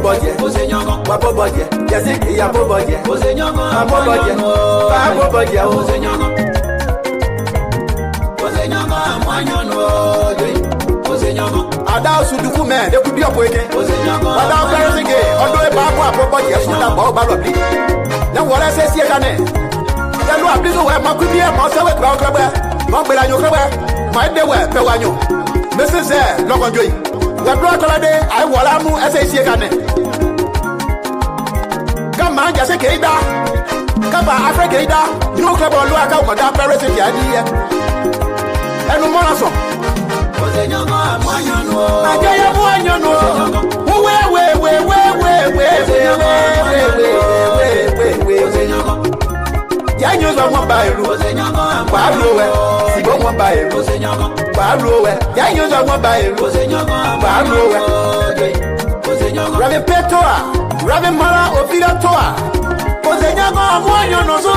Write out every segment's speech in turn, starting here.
Wapoboje, Wapoboje, Yaziki, Yapoboje, Wapoboje, Wapoboje, Ada Suduku man, they could be a poike. Without Paris again, although a Wapoboje, as soon as Bobby. Now what I say, Siakane. Then what please wear Macubi, Monster, Mobile, my day wear Pewanyo. Mrs. Logonjoy. The blood holiday, I will as I see again. Come on, just a Keda. Come on, Africa, you come on, look out, Madame Paris, the idea. And no more so. I tell you, one, you know. Yanyo's on one by Rose, Pablo, Sibo one by Rose, Pablo, Yanyo's on one by Rose, Pablo, Rabbi Petoa, Rabbi Mara, Opila Toa, Posenago, one, you know, so,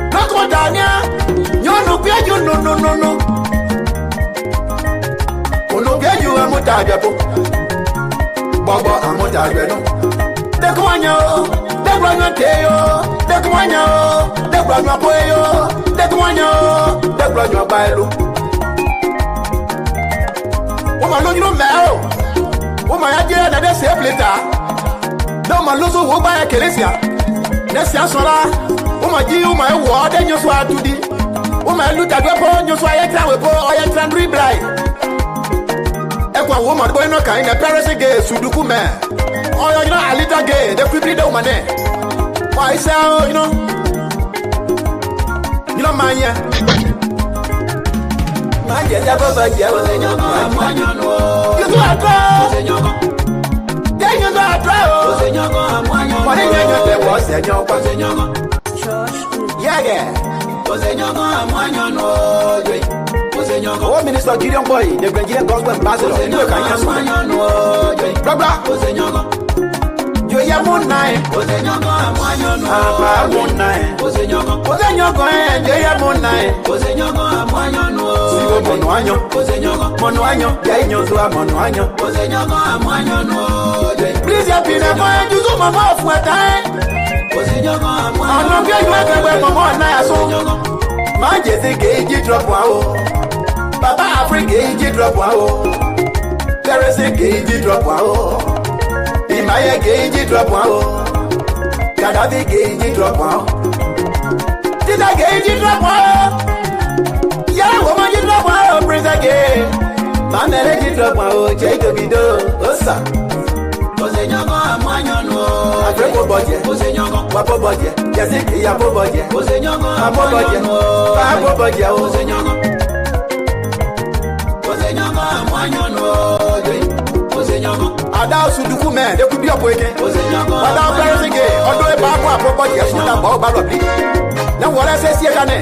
not what Dania, you know, no. Oh, no, get you a Motago, Bobo, a Motago, the Quioh, the Romeo, the Quioh. The Quioh, the Quioh, the Quioh Bailo. Woman, no, you don't know. Woman, I did another safe later. No, my loso will buy a Kelesia. Nessia Sola. Woman, you my word, and you swore to the woman look at your phone, you swore a time with or a time reply. Equa woman, boy, no kind of Paris again, Suduku man. Oh, you know, a little gay, the quickly do my name. Why, so, you know. You know, my yeah. My yeah, you do a draw. Then you do a draw. What did you do? Was it your yeah. Oh, Minister Gideon Boy, the Nigerian Gospel Ambassador. You can you are moon night. Moon night. Please, you be the boy to do my mouth for time. I'm not going to wear my mom now. My Jesse gauge drop wow. Papa Africa gauge drop wow. There is a gauge drop wow. Maya gauge drop wow. Gaddafi gauge drop wow. Did I gauge drop wow? Yeah, woman, you drop wow, Prince again. Man, I drop wow, Jacob Bido, Osa. Africa budget, Wapo budget, Yaziki, Yapo budget, Apo budget, Apo budget, Ada Suduku man, they could be a poike. Without Paris again, although a property, as soon as Bobby. Now what I say, Siakane.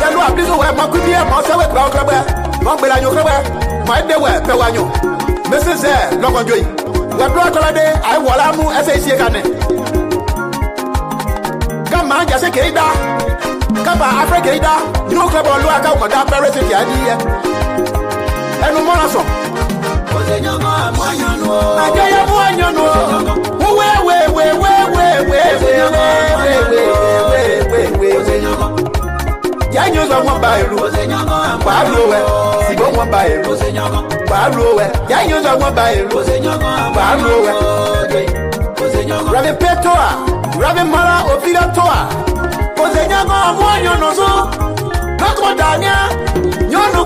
Then what please wear Macubi, Monster, Mobile, my day wear Pewanyo. Mrs. Logonjoy. The blood holiday, I will as I see again. Come on, just a Keda. Come on, Africa, you know, come on, look out, Madame Paris, the idea. And no more so. I tell you, one, you know. Yanyo's on one by Rose, Pablo, Sibo one by Rose, Pablo, Yanyo's on one by Rose, Pablo, Rabbi Petoa, Rabbi Mara, Opila Toa, Posenago, one, you know, so, not what Dania, you know,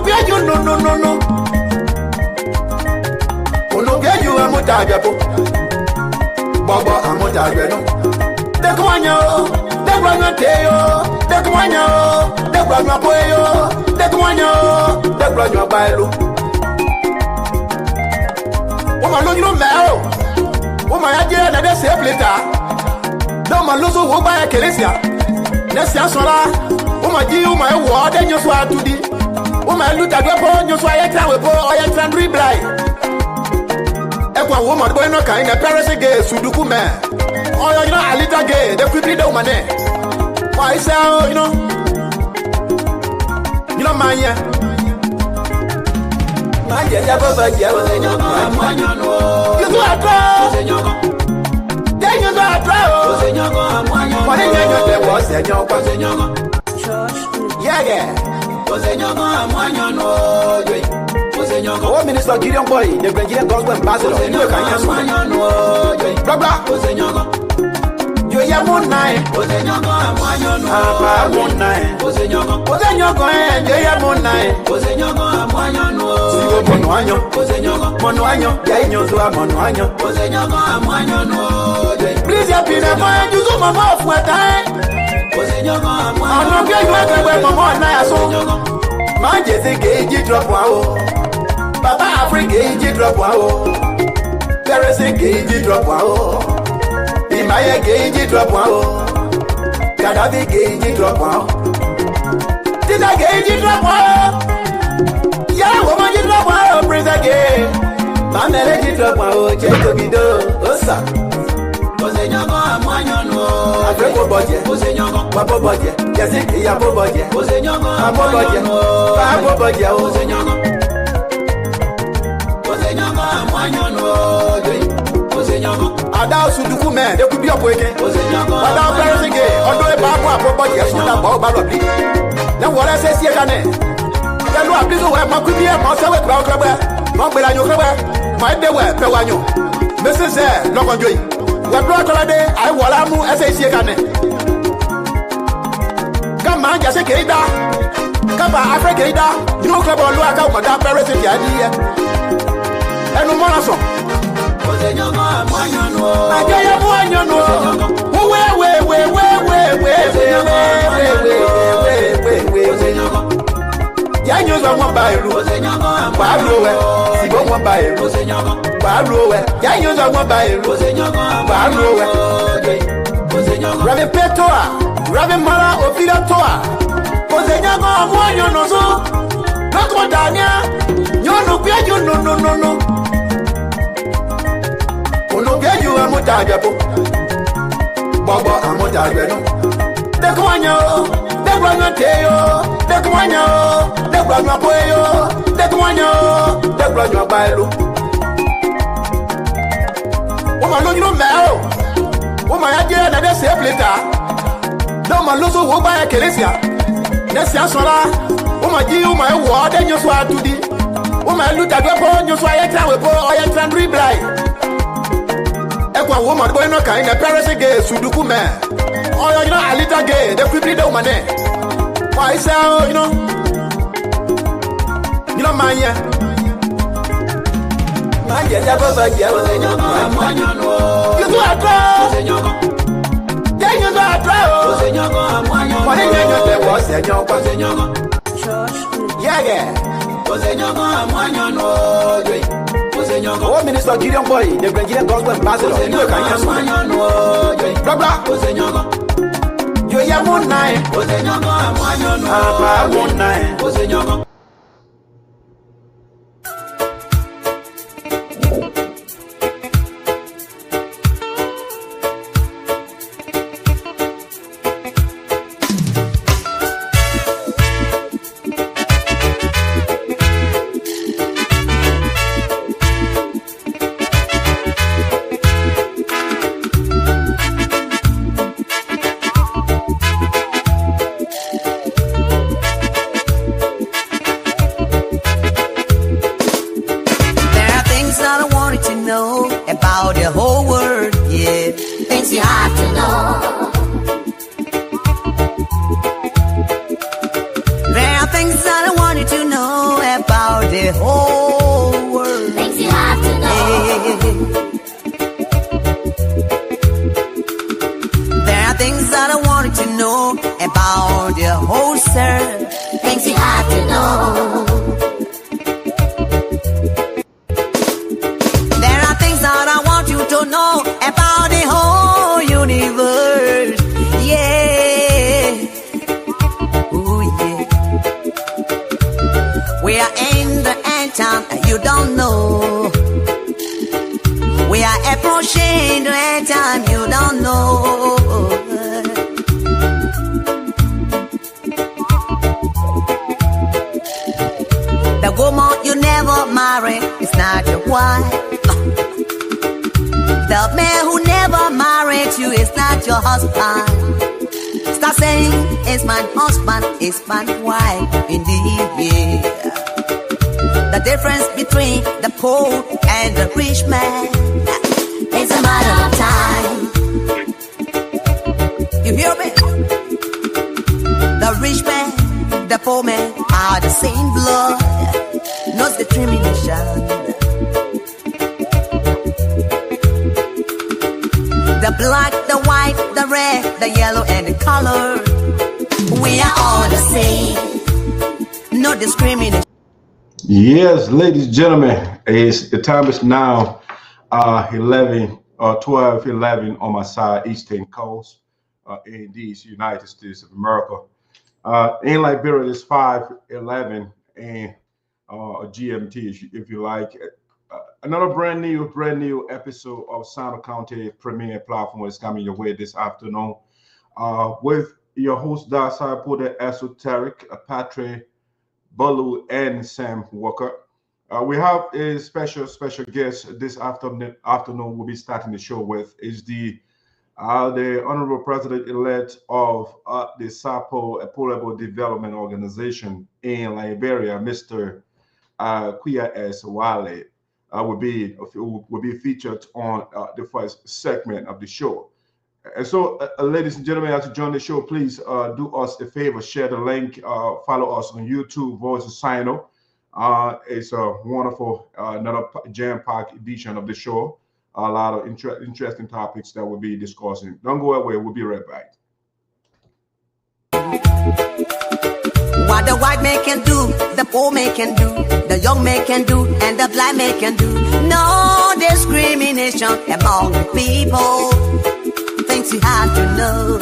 no. You are Motago, Bobo, a Motago. The Quioh, the Romeo, the Quioh, the Romeo, the Quioh, the Romeo Bailo. Woman, no, you don't know. Woman, I did another safe later. No, my loso will buy a Kelesia. Nessia Sola. Woman, you my word, and you swore to the woman look at your phone, you swore a time with or a time reply. Equa woman, boy, no kind of Paris again, Suduku man. Oh, you know, a little gay, the quickly do my name. Why, so, you know, my yeah. My yeah, you do a draw. senyo kwa senyo. Yeah. Oh, Minister Gideon Boy, the Nigerian Gospel Ambassador, you can answer. Blah blah. You are one night. One night. Please help me never you do my mouth for time. I'm not going to where my mom and I are so. My Jesse gauge drop wow. Papa Africa drop wow. There is a gauge drop wow. Imaya gauge drop wow. Gaddafi gauge drop wow. Did I gauge drop wow? Yeah, woman you drop wow, praise again. Man, I drop wow, check to be done. Osa. Osenyogo amwanyono. Afreko budget. Osenyogo. Wapo budget. Yesi yapo budget. Osenyogo. Wapo budget. Wapo budget. Osenyogo. Osenyogo amwanyono. Osenyogo. Ada suduku me. De kubi opoeke. Osenyogo. Ada peresege. Odo e babu wapo budget. Sunda ba obalo bi. Na wala se sie kane. Ya lo abizo we makubi e mo se we kra okra ba. Mo gbela nyo kra ba. Ma de we pe wanyo. Mrs. Lokonjoyi. We brought holiday, I walamu SAC Kane. Come on, just a Keda. Come on, Africa. You know, club on Luaka, but that Paris is the idea. And no more song. Yanyo za mwamba elu, baruwe, sibo mwamba elu, baruwe, yanyo za mwamba elu, baruwe. Rave petoa, rave mara ofila toa, ozenyago mwanyo nozo, nako dania, nyono pia no. Ono pia yu amutajwa po, bobo amutajwa no. Dekwanyo, dekwanyo teyo. Dekwanyo, dekwanyo boyo, dekwanyo bailo. Oma lo nyiro meo. Oma ya je na de save later. No ma lo so wo ba ya kelesia. Nesia sola. Oma ji oma e wo de nyoso atudi. Oma lu tagwe po nyoso aye trawe po oye trandri blai. Ekwa wo ma boy no kan na Paris ge suduku me. Oyo you know alita ge de quickly do mane. Why so, you know, man, yeah. Man, yeah, you do a draw. Then you do a draw. What did you do? Was yeah. Oh, Minister Gideon Boy, the Nigerian Gospel Ambassador, you can answer. Blah blah. You are one night. One night. Sister saying, is my husband, is my wife, indeed. The difference between the poor and the rich man is a matter of time. You hear me? The rich man, the poor man are the same blood, no discrimination. The black, the white, the red, the yellow, and the color, we are all the same, no discrimination. Yes, ladies and gentlemen, the time is now 12:11 on my side, Eastern Coast, in these United States of America. In Liberia, it's 5:11 and GMT, if you like. Another brand new episode of SADO County Premier Platform is coming your way this afternoon with your host, Sarpo, the ESOTERIC, Patrick, Balu, and Sam Walker. We have a special guest this afternoon. We'll be starting the show with is the Honorable President-elect of the Sarpo Appoliabo Development Organization in Liberia, Mr. Quiah Wylie. Will be featured on the first segment of the show. And so, ladies and gentlemen, as you join the show, please do us a favor, share the link, follow us on YouTube, Voice of Sinoe. It's a wonderful, another jam-packed edition of the show. A lot of interesting topics that we'll be discussing. Don't go away, we'll be right back. What the white man can do, the poor man can do, the young man can do, and the black man can do. No discrimination among the people. Things you have to know.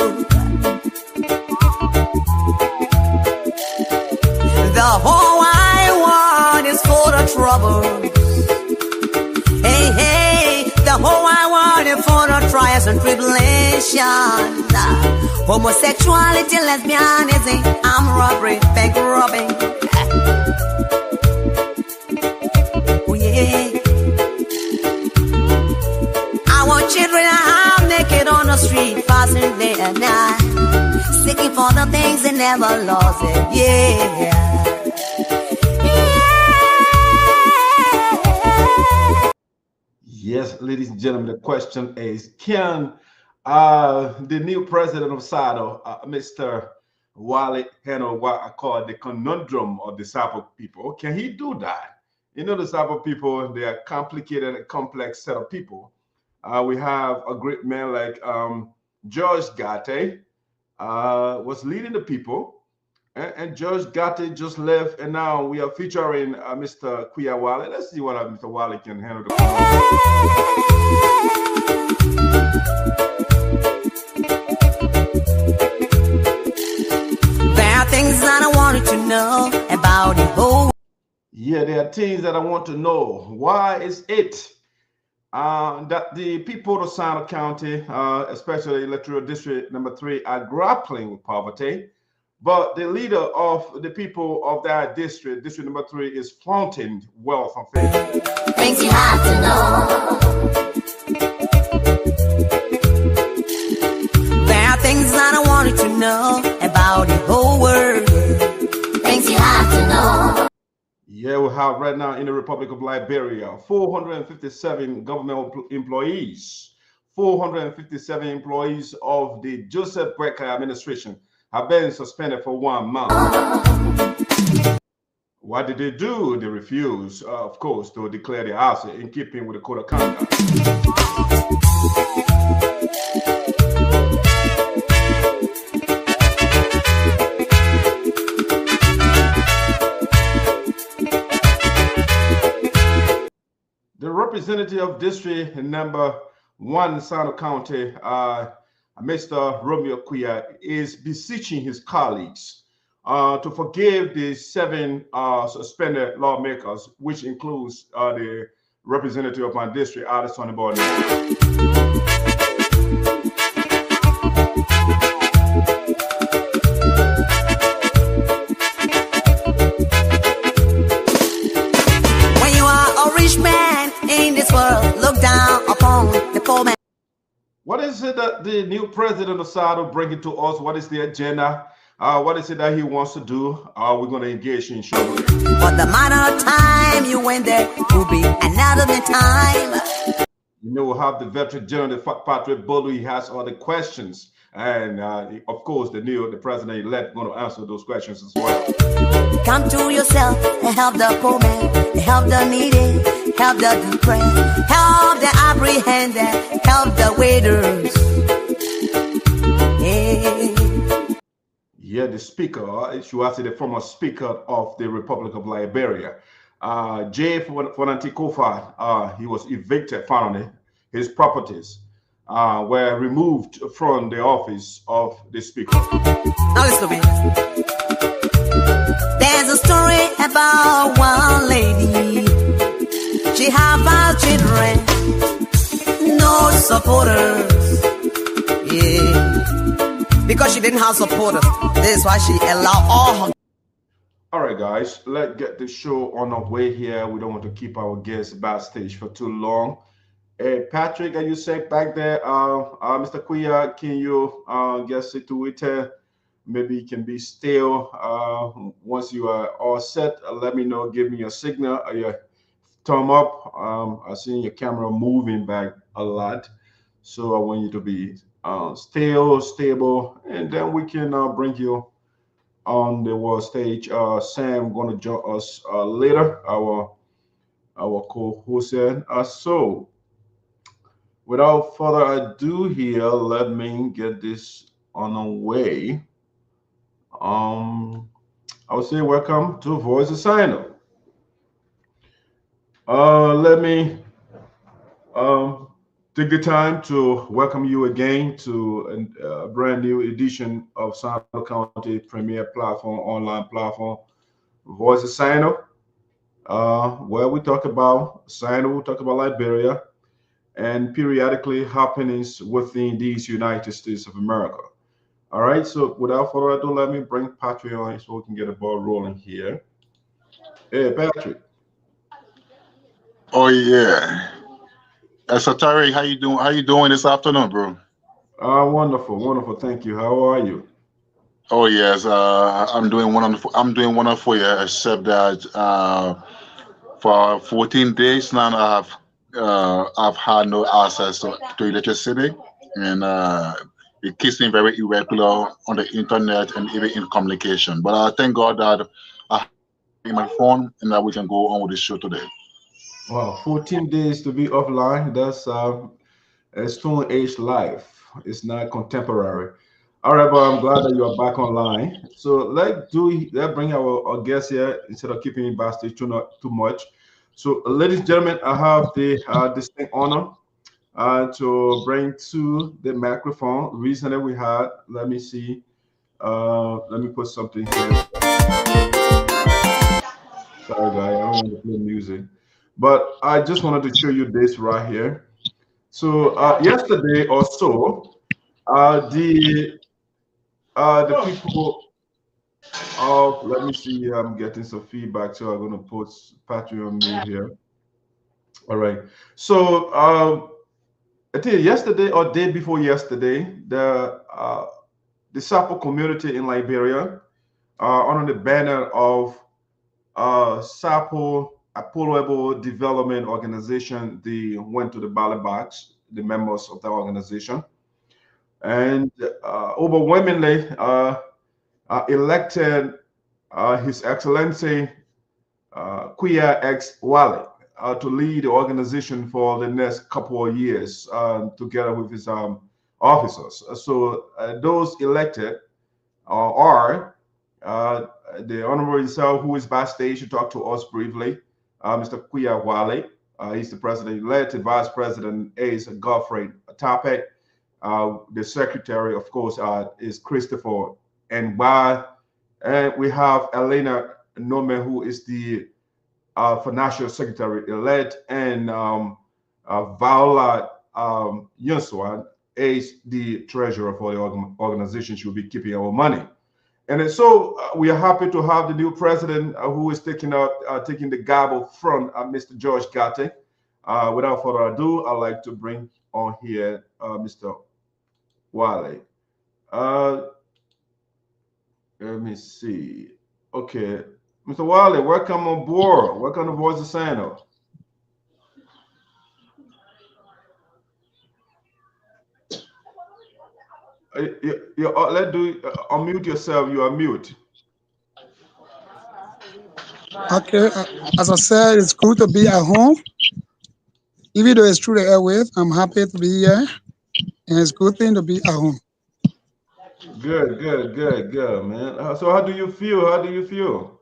The whole wide world is full of trouble. Hey, the whole wide world is full of trials and tribulations. Homosexuality, lesbianism, armed robbery, bank robbing. Oh yeah. Our children are half naked on the street, passing day and night, seeking for the things they never lost. Yeah. Yes, ladies and gentlemen, the question is, can the new president of SADO, Mr. Wylie, handle what I call the conundrum of the Sarpo people? Can he do that? You know, the Sarpo people, they are complicated and complex set of people. We have a great man like Joseph Boakai was leading the people, and Joseph Boakai just left, and now we are featuring Mr. Quiah Wylie. Let's see what Mr. Wylie can handle. There are things that I wanted to know about the whole. Yeah, there are things that I want to know. Why is it that the people of SADO County, especially Electoral District number 3, are grappling with poverty, but the leader of the people of that district, District number 3, is flaunting wealth and fame? Things you have to know. There are things that I wanted to know about the whole world. Things you have to know. Yeah, we have right now in the Republic of Liberia 457 government employees. 457 employees of the Joseph Boakai administration have been suspended for 1 month. What did they do? They refused, of course, to declare their absence in keeping with the code of conduct. The representative of district number 1, SADO County, Mr. Romeo Quioh, is beseeching his colleagues to forgive the 7 suspended lawmakers, which includes the representative of my district, Addison Board. What is it that the new president of SADO bringing to us? What is the agenda? What is it that he wants to do? We're going to engage in shortly. For the matter of time you went there will be another time. You know, we'll have the veteran general, Patrick Bolu. He has all the questions. And of course, the president-elect going to answer those questions as well. Come to yourself and help the poor man, help the needy, help the depressed, help the apprehended, help the waiters. Yeah, the speaker, she was the former speaker of the Republic of Liberia. Fonati Koffa, he was evicted finally. His properties were removed from the office of the speaker. Now listen to me. There's a story about one lady. She had 5 children, no supporters. Yeah, because she didn't have supporters. This is why she allowed all her. All right, guys, let's get the show on our way here. We don't want to keep our guests backstage for too long. Hey, Patrick, are you safe back there? Mr. Quioh, can you get situated? Maybe you can be still. Once you are all set, let me know. Give me a signal, your thumb up. I see your camera moving back a lot, so I want you to be still, stable, and then we can bring you on the world stage. Sam going to join us later. Our co-host. So, without further ado, here, let me get this on the way. I would say welcome to Voice of Sinoe. Let me take the time to welcome you again to a brand new edition of Sarpo County Premier Platform, online platform, Voice of Sinoe, where we talk about Sinoe, we talk about Liberia, and periodically happenings within these United States of America. All right, so without further ado, let me bring Patrick on so we can get the ball rolling here. Hey, Patrick. Oh yeah, ESOTERIC, how you doing? How you doing this afternoon, bro? Wonderful, wonderful. Thank you. How are you? Oh yes, I'm doing wonderful. I'm doing wonderful. Yeah, except that for 14 days now, I've had no access to electricity, and it keeps me very irregular on the internet and even in communication. But I thank God that I have my phone and that we can go on with the show today. Wow, 14 days to be offline. That's a Stone Age life. It's not contemporary. All right, but I'm glad that you are back online. So let's bring our guest here instead of keeping him backstage too much. So, ladies and gentlemen, I have the distinct honor to bring to the microphone. Recently, we had. Let me see. Let me put something here. Sorry, guys, I don't want to play music. But I just wanted to show you this right here. So yesterday or so, the people of, let me see, I'm getting some feedback, so I'm going to put Patrick on mute here. All right. So I think yesterday or day before yesterday, the Sarpo community in Liberia, under the banner of Sarpo Appoliabo Development Organization, they went to the ballot box, the members of that organization, and overwhelmingly elected His Excellency Quiah ex Wylie to lead the organization for the next couple of years together with his officers. So those elected are the Honorable himself, who is backstage to talk to us briefly, Mr. Quiah Wylie. He's the president-elect. Vice President is Godfrey Topic. The secretary, of course, is Christopher Nwa. And we have Elena Nome, who is the financial secretary-elect, and Viola Yunswan is the treasurer for the organization. She will be keeping our money. And so we are happy to have the new president who is taking the gavel from Mr. George Gatti. Without further ado, I'd like to bring on here, Mr. Wylie. Let me see. Okay, Mr. Wylie, welcome on board. Welcome to Voice of Sino. Let's do unmute yourself. You are mute. Okay, as I said, it's good to be at home. Even though it's through the airwaves, I'm happy to be here, and it's a good thing to be at home. Good, man. So how do you feel? How do you feel?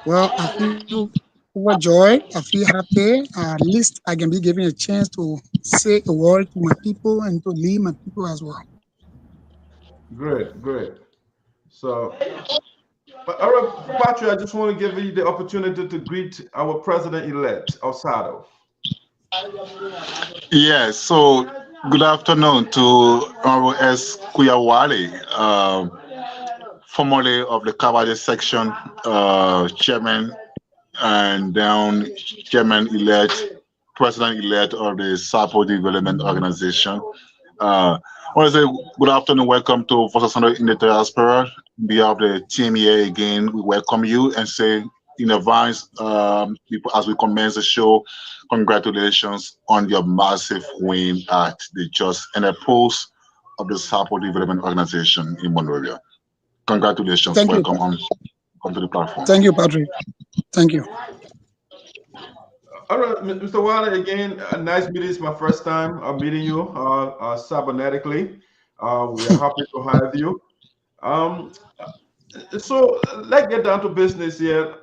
Well, I feel overjoyed. I feel happy. At least I can be given a chance to say a word to my people and to lead my people as well. Great. So, all right, Patrick, I just want to give you the opportunity to greet our president-elect of SADO. Yes, so good afternoon to ROS Quioh Wylie, formerly of the Cavalry section, chairman, and down chairman-elect, president-elect of the Sarpo Development Organization. I want to say good afternoon, welcome to Voice of in the Diaspora. On behalf of the team here again, we welcome you and say in advance, people, as we commence the show, congratulations on your massive win at the Just and a Pulse of the Sarpo Development Organization in Monrovia. Congratulations. Thank Welcome you. onto the platform. Thank you, Patrick. Thank you. All right, Mr. Wylie, again, nice meeting. It's my first time meeting you cybernetically. We are happy to have you. So let's get down to business here.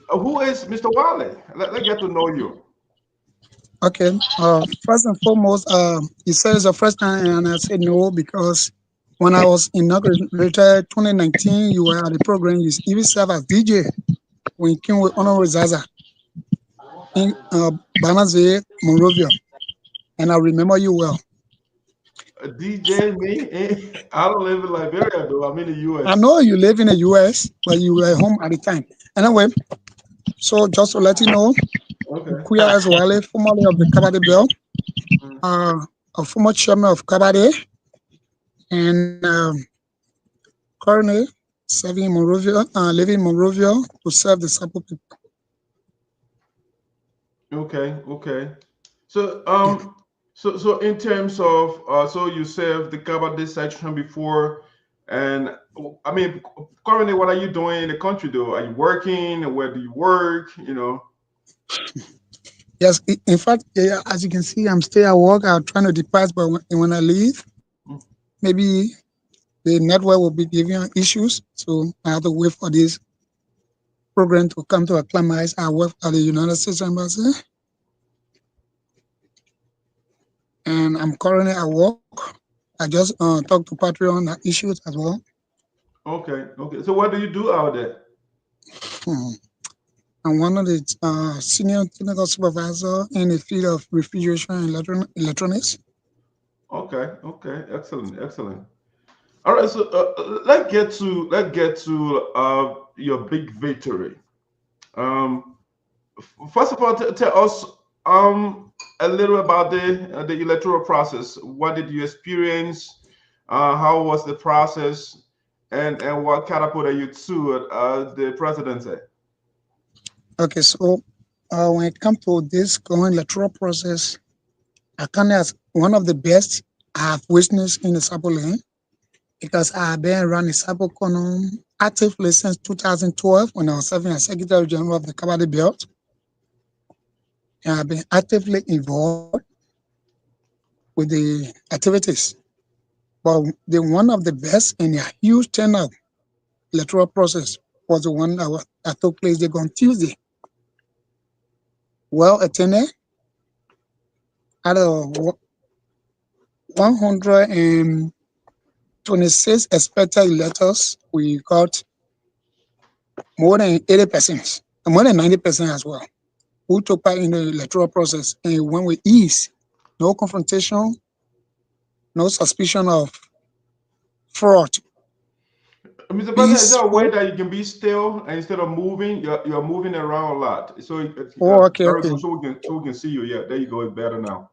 Who is Mr. Wylie? Let's get to know you. Okay. First and foremost, you said it's the first time, and I said no because when I was inaugurated 2019, you were at the program. You even served as DJ when you came with Honorable Zaza in Banazé, Monrovia, and I remember you well. DJ, me? I don't live in Liberia, though. I'm in the U.S. I know you live in the U.S., but you were home at the time. Anyway, so just to let you know, Quiah as Wylie, formerly of the Kabade Bell, a former chairman of Kabade, and currently serving in Monrovia, living in Monrovia to serve the Sarpo people. Okay. So, so in terms of, so you served the Kabade section before, and I mean, currently, what are you doing in the country, though? Are you working? Where do you work? You know. Yes, in fact, as you can see, I'm still at work. I'm trying to depart, but when I leave, maybe the network will be giving issues, so I have to wait for this program to come to a climax. I work at the United States Embassy, and I'm currently at work. I just talked to Patrick on that issues as well. Okay. So what do you do out there? I'm one of the senior technical supervisor in the field of refrigeration and electronics. Okay. Excellent. All right. So let's get to your big victory. First of all, tell us a little about the electoral process. What did you experience? How was the process? And what catapulted you to the presidency? Okay, so when it comes to this going electoral process, I count it as one of the best I have witnessed in the Sarpo land because I have been around the Sarpo Economy actively since 2012 when I was serving as Secretary General of the Kabade Belt. And I've been actively involved with the activities. But one of the best and a huge turnout electoral process was the one that took place on Tuesday. Well attended. Out of 126 expected electors, we got more than 80%, more than 90% as well, who took part in the electoral process and went with ease. No confrontation, no suspicion of fraud. Mr. President, is there a way that you can be still and instead of moving, you're moving around a lot? So, okay. So we can see you. Yeah, there you go. It's better now.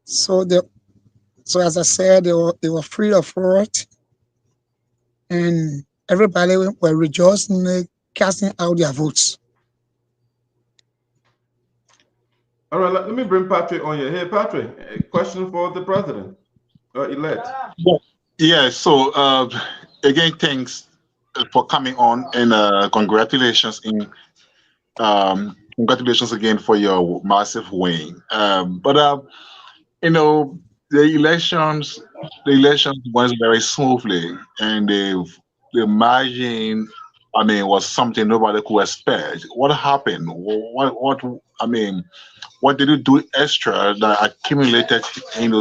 So as I said, they were free of fraud, and everybody were rejoicing, casting out their votes. All right, let me bring Patrick on here. Hey, Patrick, a question for the president elect. Yeah. So again, thanks for coming on, and congratulations congratulations again for your massive win. But you know, the elections went very smoothly, and the margin, I mean, was something nobody could expect. What happened? What I mean, what did you do extra that accumulated,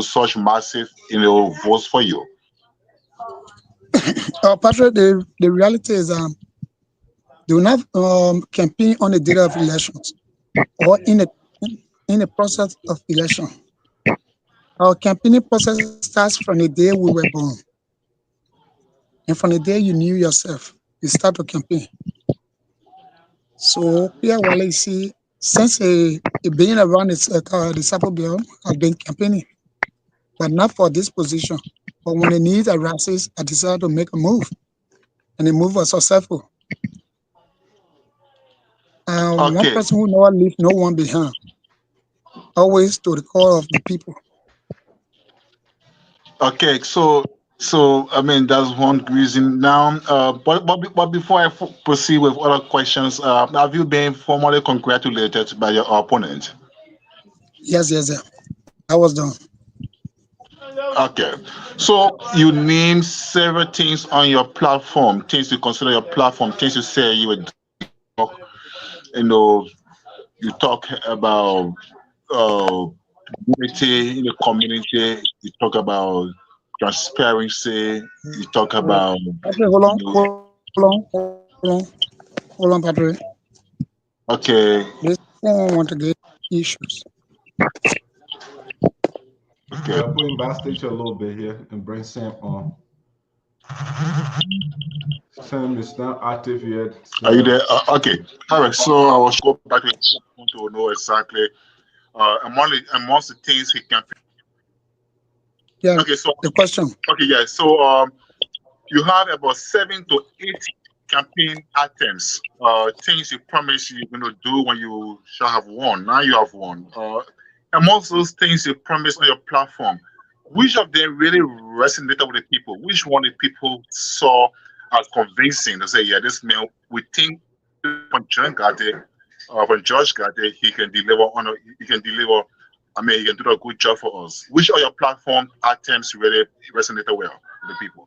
such massive, votes for you? Patrick, the reality is they will not campaign on the day of elections or in the process of election. Our campaigning process starts from the day we were born. And from the day you knew yourself, you start to campaign. So Pierre Wylie, see, since being around the Sarpo bill, I've been campaigning, but not for this position. But when the need arises, I decided to make a move, and the move was successful. One Okay. person who never leave no one behind, always to the core of the people. Okay, so I mean that's one reason. Now, but before I proceed with other questions, have you been formally congratulated by your opponent? Yes. I was done. Okay, so you name several things on your platform, things you consider your platform, things you say you would talk, you know, you talk about unity in the community. You talk about transparency. You talk about Patrick, hold on, you hold on, Patrick. okay. This one want to get issues. Okay. Put him backstage a little bit here and bring Sam on. Sam is not active yet. So. Are you there? Okay. All right. So I was go back to know exactly amongst the things he can. Yeah. Okay. So the question. okay. Yeah. So you have about 7 to 8 campaign items, things you promised you're going to do when you shall have won. Now you have won. Amongst those things you promised on your platform, which of them really resonated with the people? Which one the people saw as convincing to say, yeah, this man, we think when John got it, when George got it, he can deliver he can deliver. I mean, he can do a good job for us. Which of your platform items really resonated well with the people?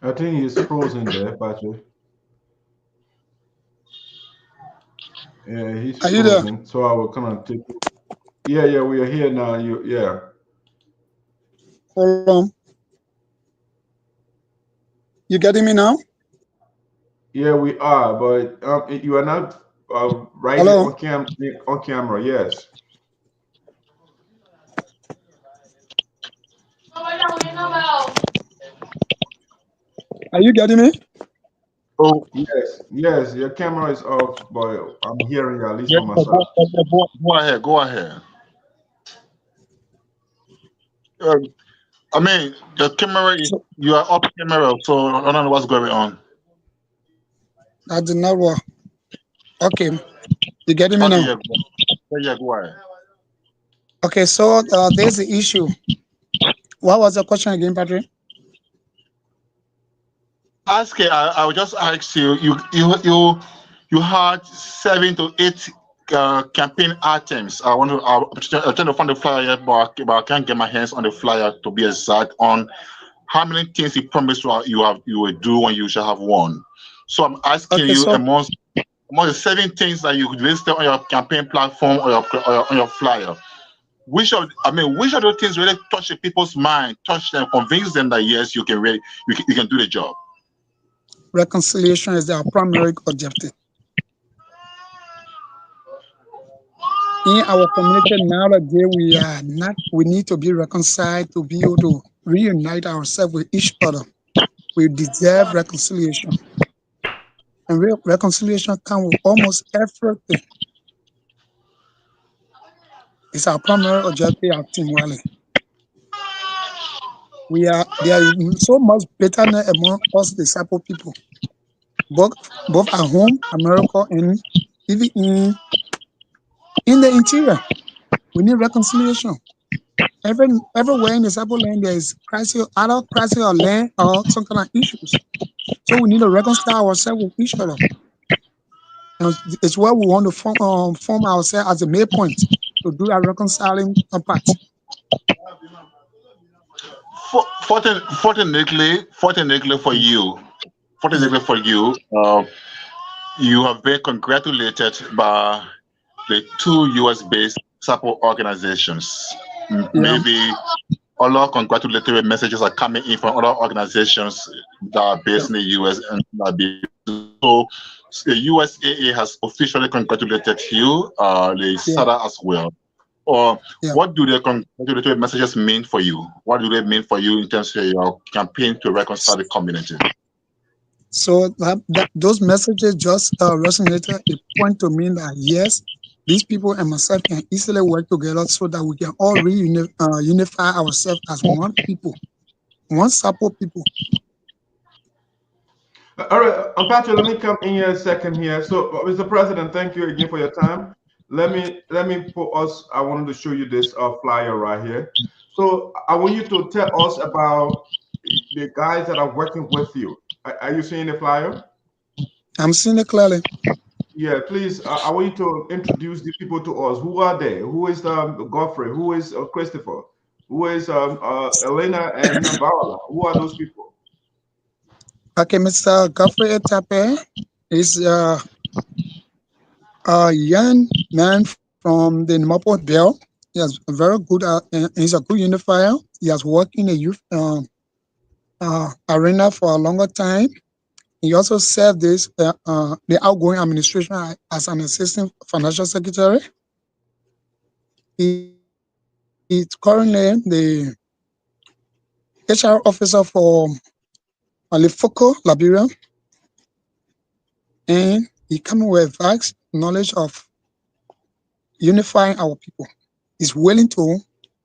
I think he's frozen there, Patrick. Yeah, he's Are you there? frozen. So I will kind of take. Yeah, we are here now. Yeah. Hold on. You getting me now? Yeah, we are, but you are not right here Hello? on camera. Yes. Are you getting me? Oh, Yes. Your camera is off, but I'm hearing you at least yeah, for myself. go ahead, go ahead. I mean, the camera, you are off camera, so I don't know what's going on. I did not work. Okay. You getting me Okay, now? yeah, go ahead. Okay, so there's the issue. What was the question again, Patrick? I will just ask you. You had 7 to 8 campaign items. I'm trying to find the flyer, but I can't get my hands on the flyer to be exact on how many things you promised you will do when you shall have won. So I'm asking Okay, you so among the 7 things that you listed on your campaign platform or on your flyer. Which of those things really touch the people's mind, touch them, convince them that yes, you can do the job? reconciliation is our primary objective. In our community nowadays, we need to be reconciled to be able to reunite ourselves with each other. We deserve reconciliation. And reconciliation comes with almost everything. It's our primary objective at Team Wylie. There is so much bitterness among us, the Sarpo people, both at home, America, and even in the interior. We need reconciliation. Everywhere in the Sarpo land, there is crisis, either crisis or land or some kind of issues. So we need to reconcile ourselves with each other. And it's where we want to form ourselves as a main point to do our reconciling part. Fortunately for you, you have been congratulated by the 2 US-based support organizations. Maybe other congratulatory messages are coming in from other organizations that are based in the US and so the USAA has officially congratulated you, the SADO as well. What do the congratulatory messages mean for you? What do they mean for you in terms of your campaign to reconcile the community? So those messages just resonated. It point to me that yes, these people and myself can easily work together so that we can all unify ourselves as one people, one Sarpo people. All right, Patrick, let me come in here a second here. So, Mr. President, thank you again for your time. Let me put us. I wanted to show you this flyer right here. So, I want you to tell us about the guys that are working with you. Are you seeing the flyer? I'm seeing it clearly. Yeah, please. I want you to introduce the people to us. Who are they? Who is Godfrey? Who is Christopher? Who is Elena and Nambala? Who are those people? Okay, Mr. Godfrey Etape is a young man from the Namapo Bell. He has a very good, he's a good unifier. He has worked in the youth arena for a longer time. He also served the outgoing administration as an assistant financial secretary. He's currently the HR officer for Alifoko, Liberia, and he comes with vast knowledge of unifying our people. He's willing to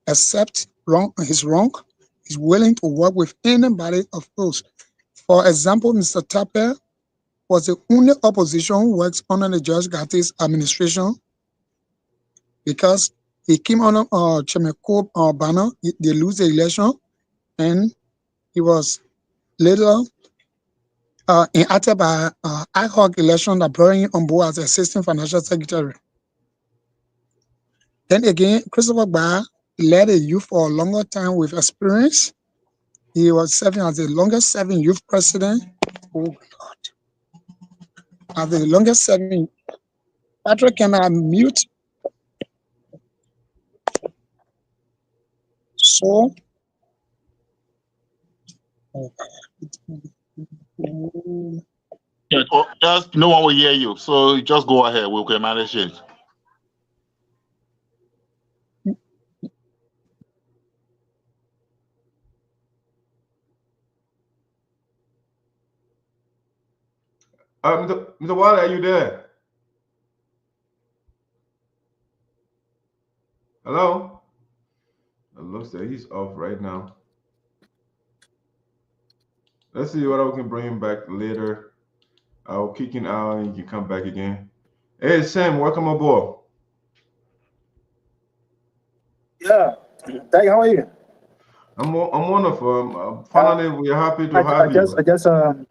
accept his wrong. He's willing to work with anybody of those. For example, Mr. Tape was the only opposition who works under the Judge Gati's administration because he came on Chemeko banner. They lose the election, and he was later enacted by ad hoc election that brought him on board as assistant financial secretary. Then again, Christopher Ba led the youth for a longer time with experience. He was serving as the longest serving youth president. Oh God. As the longest serving. Patrick, can I mute? So Just no one will hear you, so just go ahead. We can manage it. Mr. Wylie, are you there? Hello? It looks like he's off right now. Let's see what we can bring him back later. I'll kick him out and you can come back again. Hey, Sam, welcome aboard. Yeah, Doug, how are you? I'm wonderful. Finally, we're happy to have you.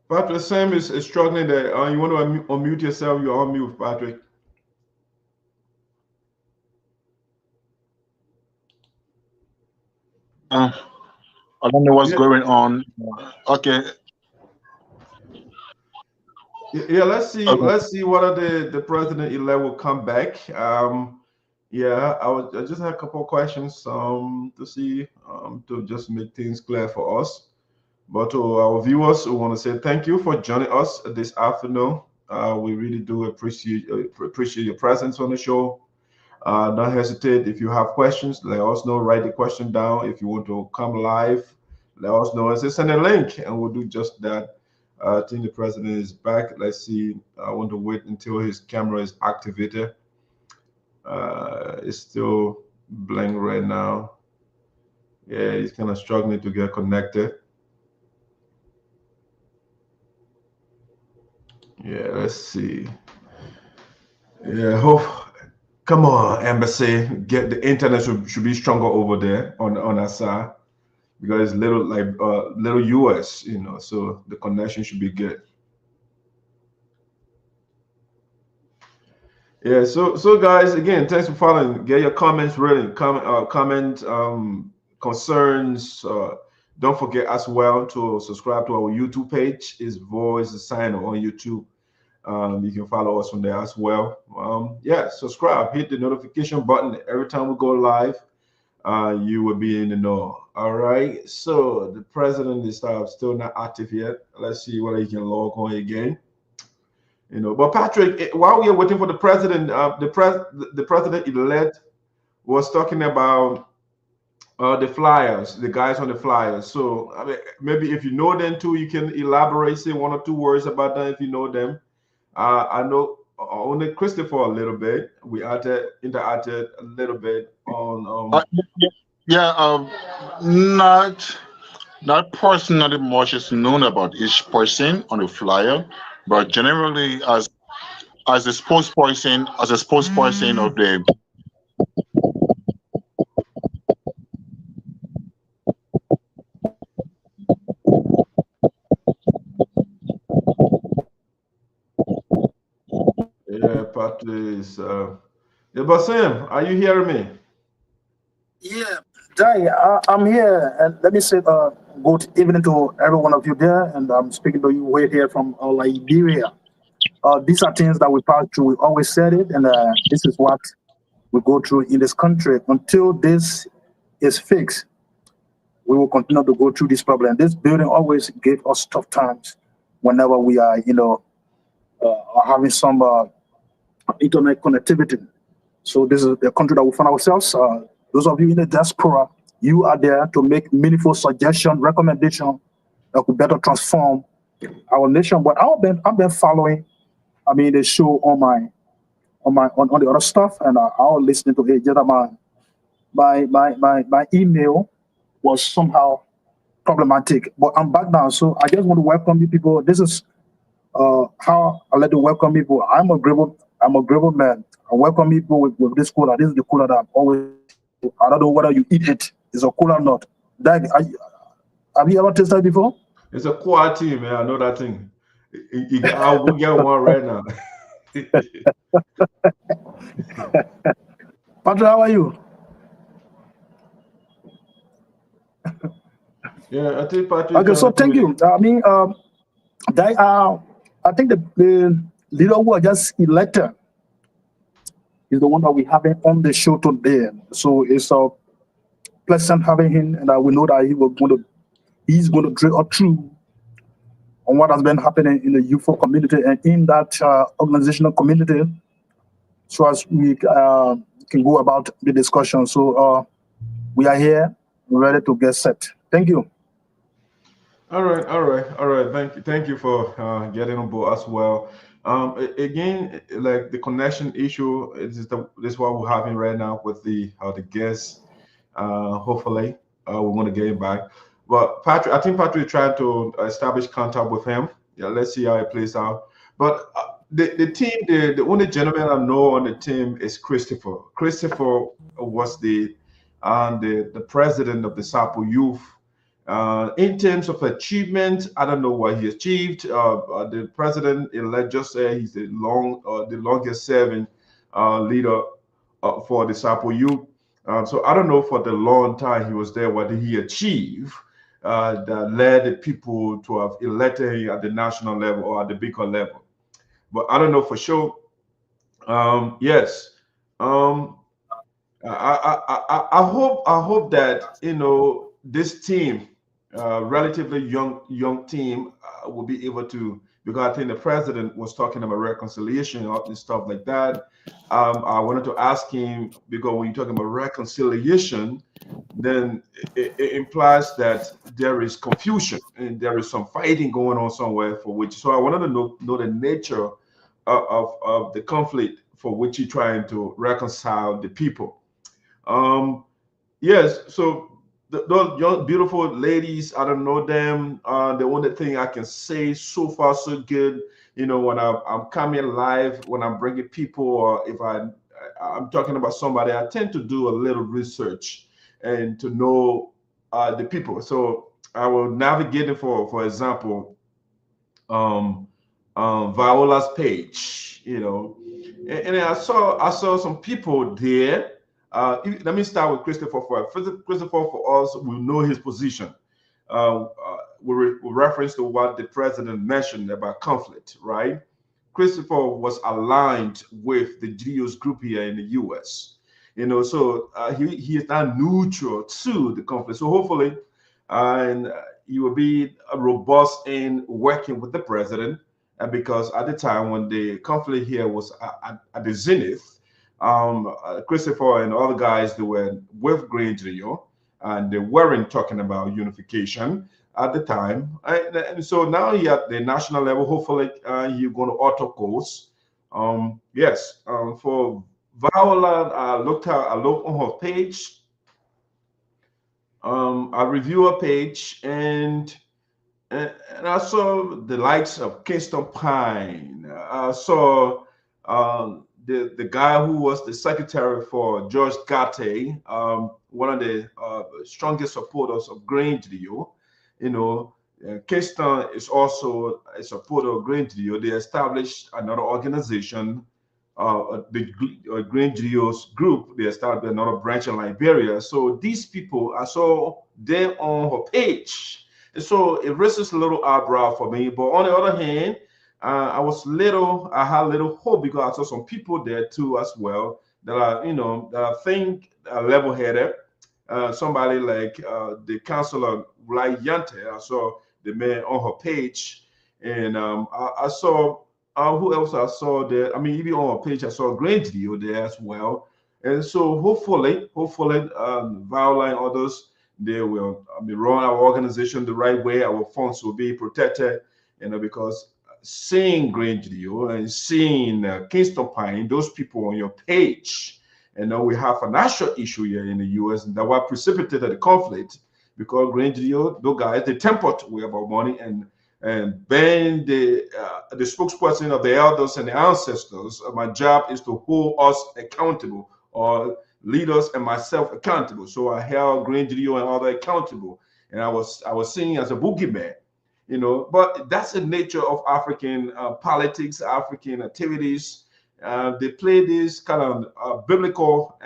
Patrick, Sam is struggling there. You want to unmute yourself? You're on mute, Patrick. I don't know what's going on. Okay. Yeah, let's see. Okay. Let's see whether the president-elect will come back. Yeah, I just had a couple of questions to see to just make things clear for us. But to our viewers, we want to say thank you for joining us this afternoon. We really do appreciate your presence on the show. Don't hesitate if you have questions. Let us know. Write the question down. If you want to come live, let us know. Send a link, and we'll do just that. I think the president is back. Let's see. I want to wait until his camera is activated. It's still blank right now. Yeah, he's kind of struggling to get connected. Yeah, let's see. Yeah, come on, embassy. Get the internet should be stronger over there on our side, because it's little US, so the connection should be good. Yeah, so guys, again, thanks for following. Get your comments ready. Comment concerns. Don't forget as well to subscribe to our YouTube page. It's Voice Sinoe on YouTube. You can follow us from there as well. Yeah, subscribe, hit the notification button every time we go live. You will be in the know. All right. So the president is still not active yet. Let's see whether he can log on again. But Patrick, while we are waiting for the president, the president elect was talking about the flyers, the guys on the flyers. So I mean, maybe if you know them too, you can elaborate, say 1 or 2 words about them if you know them. I know only Christopher a little bit. We interacted a little bit on. Not personally much is known about each person on the flyer, but generally as a spokesperson of the Yeah, Patrick is. Yeah, but Sam, are you hearing me? Yeah, Jai, I'm here, and let me say good evening to every one of you there, and I'm speaking to you way here from Liberia. These are things that we pass through. We always said it, and this is what we go through in this country. Until this is fixed, we will continue to go through this problem. This building always gave us tough times whenever we are, having some internet connectivity. So this is the country that we find ourselves. Those of you in the diaspora, you are there to make meaningful suggestion, recommendation that could better transform our nation. But I've been following, the show on the other stuff, and I was listening to it. Just my email was somehow problematic, but I'm back now. So I just want to welcome you people. This is how I like to welcome people. I'm a grateful man. I welcome people with this cooler. This is the cooler that I'm always. I don't know whether you eat it. It's a cooler or not. Have you ever tasted it before? It's a quality, man. I know that thing. I'll go get one right now. Patrick, how are you? Yeah, I think Patrick. Okay, so thank you. I think the leader who was just elected is the one that we having on the show today. So it's a pleasant having him, and we know that he's going to drill us through on what has been happening in the youth community and in that organizational community, so as we can go about the discussion. So we are here, ready to get set. Thank you. All right. Thank you for getting on board as well. Again, like the connection issue is what we're having right now with the guests. Hopefully, we want to get him back. But Patrick, I think Patrick tried to establish contact with him. Yeah, let's see how it plays out. But the team, the only gentleman I know on the team is Christopher. Christopher was the president of the Sarpo youth. In terms of achievement, I don't know what he achieved. The president-elect just said he's the longest serving leader for the Sarpo youth. So I don't know for the long time he was there, what did he achieve that led the people to have elected him at the national level or at the bigger level. But I don't know for sure. Yes. I hope that this team relatively young team will be able to, because I think the president was talking about reconciliation and stuff like that. I wanted to ask him, because when you're talking about reconciliation, then it implies that there is confusion and there is some fighting going on somewhere for which. So I wanted to know the nature of the conflict for which you're trying to reconcile the people. Yes, so those young, beautiful ladies, I don't know them. The only thing I can say, so far so good. You know, when I'm coming live, when I'm bringing people, or if I'm talking about somebody, I tend to do a little research and to know the people. So I will navigate it, for example, Viola's page, you know, and I saw some people there. Let me start with Christopher. Christopher, for us, we know his position with reference to what the president mentioned about conflict, right? Christopher was aligned with the GO's group here in the U.S. You know, so he is not neutral to the conflict. So hopefully, and he will be robust in working with the president. And because at the time when the conflict here was at the zenith, Christopher and other guys, they were with Green, and they weren't talking about unification at the time. And so now he at the national level, hopefully you're going to auto course. Yes, for Viola, I looked on her page. I review her page, and I saw the likes of Kingston Pine. I saw the guy who was the secretary for George Garte, one of the strongest supporters of Green. You know, Kingston is also a supporter of Green. They established another organization, the Green group. They established another branch in Liberia. So these people, I saw them on her page. And so it raises a little eyebrow for me. But on the other hand, I had little hope, because I saw some people there too as well that I think are level-headed. Somebody like the councillor Wylie, I saw the man on her page, and I saw who else I saw there. I mean, even on her page, I saw Green there as well. And so hopefully, Viola and others, they will run our organization the right way. Our funds will be protected, because seeing Green and seeing Kingston Pine, those people on your page, and now we have a national issue here in the U.S. that what precipitated the conflict, because Green those guys, they tempered way about money, and being the spokesperson of the elders and the ancestors, my job is to hold us accountable, or leaders and myself accountable. So I held Green and others accountable, and I was seen as a boogeyman, But that's the nature of African politics, African activities. They play this kind of biblical,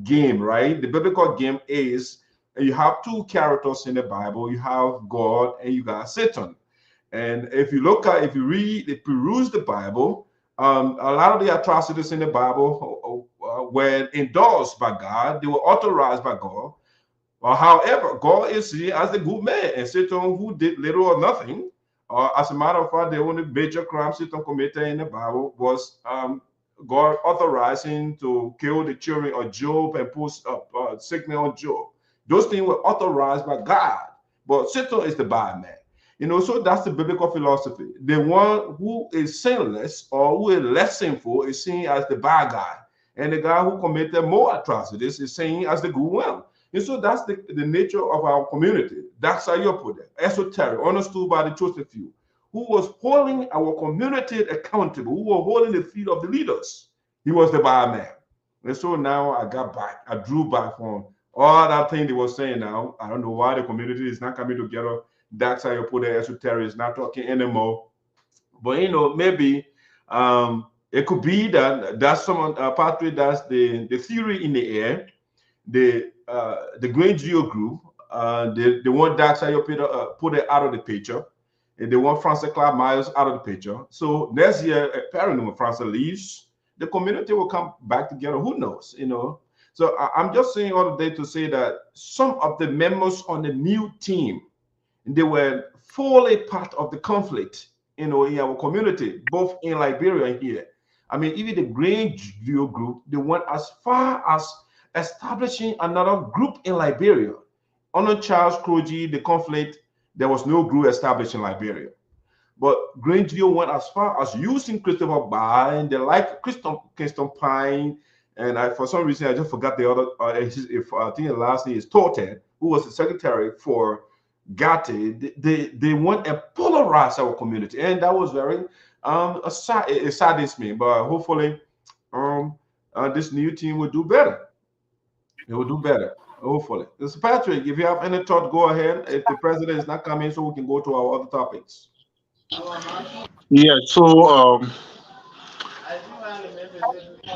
game, right? The biblical game is you have two characters in the Bible. You have God and you got Satan. And if you peruse the Bible, a lot of the atrocities in the Bible were endorsed by God. They were authorized by God. However, God is seen as the good man, and Satan, who did little or nothing. As a matter of fact, the only major crime Satan committed in the Bible was God authorizing to kill the children of Job and put sickness on Job. Those things were authorized by God, but Satan is the bad man. So that's the biblical philosophy. The one who is sinless or who is less sinful is seen as the bad guy, and the guy who committed more atrocities is seen as the good one. And so that's the nature of our community. That's how you put it. Esoteric, understood by the chosen few, who was holding our community accountable, who were holding the feet of the leaders. He was the bad man. And so now I got back. I drew back from all that thing they were saying now. I don't know why the community is not coming together. That's how you put it. Esoteric is not talking anymore. But, maybe it could be that's someone, Patrick, that's the theory in the air. The Green group, they want Dax put it out of the picture, and they want Francis Clark Myers out of the picture. So next year, apparently, when Francis leaves, the community will come back together. Who knows, So I'm just saying all the day to say that some of the members on the new team they were fully part of the conflict, in our community, both in Liberia and here. I mean, even the Grandview group, they went as far as establishing another group in Liberia. Under Charles Kroji, the conflict, there was no group established in Liberia. But Grandview went as far as using Christopher Bay, and they like Kingston Pine, and for some reason I just forgot the other. I think the last name is Toten, who was the secretary for Gatti. They went and polarized our community, and that was very it saddens me. But hopefully, this new team will do better. It will do better. Hopefully. Mr. Patrick, if you have any thought, go ahead. If the president is not coming, so we can go to our other topics. Yeah, so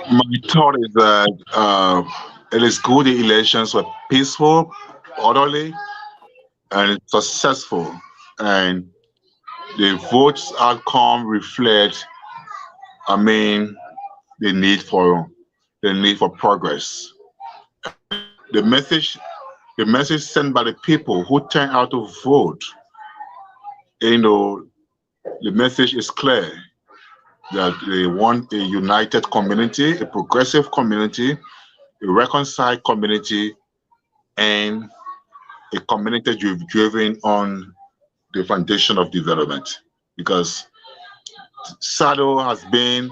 my thought is that it is good the elections were peaceful, orderly, and successful, and the votes outcome reflect, the need for progress. The message sent by the people who turn out to vote, the message is clear that they want a united community, a progressive community, a reconciled community, and a community driven on the foundation of development. Because SADO has been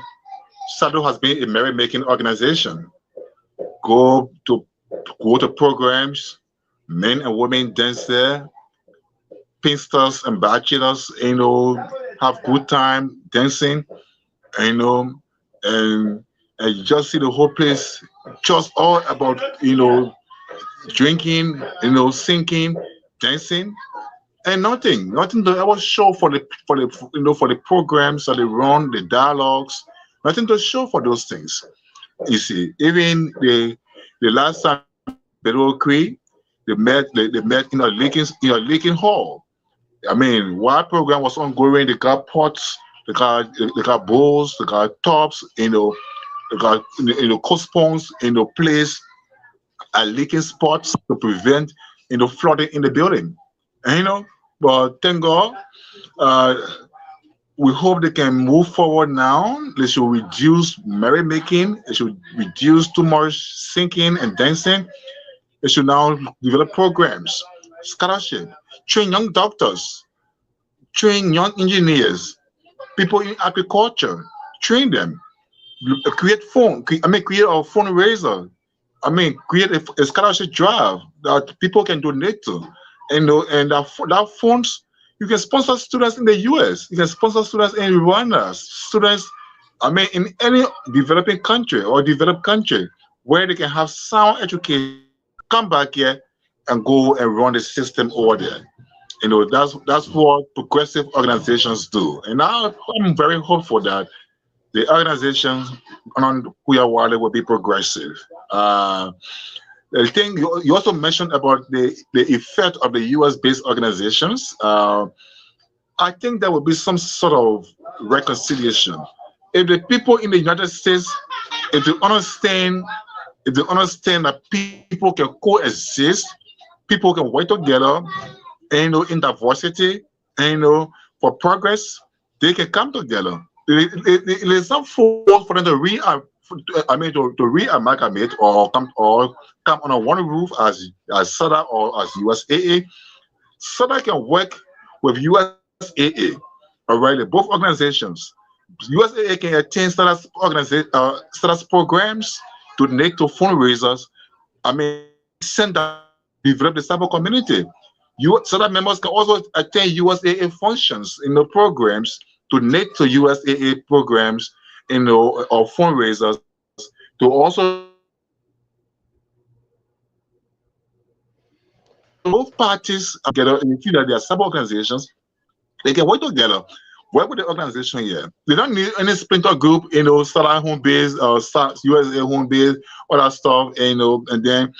a merry-making organization. Go to programs, men and women dance there, pinsters and bachelors, have good time dancing, and you just see the whole place just all about, drinking, singing, dancing, and nothing to ever show for the programs that they run, the dialogues, nothing to show for those things. You see, even the last time Belated, they met in a Lincoln Hall. I mean, while program was ongoing, they got pots, they got bowls, they got tops, they got cospons, place leaking spots to prevent flooding in the building. And, but thank God, we hope they can move forward now. They should reduce merrymaking. They should reduce too much singing and dancing. They should now develop programs, scholarship, train young doctors, train young engineers, people in agriculture, train them, create a fundraiser, create a scholarship drive that people can donate to, and that funds, you can sponsor students in the US, you can sponsor students in Rwanda, students, in any developing country or developed country where they can have sound education, come back here and go and run the system over there. That's what progressive organizations do. And I'm very hopeful that the organizations on Quioh Wylie will be progressive. The thing you also mentioned about the effect of the US-based organizations, I think there will be some sort of reconciliation. If the people in the United States, if they understand that people can coexist, people can work together, in diversity, for progress, they can come together. It is not for them to re-amalgamate or come under one roof as SADO or as USAA. SADO can work with USAA, all right, both organizations. USAA can attend SADO's programs, donate to fundraisers, send that, develop the cyber community. SADO members can also attend USAA functions in the programs, donate to USAA programs, or fundraisers, to also both parties together in the field that they are sub-organizations. They can work together, work with the organization here. They don't need any splinter group, SADO home base, USA home base, all that stuff, and then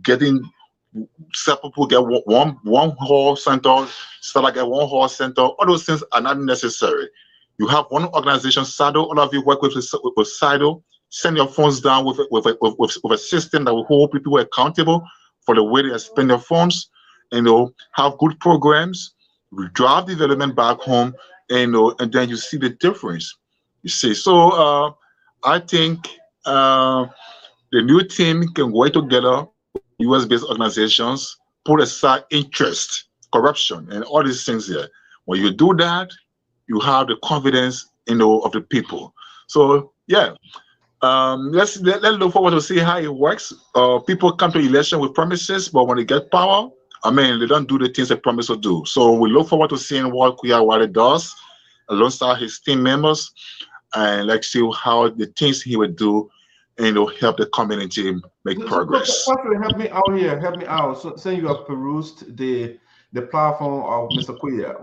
getting Sarpo get one hall center, SADO get one hall center. All those things are not necessary. You have one organization, SADO. All of you work with SADO. Send your funds down with a system that will hold people accountable for the way they spend their funds. Have good programs. drive development back home, and then you see the difference. You see, so I think the new team can work together, U.S.-based organizations, put aside interest, corruption, and all these things here. When you do that, you have the confidence, of the people. So yeah, let's look forward to see how it works. People come to election with promises, but when they get power, I mean, they don't do the things they promise to do. So we look forward to seeing what Wylie does alongside his team members, and let's see how the things he would do, help the community make progress. Help me out here. Help me out. So, saying you have perused the platform of Mr. Quiah,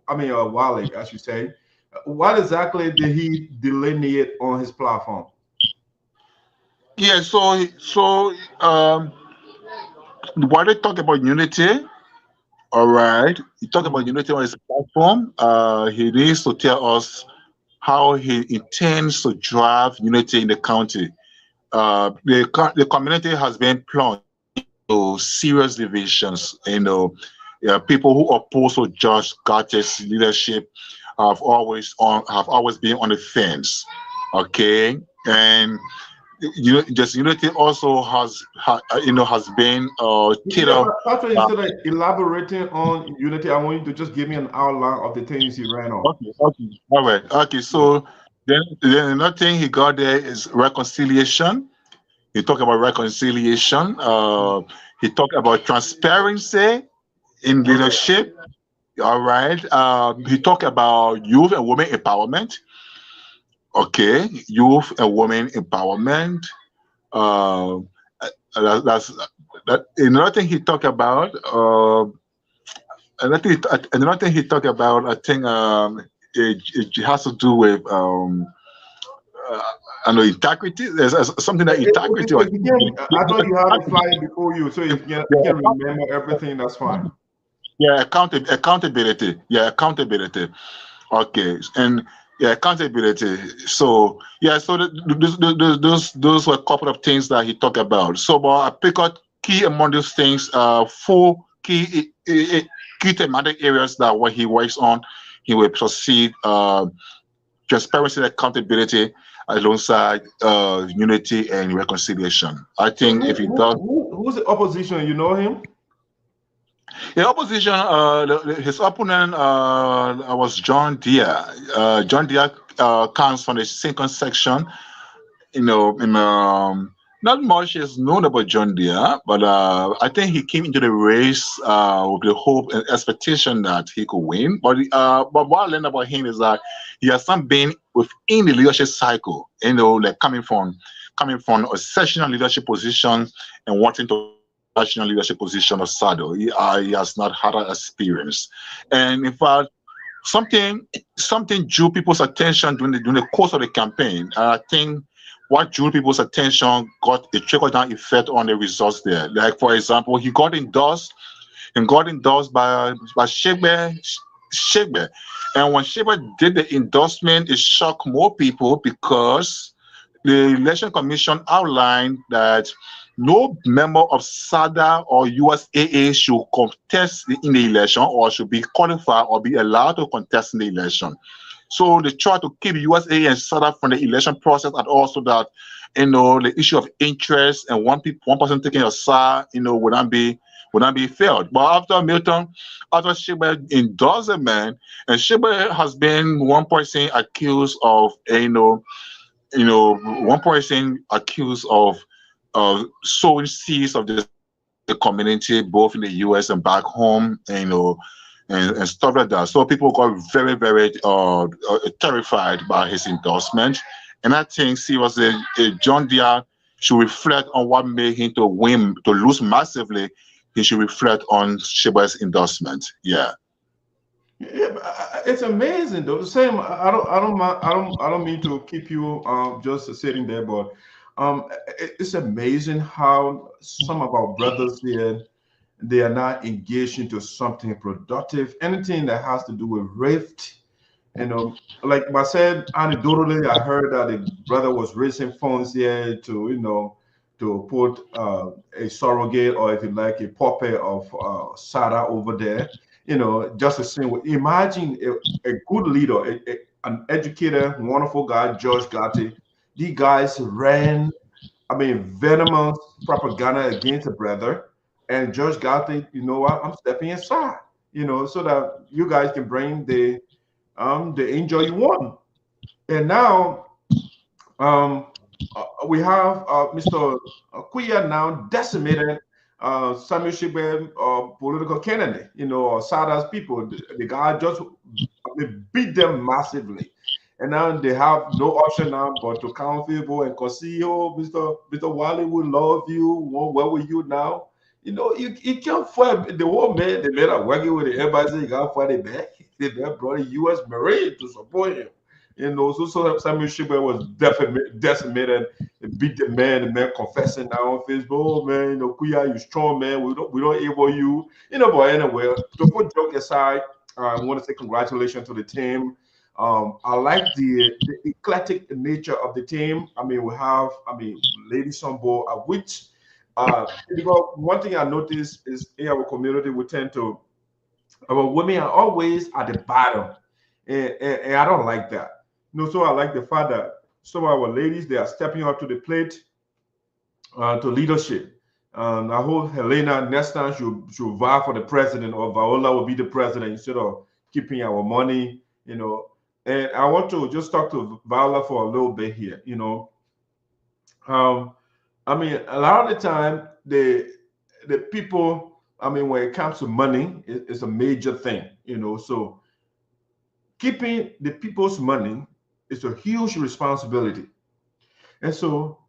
I mean, Wylie, as you say. What exactly did he delineate on his platform? Yeah, so while they talk about unity, all right, he talked about unity on his platform. He needs to tell us how he intends to drive unity in the county. The community has been plunged into serious divisions. People who oppose to Judge Gatte's leadership have always been on the fence. Okay, and this unity also has been instead of elaborating on unity, I want you to just give me an outline of the things he ran on. Okay, all right, okay. So then another thing he got there is reconciliation. He talked about reconciliation. He talked about transparency in leadership. All right. He talked about youth and women empowerment. Okay, youth and women empowerment. That's another thing he talked about. Another thing he talked about. I think it has to do with integrity. There's something that integrity. I thought you had a flyer before you, so if you can remember everything, that's fine. Yeah, accountability. Yeah, accountability. Okay, and yeah, accountability. So yeah, so those were a couple of things that he talked about. So, but I pick out key among those things. 4 key thematic areas that what he works on, he will proceed. Transparency, accountability, alongside unity and reconciliation. I think if he does. Who's the opposition? You know him? The opposition, his opponent was John Deere. John Deere comes from the second section. Not much is known about John Deere, but I think he came into the race with the hope and expectation that he could win. But what I learned about him is that he has not been within the leadership cycle. Like coming from a sessional leadership position and wanting to national leadership position of SADO. He has not had that experience, and in fact, something drew people's attention during the course of the campaign. And I think what drew people's attention got a trickle-down effect on the results there. Like, for example, he got endorsed by Shegbe. And when Shegbe did the endorsement, it shocked more people because the Election Commission outlined that no member of SADA or USAA should contest in the election or should be qualified or be allowed to contest in the election. So they try to keep USAA and SADA from the election process, and also that the issue of interest and one person taking a side would not be failed. But after Shegbe endorsed the man, and Shegbe has been one person accused of sowing seeds of the community, both in the US and back home, and stuff like that. So people got very, very terrified by his endorsement. And I think seriously, John Deere should reflect on what made him to lose massively. He should reflect on Shegbe's endorsement. Yeah. Yeah, it's amazing though. Same. I don't mean to keep you just sitting there, but it's amazing how some of our brothers here, they are not engaged into something productive, anything that has to do with Rift. Like I said, anecdotally, I heard that the brother was raising funds here to put a surrogate, or if you like, a puppet of SADA over there. you know, just the same way. Imagine a good leader, an educator, wonderful guy, George Gatti. These guys ran, I mean, venomous propaganda against a brother. And George Gatti, you know what? I'm stepping aside, you know, so that you guys can bring the angel you want. And now we have Mr. Quiah now decimated Samuel Shigbe, political candidate, you know, or SADO's people. The guy just beat them massively. And now they have no option now but to count people and Cosio, Mr. Wylie, we love you. Where were you now? You know, you can't fight the whole man. The men are working with the embassy. You can't fight it back. They brought the U.S. Marine to support him. You know, so Samuel Shigbe was decimated. They beat the man confessing now on Facebook. Oh man, you know, Quiah, you strong man. We don't able you. You know, but anyway, to put joke aside, I want to say congratulations to the team. I like the eclectic nature of the team. I mean, we have, ladies on board, which, because one thing I noticed is in our community, we tend to, our women are always at the bottom. And I don't like that. You know, so I like the fact that some of our ladies, they are stepping up to the plate, to leadership. I hope Helena next time she'll vie for the president, or Viola will be the president instead of keeping our money, you know. And I want to just talk to Viola for a little bit here, you know. I mean, a lot of the time, the people, I mean, when it comes to money, it's a major thing, you know. So keeping the people's money is a huge responsibility. And so,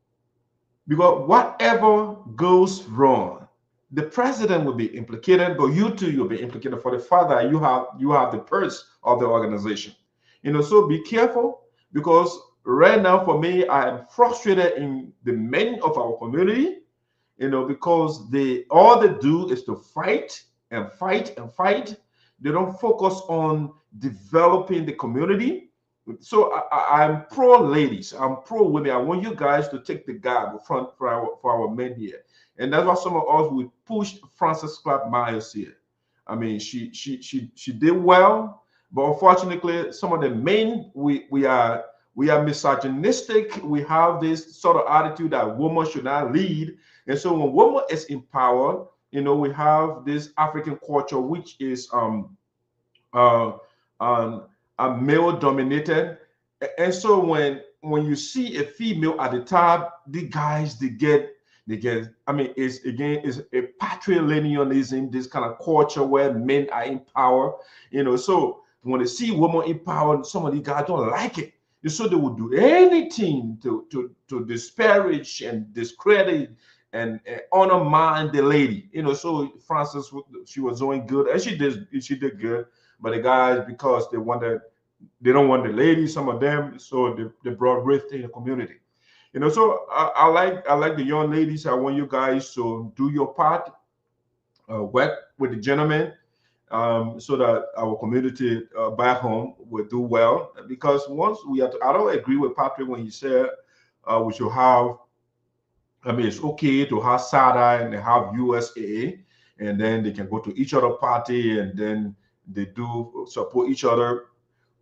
because whatever goes wrong, the president will be implicated, but you too, you'll be implicated. For the father, you have the purse of the organization. You know, so be careful, because right now for me, I am frustrated in the men of our community, you know, because all they do is to fight and fight and fight. They don't focus on developing the community. So I'm pro ladies, I'm pro women. I want you guys to take the guy front for our men here. And that's why some of us we pushed Frances Clark Myers here. I mean, she did well, but unfortunately, some of the men we are misogynistic. We have this sort of attitude that women should not lead. And so when woman is in power, you know, we have this African culture which is male dominated. And so when you see a female at the top, the guys they get I mean, it's a patrilinealism, this kind of culture where men are in power, you know. So when they see women in power, some of these guys don't like it. So they would do anything to disparage and discredit and undermine the lady, you know. So Frances, she was doing good, and she did good. But the guys, because they don't want the ladies, some of them, so they brought rift in the community. You know, so I like the young ladies. I want you guys to do your part, work with the gentlemen, so that our community back home will do well. Because once we have I don't agree with Patrick when he said we should have, I mean, it's okay to have SADA and they have USA, and then they can go to each other party and then they do support each other.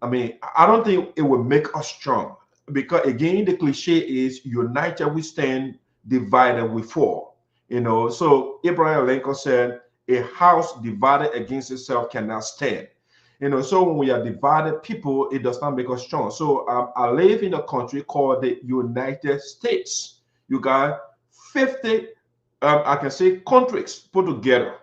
I mean, I don't think it will make us strong, because again, the cliche is united we stand, divided we fall. You know, so Abraham Lincoln said, a house divided against itself cannot stand. You know, so when we are divided people, it does not make us strong. So I live in a country called the United States. You got 50, I can say, countries put together.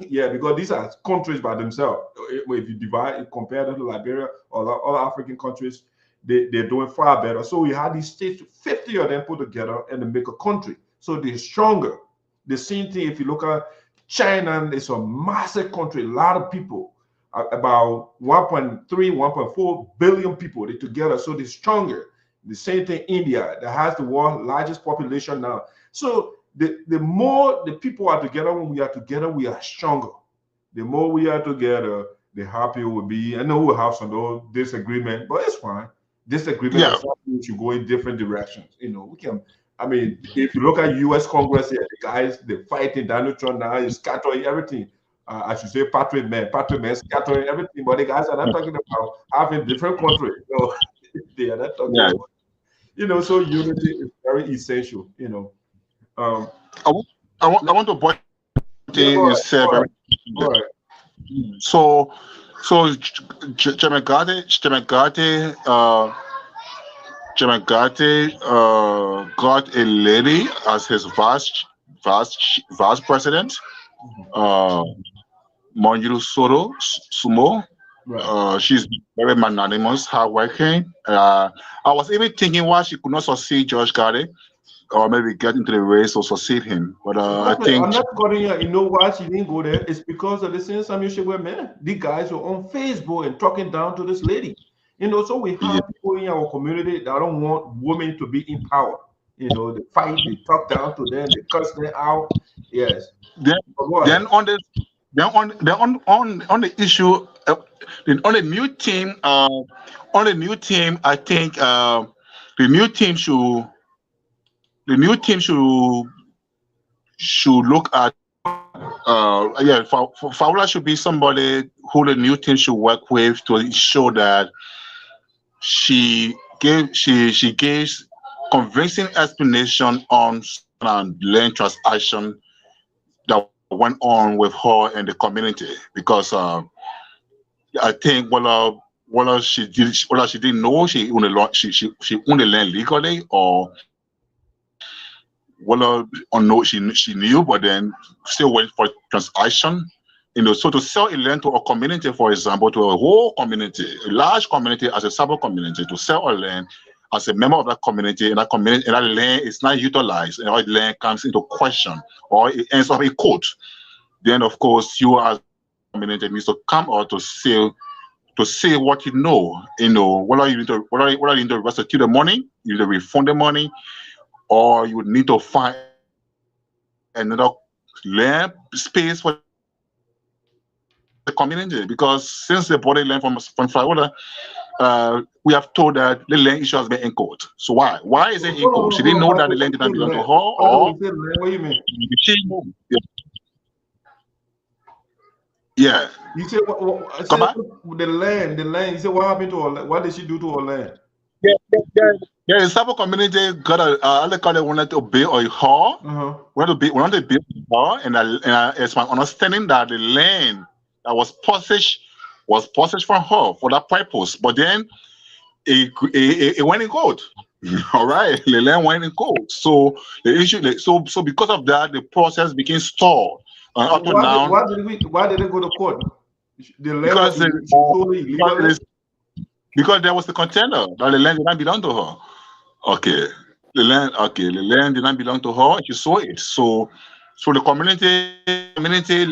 Yeah, because these are countries by themselves. If you divide, compare them to Liberia or other African countries, they're doing far better. So we have these states, 50 of them put together and they make a country. So they're stronger. The same thing if you look at China, it's a massive country, a lot of people, about 1.3, 1.4 billion people, they're together, so they're stronger. The same thing, India, that has the world's largest population now. So the more the people are together, when we are together, we are stronger. The more we are together, the happier we'll be. I know we'll have some disagreement, but it's fine. Disagreement, yeah. We should go in different directions. You know, we can. I mean, if you look at U.S. Congress here, the guys, they're fighting Donald Trump now, he's scattering everything. I should say patriot men scattering everything, but the guys are not talking about having different countries. So they are not talking about, you know, so unity is very essential, you know. I want to point you say very so Jamagate got a lady as his vice president, Monjuru Soro Sumo. She's very magnanimous, hardworking. I was even thinking why she could not succeed George Gade, or maybe get into the race or succeed him. But I think I'm not calling her. You know why she didn't go there? It's because of the same Samuel Shigwe man. The guys were on Facebook and talking down to this lady. You know, so we have people in our community that don't want women to be in power. You know, they fight, they talk down to them, they curse them out. Yes. Then on the issue on the new team, I think the new team should look at Fowler should be somebody who the new team should work with to ensure that she gives convincing explanation on land transaction that went on with her and the community, because I think whether she didn't know she owned the land legally, or whether or no she knew, but then still went for transaction. You know, so to sell a land to a community, for example, to a whole community, a large community as a Sarpo community, to sell a land as a member of that community, and that land is not utilized, and that land comes into question, or it ends up in court, then of course you as a community needs to come out to say what you know, whether you need to restitute the money, you need to refund the money, or you need to find another land space for the community. Because since they bought the land from Florida, we have told that the land issue has been in court. So why is it in court? She didn't know that the land did not belong to her, or what do you mean? Yeah. You said the land. You said what happened to her land? What did she do to her land? Yeah, the Sarpo community got they wanted to build a hall. Wanted to build a hall, and it's my understanding that the land that was possessed from her for that purpose. But then it went in court. All right, the land went in court. So the issue, so because of that, the process became stalled. Up to now, why did it go to court? The land because there was the contender that the land did not belong to her. Okay, the land did not belong to her. She saw it. So the community,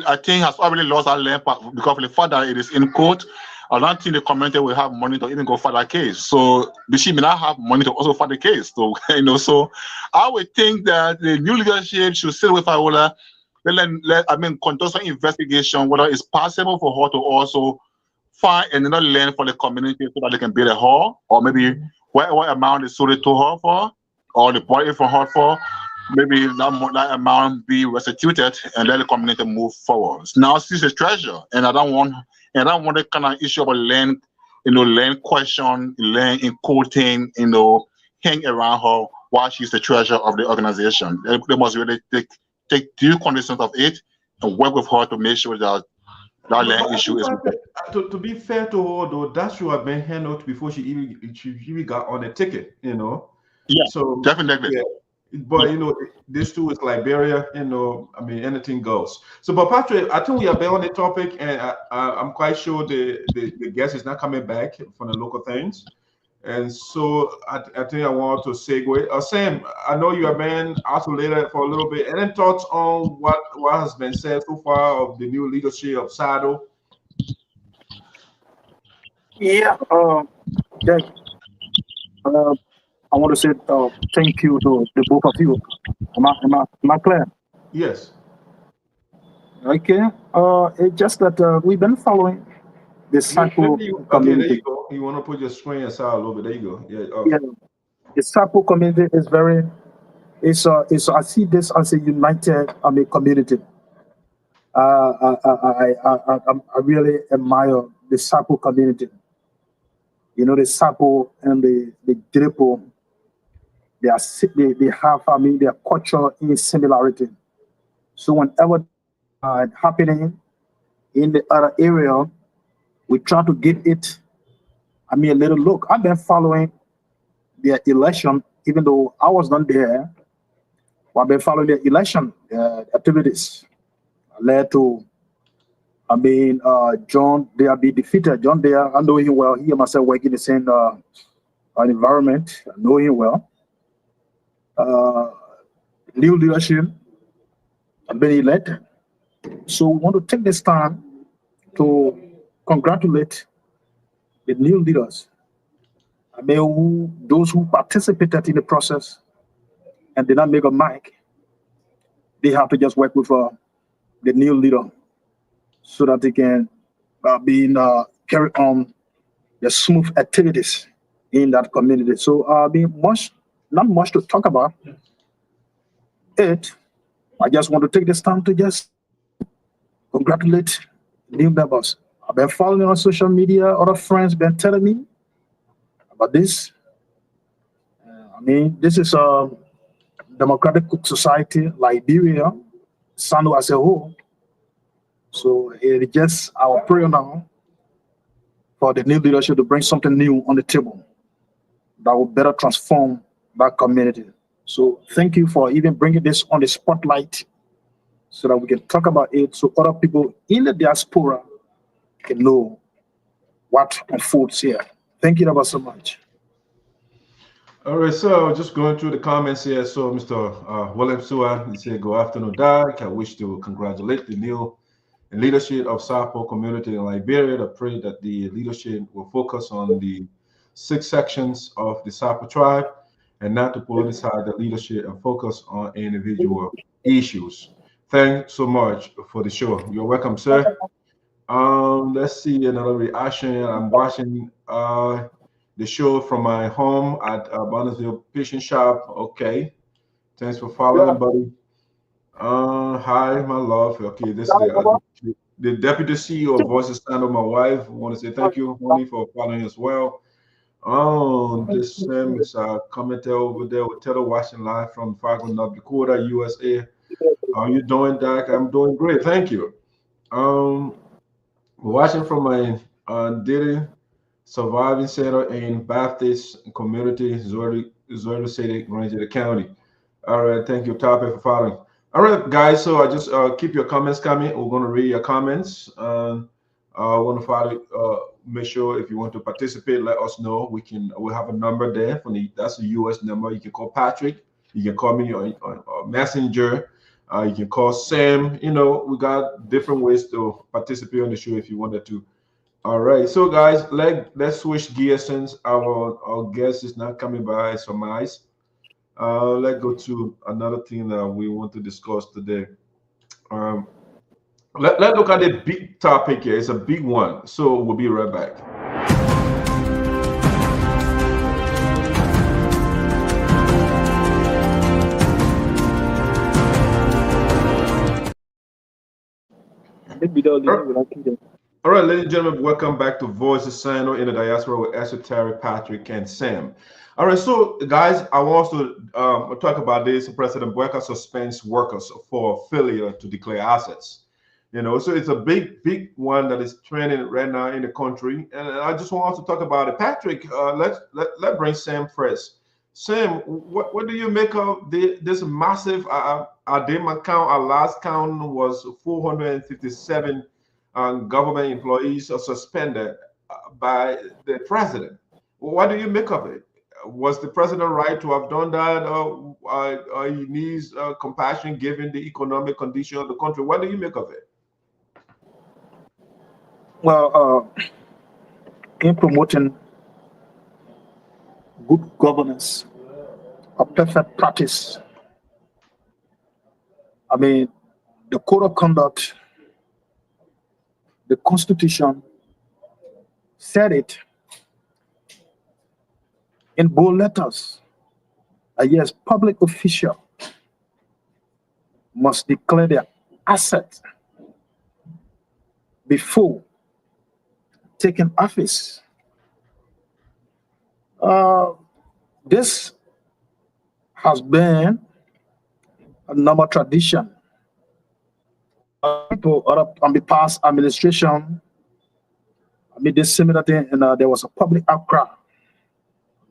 I think, has already lost that land because of the fact that it is in court. I don't think the community will have money to even go for that case. So she may not have money to also fight the case. So so I would think that the new leadership should sit with Fowler. Conduct some investigation whether it's possible for her to also find another land for the community so that they can build a hall, or maybe whatever amount is sold it to her for, or they bought it from her for, maybe that amount be restituted and let the community move forward. Now she's a treasure, and I don't want that kind of issue about land, land question, land in quoting, hang around her while she's the treasure of the organization. They must really take due cognizance of it and work with her to make sure that that land issue is. To be fair to her, though, that should have been handled before she even got on the ticket. Yeah. So definitely. Yeah. But this too is Liberia. Anything goes. So, but Patrick, I think we are back on the topic, and I'm quite sure the guest is not coming back from the local things. And so I think I want to segue. Sam, I know you have been isolated for a little bit. Any thoughts on what has been said so far of the new leadership of SADO? Yeah, Jack, I want to say thank you to the both of you. Am I clear? Yes. Okay. It's just that we've been following the Sarpo community. There you go. You want to put your screen aside a little bit. There you go. Yeah. Yeah. The Sarpo community is I see this as a united community. I really admire the Sarpo community. You know, the Sarpo and the Dripo, they have, I mean, their culture is similarity. So whenever happening in the other area, we try to give it, I mean, a little look. I've been following their election, even though I was not there. I've been following their election activities. Led to, I mean, John, they are being defeated. John, they are, I know him well. He and myself work in the same environment. I know him well. New leadership have been elected. So we want to take this time to congratulate the new leaders. I mean, those who participated in the process and did not make a mic, they have to just work with the new leader so that they can carry on the smooth activities in that community. So not much to talk about it. I just want to take this time to just congratulate new members. I've been following on social media. Other friends been telling me about this. I mean, this is a democratic society, Liberia, Sinoe as a whole. So it is just our prayer now for the new leadership to bring something new on the table that will better transform that community. So thank you for even bringing this on the spotlight so that we can talk about it so other people in the diaspora can know what unfolds here. Thank you ever so much. All right, so just going through the comments here. So Mr. William Sua, he said, good afternoon, Doug. I wish to congratulate the new leadership of Sarpo community in Liberia. I pray that the leadership will focus on the 6 sections of the Sarpo tribe and not to politicize the leadership and focus on individual issues. Thanks so much for the show. You're welcome, sir. Let's see another reaction. I'm watching the show from my home at Bonnesville Fishing Shop. Okay. Thanks for following, buddy. Hi, my love. Okay, this is the deputy CEO of Voices Stand Up, my wife. I want to say thank you, honey, for following as well. This Sam is a commenter over there with Taylor watching live from Fargo, North Dakota, USA. How you doing, Doc? I'm doing great, thank you. Watching from my daily surviving center in Baptist community, Zoro City, Ranger County. All right, thank you, Topic, for following. All right, guys. So I just keep your comments coming. We're going to read your comments. I want to follow. Make sure if you want to participate, let us know. We'll have a number there that's a U.S. number. You can call Patrick. You can call me on Messenger. You can call Sam. You know, we got different ways to participate on the show if you wanted to. All right, so guys, let's switch gears since our guest is not coming by some eyes. Let's go to another thing that we want to discuss today. Let's look at the big topic here. It's a big one, so we'll be right back. All right, ladies and gentlemen, welcome back to Voices Sino in the Diaspora with ESOTERIC, Patrick, and Sam. All right, so guys, I want to talk about this. President Boakai suspends workers for failure to declare assets. You know, so it's a big one that is trending right now in the country, and I just want to talk about it. Patrick, let's bring Sam first. Sam, what do you make of this massive? Our last count was 457 government employees are suspended by the president. What do you make of it? Was the president right to have done that? He needs compassion given the economic condition of the country. What do you make of it? Well, in promoting good governance, a perfect practice, I mean, the code of conduct, the Constitution said it in bold letters. Yes, public official must declare their asset before taking office. This has been a normal tradition. People on the past administration, I mean, this similar thing, and there was a public outcry.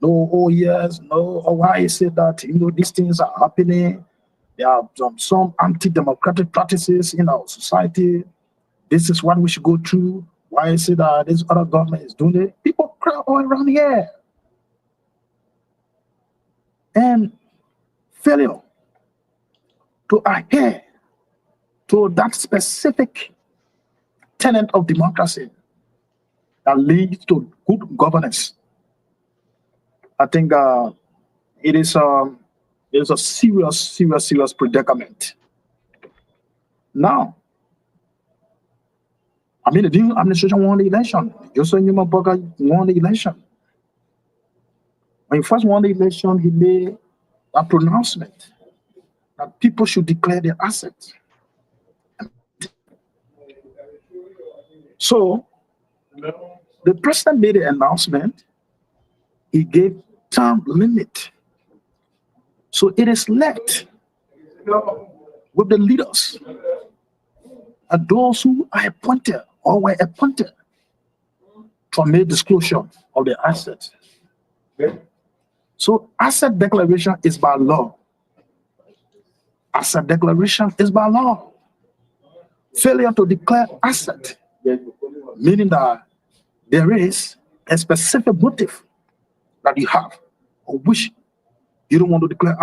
No, oh yes, no, oh, why is it that, you know, these things are happening? There are some anti-democratic practices in our society. This is what we should go through. Why is it that this other government is doing it? People cry all around here. And failure to adhere to that specific tenet of democracy that leads to good governance. I think it is a serious predicament. Now, I mean, the new administration won the election. Joseph Boakai won the election. When he first won the election, he made a pronouncement that people should declare their assets. So, the president made an announcement. He gave time limit. So it is left with the leaders and those who are appointed or were appointed to make disclosure of their assets. So asset declaration is by law. Asset declaration is by law. Failure to declare asset, meaning that there is a specific motive that you have, or which you don't want to declare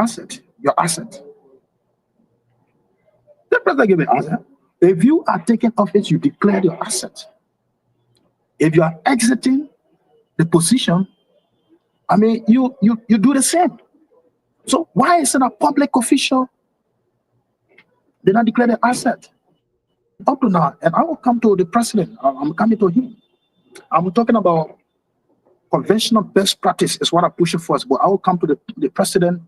your asset. The president gave an answer. If you are taking office, you declare your asset. If you are exiting the position, I mean, you do the same. So why is it a public official did not declare the asset? Up to now, and I will come to the president. I'm coming to him. I'm talking about conventional best practice is what I push it first, but I will come to the president.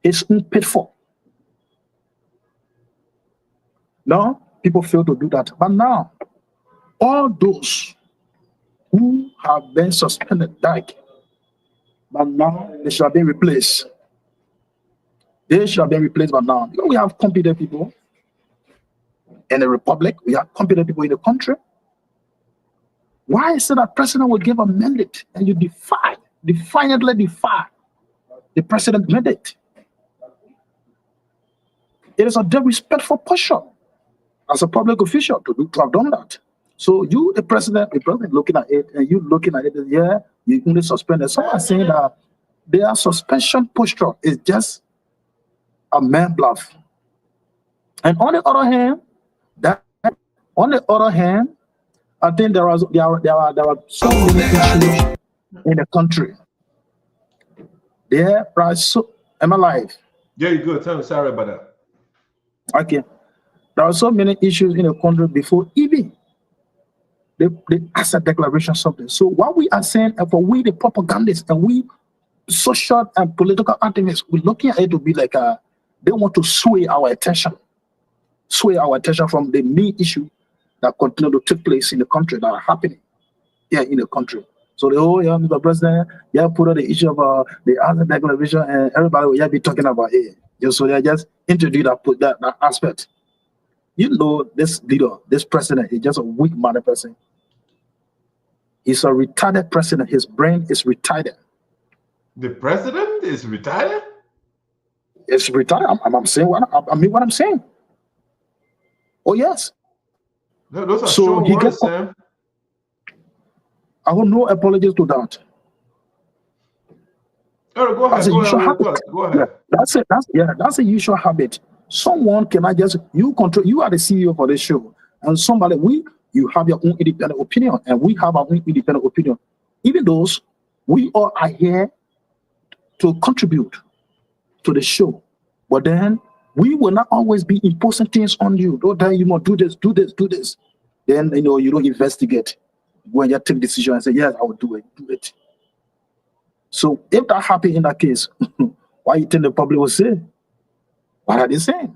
His own pitfall. Now, people fail to do that. But now, all those who have been suspended died, but now they shall be replaced. They shall be replaced by now. You know, we have competent people in the republic. We have competent people in the country. Why is it that president will give a mandate and you defiantly defy the president's mandate? It is a disrespectful posture as a public official to have done that. So you, the president looking at it, and you looking at it, yeah, you only suspended. Someone saying that their suspension posture is just a man bluff. And on the other hand, I think there are so many issues in the country. There are so. Am I live? Yeah, you're good. Tell me, sorry about that. Okay. There are so many issues in the country before even the asset declaration something. So what we are saying, and for we the propagandists and we social and political activists, we're looking at it to be like they want to sway our attention from the main issue that continue to take place in the country, that are happening here in the country. So the whole Mr. President, put on the issue of the asset declaration, and everybody will be talking about it. So they just introduce that aspect. You know, this leader, this president is just a weak-minded person. He's a retarded president. His brain is retarded. The president is retarded? It's retarded. I'm saying what I'm saying. Oh yes. No, those are strong words, Sam. I have no apologies to that. Oh, go ahead. Go ahead. Yeah, that's a usual habit. Someone cannot just you are the CEO for this show, and you have your own independent opinion, and we have our own independent opinion. Even those we all are here to contribute to the show, but then we will not always be imposing things on you. Don't tell you must do this. Then you don't investigate. When you take decision and say, yes, I will do it. So if that happens in that case, why you think the public will say? What are they saying?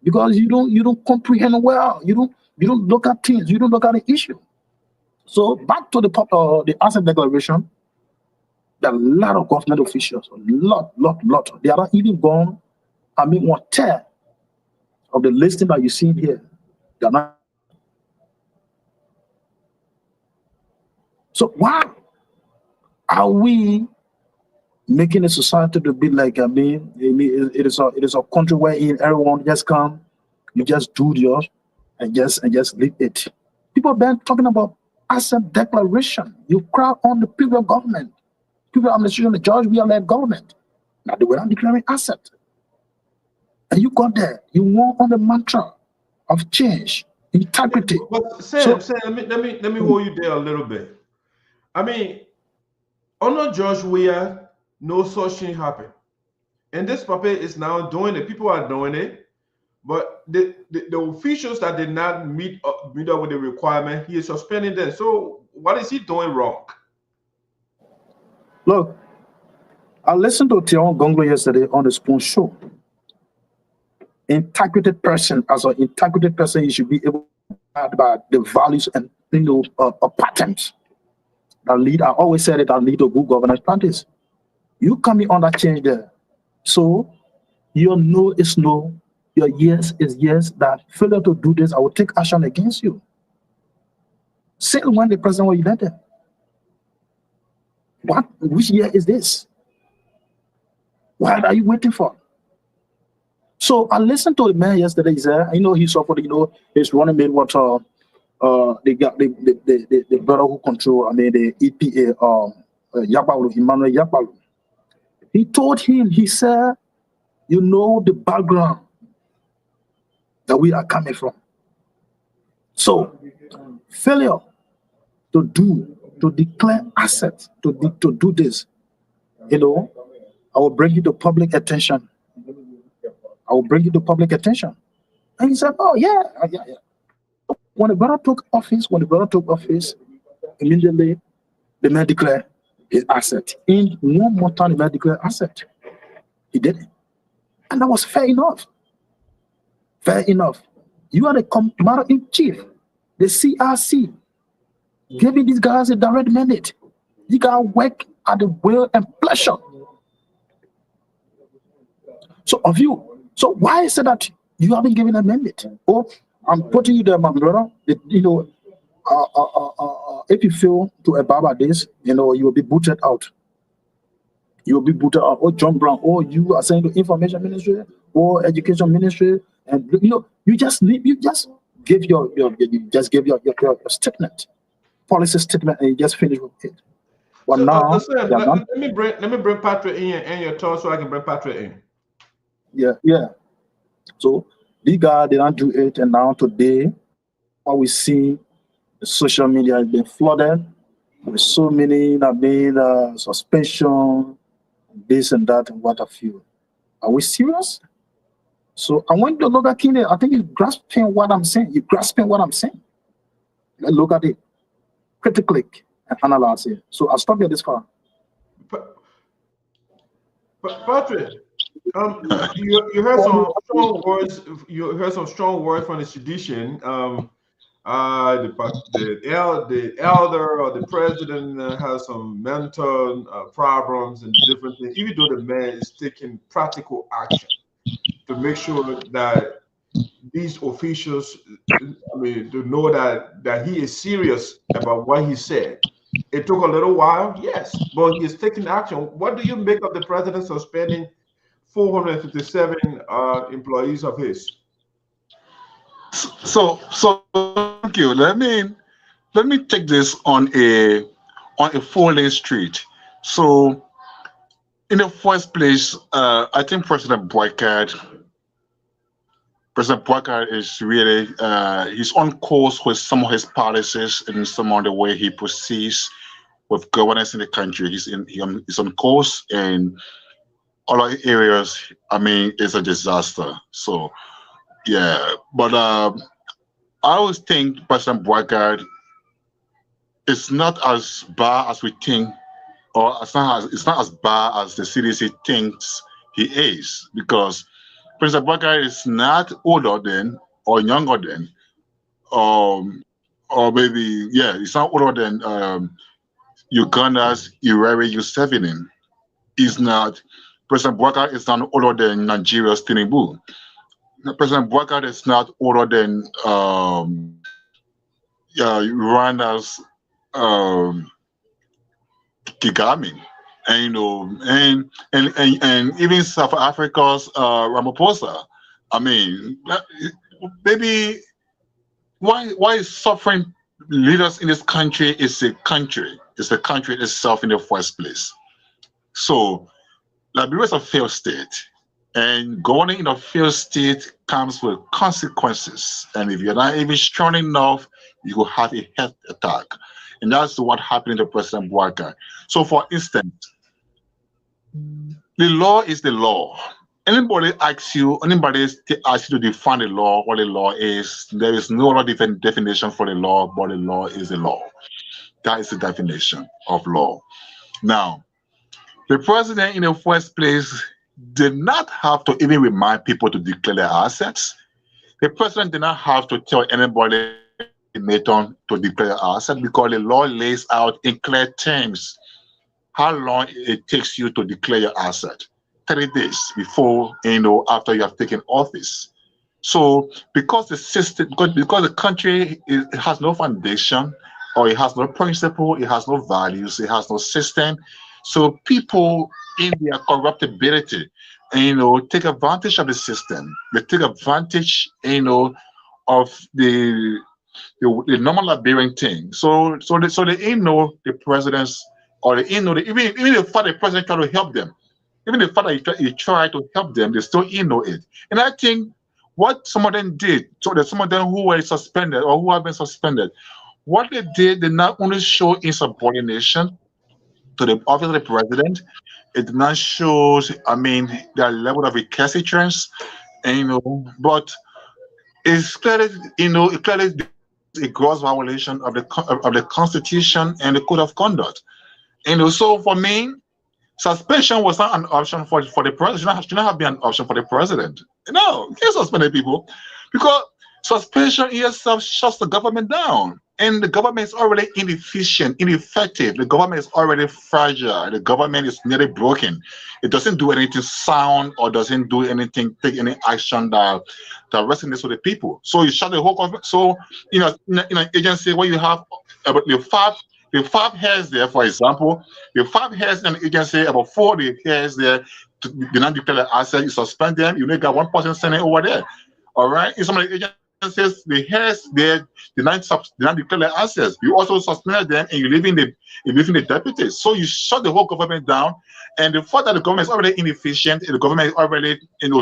Because you don't comprehend well. You You don't look at things. You don't look at the issue. So back to the asset declaration. There are a lot of government officials, a lot. They are not even gone. I mean, 1/3 of the listing that you see here. They are not. So why are we making a society to be like, I mean, it is a country where everyone just come, you just do yours and just leave it. People have been talking about asset declaration. You crowd on the previous government, previous administration, the George Weah-led government. Now they were not declaring asset. And you got there, you walk on the mantra of change, integrity. But Sam, let me hold you there a little bit. I mean, under George Weah, no such thing happened. And this puppet is now doing it. People are doing it. But the officials that did not meet up with the requirement, he is suspending them. So what is he doing wrong? Look, I listened to Tion Gonglo yesterday on the Spoon Show. Integrated person, as an integrated person, you should be able to add about the values and patterns that lead. I always said it, that lead to good governance practice. You coming on that change there. So your no is no, your yes is yes. That failure to do this, I will take action against you. Say when the president was elected. Which year is this? What are you waiting for? So I listened to the man yesterday. He said, he suffered, his running mate what they got the brother who control, the EPA, Yabalu, Emmanuel Yabalu. He told him, he said, the background that we are coming from. So failure to declare assets, to do this, I will bring it to public attention. And he said, oh, yeah. When the brother took office, immediately the man declared his asset. In one more time, the man declared asset. He did it. And that was fair enough. You are the commander-in-chief, the CRC, giving these guys a direct mandate. You got to work at the will and pleasure. So why is it that you haven't given a mandate? Or I'm putting you there, my brother. If you fail to abide by this, you will be booted out. Or John Brown, or you are saying to Information Ministry or Education Ministry, and you just give your statement, policy statement, and you just finish with it. But so, now, let me bring Patrick in and your talk so I can bring Patrick in. Yeah. So these guys did not do it, and now today, what we see, the social media has been flooded with so many suspension, this and that, and what have you. Are we serious? So I want you to look at Kine. I think you're grasping what I'm saying. Let's look at it critically and analyze it. So I'll stop here this far. Patrick, you heard some strong words. You heard some strong words from the sedition. The elder or the president has some mental problems and different things. Even though the man is taking practical action to make sure that these officials, to know that he is serious about what he said. It took a little while, yes, but he is taking action. What do you make of the president suspending 457 employees of his? So thank you. Let me take this on a 4-lane street. So in the first place, I think President Boakai is really he's on course with some of his policies and some of the way he proceeds with governance in the country. He's on course, and other areas, it's a disaster. So yeah, but I always think President Boakai is not as bad as we think, or it's not as bad as the CDC thinks he is, because President Boakai is not older than or younger than or maybe, yeah, it's not older than Uganda's Yoweri Museveni. Is not, President Boakai is not older than Nigeria's Tinubu. President Boakai is not older than Rwanda's Kagame. And you know, and even South Africa's Ramaphosa. I mean, maybe why is suffering leaders in this country is the country itself in the first place. So Liberia is a failed state, and governing in a failed state comes with consequences. And if you're not even strong enough, you will have a heart attack. And that's what happened to President Boakai. So for instance, the law is the law. Anybody asks you to define the law, what the law is, there is no other definition for the law, but the law is the law. That is the definition of law. Now, the president in the first place did not have to even remind people to declare their assets. The president did not have to tell anybody to declare their assets, because the law lays out in clear terms how long it takes you to declare your asset. 30 days before, after you have taken office. So because the system, because the country has no foundation, or it has no principle, it has no values, it has no system, so people in their corruptibility, take advantage of the system. They take advantage, of the normal Liberian thing. So they the presidents, or even the fact the president tried to help them. Even the fact that he tried to help them, they still know it. And I think what some of them did, so that some of them who were suspended or who have been suspended, what they did not only show insubordination to the office of the president, it did not show, their level of recalcitrance, but it's clearly, a gross violation of the Constitution and the Code of Conduct. So for me, suspension was not an option for the president. Should not have been an option for the president. No, you can't suspend people, because suspension in itself shuts the government down. And the government is already inefficient, ineffective. The government is already fragile. The government is nearly broken. It doesn't do anything sound, or doesn't do anything, take any action that resonates with the people. So you shut the whole government. So in an agency where you have about the five heads there, for example, the 5 heads in an agency, about 4 heads there, do not declare the asset, you suspend them, you only got one person standing over there. All right? In some of the agencies, the heads there do not declare the assets. You also suspend them, and you leave in the deputies. So you shut the whole government down. And the fact that the government is already inefficient, the government is already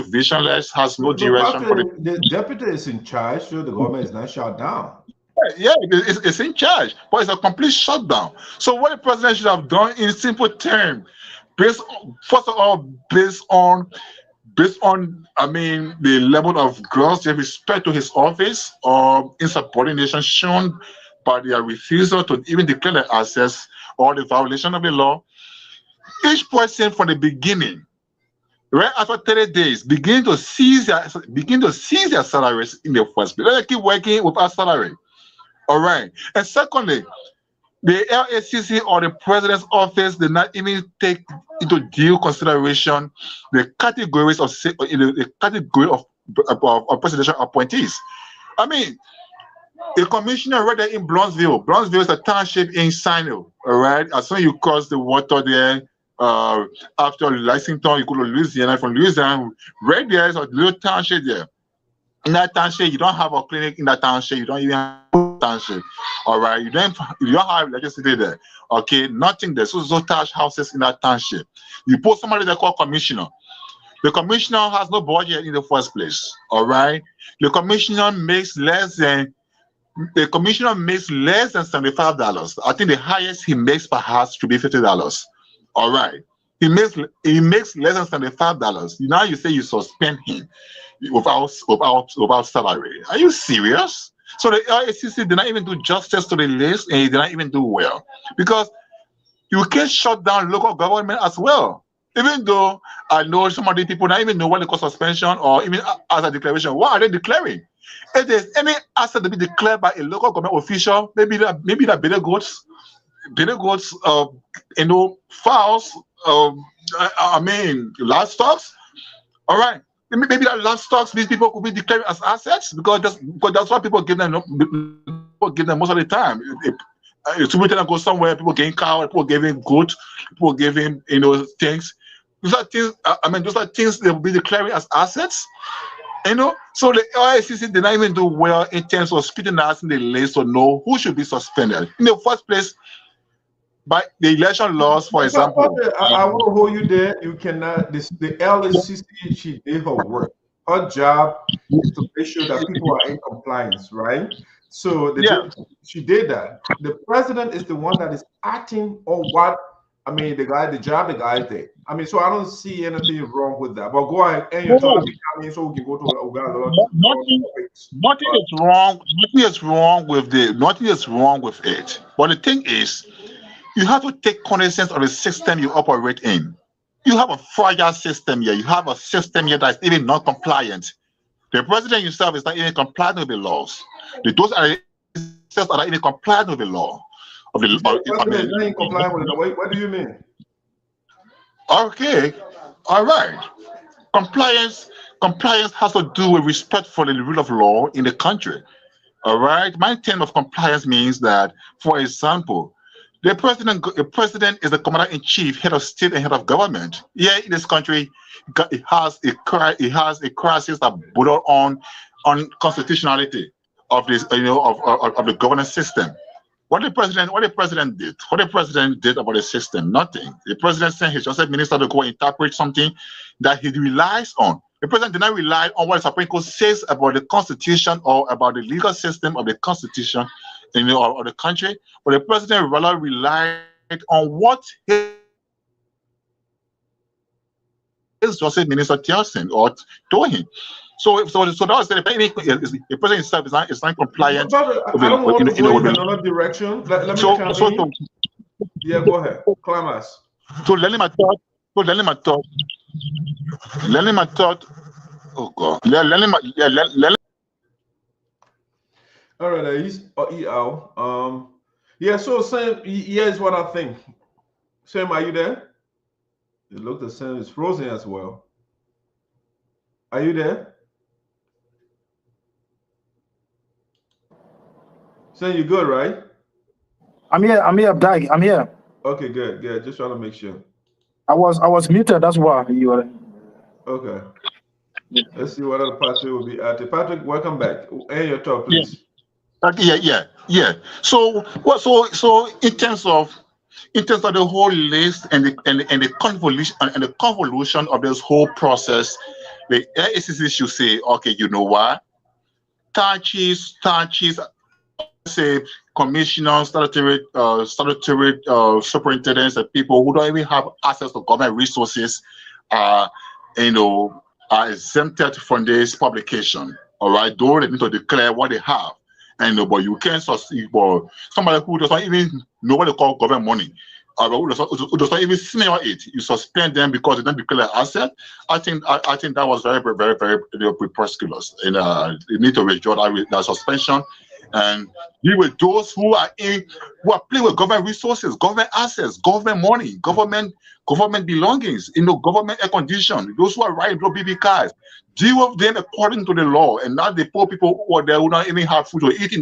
visionless, has no direction for the deputy is in charge, so the government is not shut down. Yeah, it's in charge, but it's a complete shutdown. So what the president should have done, in simple terms, based on the level of gross respect to his office, or insubordination shown by their refusal to even declare the assets, or the violation of the law, each person from the beginning, right after 30 days, begin to seize their salaries in the first place. Let them keep working without salary. All right. And secondly, the LACC or the president's office did not even take into due consideration the categories of presidential appointees. A commissioner right there in Bronzeville. Bronzeville is a township in Sinoe. All right. As soon as you cross the water there, after Lexington, you go to Louisiana. From Louisiana, right there is a little township there. In that township, you don't have a clinic in that township. You don't even have a township. All right. You don't have electricity there. Okay. Nothing there. So thatched houses in that township. You put somebody there called commissioner. The commissioner has no budget in the first place. All right. The commissioner makes less than $75. I think the highest he makes perhaps should be $50. All right. He makes less than $75. Now you say you suspend him without salary. Are you serious? So the LACC did not even do justice to the list, and he did not even do well, because you can shut down local government as well. Even though I know some of the people don't even know what they call suspension, or even as a declaration. What are they declaring? if there's any asset to be declared by a local government official, maybe that better goods, fowls, I mean, livestock. All right, maybe that livestock these people could be declared as assets because that's what people give them. Most of the time. If superintendent goes somewhere, people getting cow, people giving goat, people giving things. Those are things. Those are things they will be declaring as assets. So the ICC did not even do well in terms of scrutinizing the list to know who should be suspended. In the first place, by the election laws, for example. I will hold you there. You cannot. The LSCC, she did her work. Her job is to make sure that people are in compliance, right? So she did that. The president is the one that is acting on what the job the guy did. So I don't see anything wrong with that. But go ahead and you're trying to come in so we can go to Nothing is wrong. Nothing is wrong with it. But the thing is, you have to take cognizance of the system you operate in. You have a fragile system here. You have a system here that's even non-compliant. The president himself is not even compliant with the laws. Those are not even compliant with the law. What do you mean? Okay, all right. Compliance has to do with respect for the rule of law in the country. All right. My term of compliance means that, for example, the president is the commander-in-chief, head of state and head of government. Yeah, in this country, it has a crisis that bordered on constitutionality of this, of the governance system. What the president did about the system? Nothing. The president sent his Joseph minister to go interpret something that he relies on. The president did not rely on what the Supreme Court says about the Constitution or about the legal system of the Constitution, of the country, but the president rather relied on what his Joseph minister tells him or told him. So that was the president himself is not compliant. I don't want to go in another direction. Let me come in. Yeah, go ahead. Clamas. So let him talk. Oh God. Let him. All right, he's EL. Yeah. So Sam, here's what I think. Sam, are you there? It looks the same. It's frozen as well. Are you there? Sam, you good, right? I'm here. I'm here. Okay, good. Just trying to make sure. I was muted. That's why you were. Okay. Let's see what other Patrick will be at. Patrick, welcome back. And your talk, please. Yeah. So in terms of the whole list and the convolution of this whole process, the ACC should say, okay, you know what? Starches, say commissioners, statutory superintendents, and people who don't even have access to government resources are exempted from this publication. All right, though they need to declare what they have. But you can't succeed. But somebody who does not even know what they call government money, who does not even smell it, you suspend them because they don't declare asset. I think that was very, very, very preposterous. And you need to withdraw that suspension and deal with those who are playing with government resources, government assets, government money, government belongings, government air condition. Those who are riding those BB cars, deal with them according to the law, and not the poor people who are there who don't even have food to eat in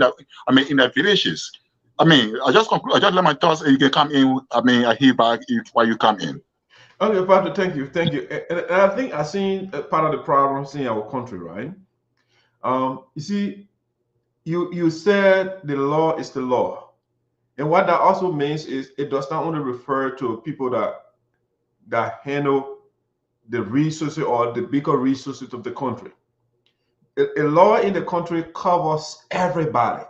their villages. I just let my thoughts, and you can come in. I hear back while you come in. Okay, Pastor, thank you. And I think I've seen part of the problems in our country, right? You see, you said the law is the law, and what that also means is it does not only refer to people that handle the resources or the bigger resources of the country. A law in the country covers everybody,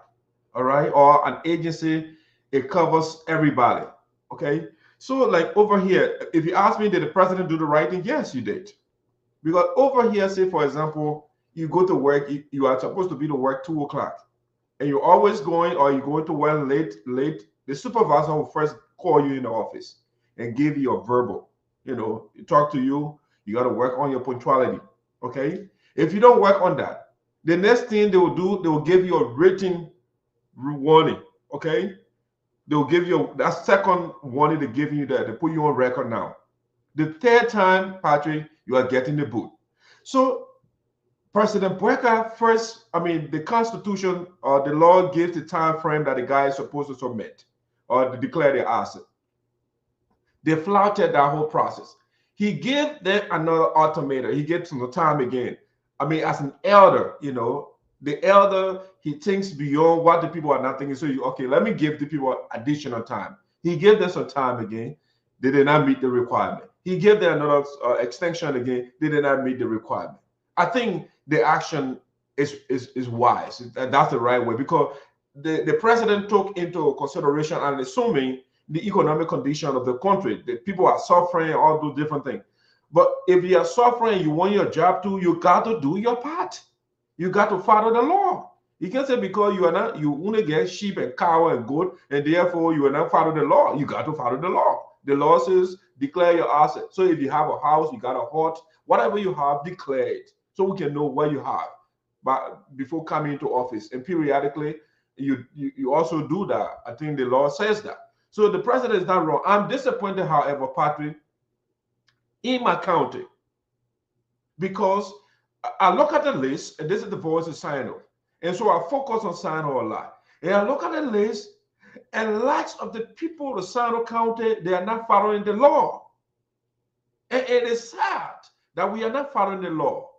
all right? Or an agency, it covers everybody, okay? So like over here, if you ask me, did the president do the right thing? Yes, you did. Because over here, say for example, you go to work, you are supposed to be to work 2 o'clock, and you're always going, or you go to work late, the supervisor will first call you in the office and give you a verbal, talk to you, you got to work on your punctuality, okay? If you don't work on that, The next thing they will do, they will give you a written warning. Okay, they will give you that second warning. They give you that they put you on record now. The third time, Patrick, you are getting the boot. So President Boakai first, the Constitution or the law gives the time frame that the guy is supposed to submit or to declare the asset. They flouted that whole process. He gave them another ultimatum. He gave some time again. As an elder, the elder, he thinks beyond what the people are not thinking. So okay, let me give the people additional time. He gave them some time again. They did not meet the requirement. He gave them another extension again. They did not meet the requirement. I think the action is wise. And that's the right way, because the president took into consideration and assuming the economic condition of the country. The people are suffering, all those different things. But if you are suffering, you want your job to, you got to do your part. You got to follow the law. You can't say because you only get sheep and cow and goat, and therefore you will not follow the law. You got to follow the law. The law says declare your asset. So if you have a house, you got a hut, whatever you have, declare it, so we can know what you have. But before coming into office, and periodically, you also do that. I think the law says that. So the president is not wrong. I'm disappointed, however, Patrick, in my county, because I look at the list, and this is the voice of Sinoe, and so I focus on Sinoe a lot. And I look at the list, and lots of the people of Sinoe County, they are not following the law. And it is sad that we are not following the law.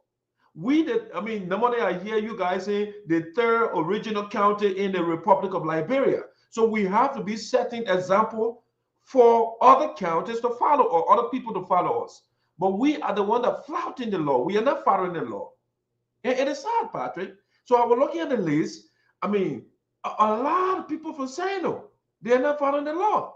Normally I hear you guys say the third original county in the Republic of Liberia. So we have to be setting example for other counties to follow or other people to follow us. But we are the one that flouting the law. We are not following the law. And it is sad, Patrick. So I was looking at the list. A lot of people from Sinoe, they are not following the law.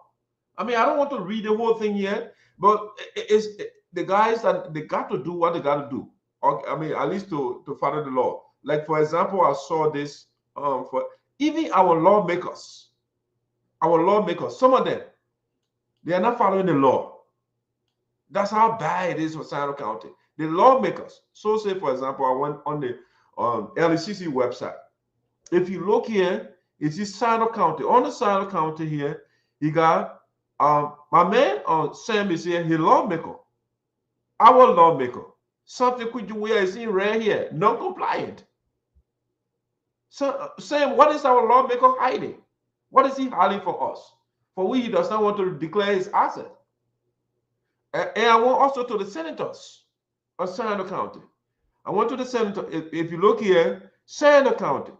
I don't want to read the whole thing yet, but it's the guys that they got to do what they got to do. At least to follow the law. Like, for example, I saw this for even our lawmakers, some of them, they are not following the law. That's how bad it is for Sinoe County. The lawmakers. So say, for example, I went on the LECC website. If you look here, it's this Sinoe County. On the Sinoe County here, you got my man Sam is here, his lawmaker. Our lawmaker. Something we are seeing right here, non-compliant. So Sam, what is our lawmaker hiding? What is he hiding for us? For he does not want to declare his asset. And I want also to the senators of Sinoe County. I want to the senator. If you look here, Sinoe County,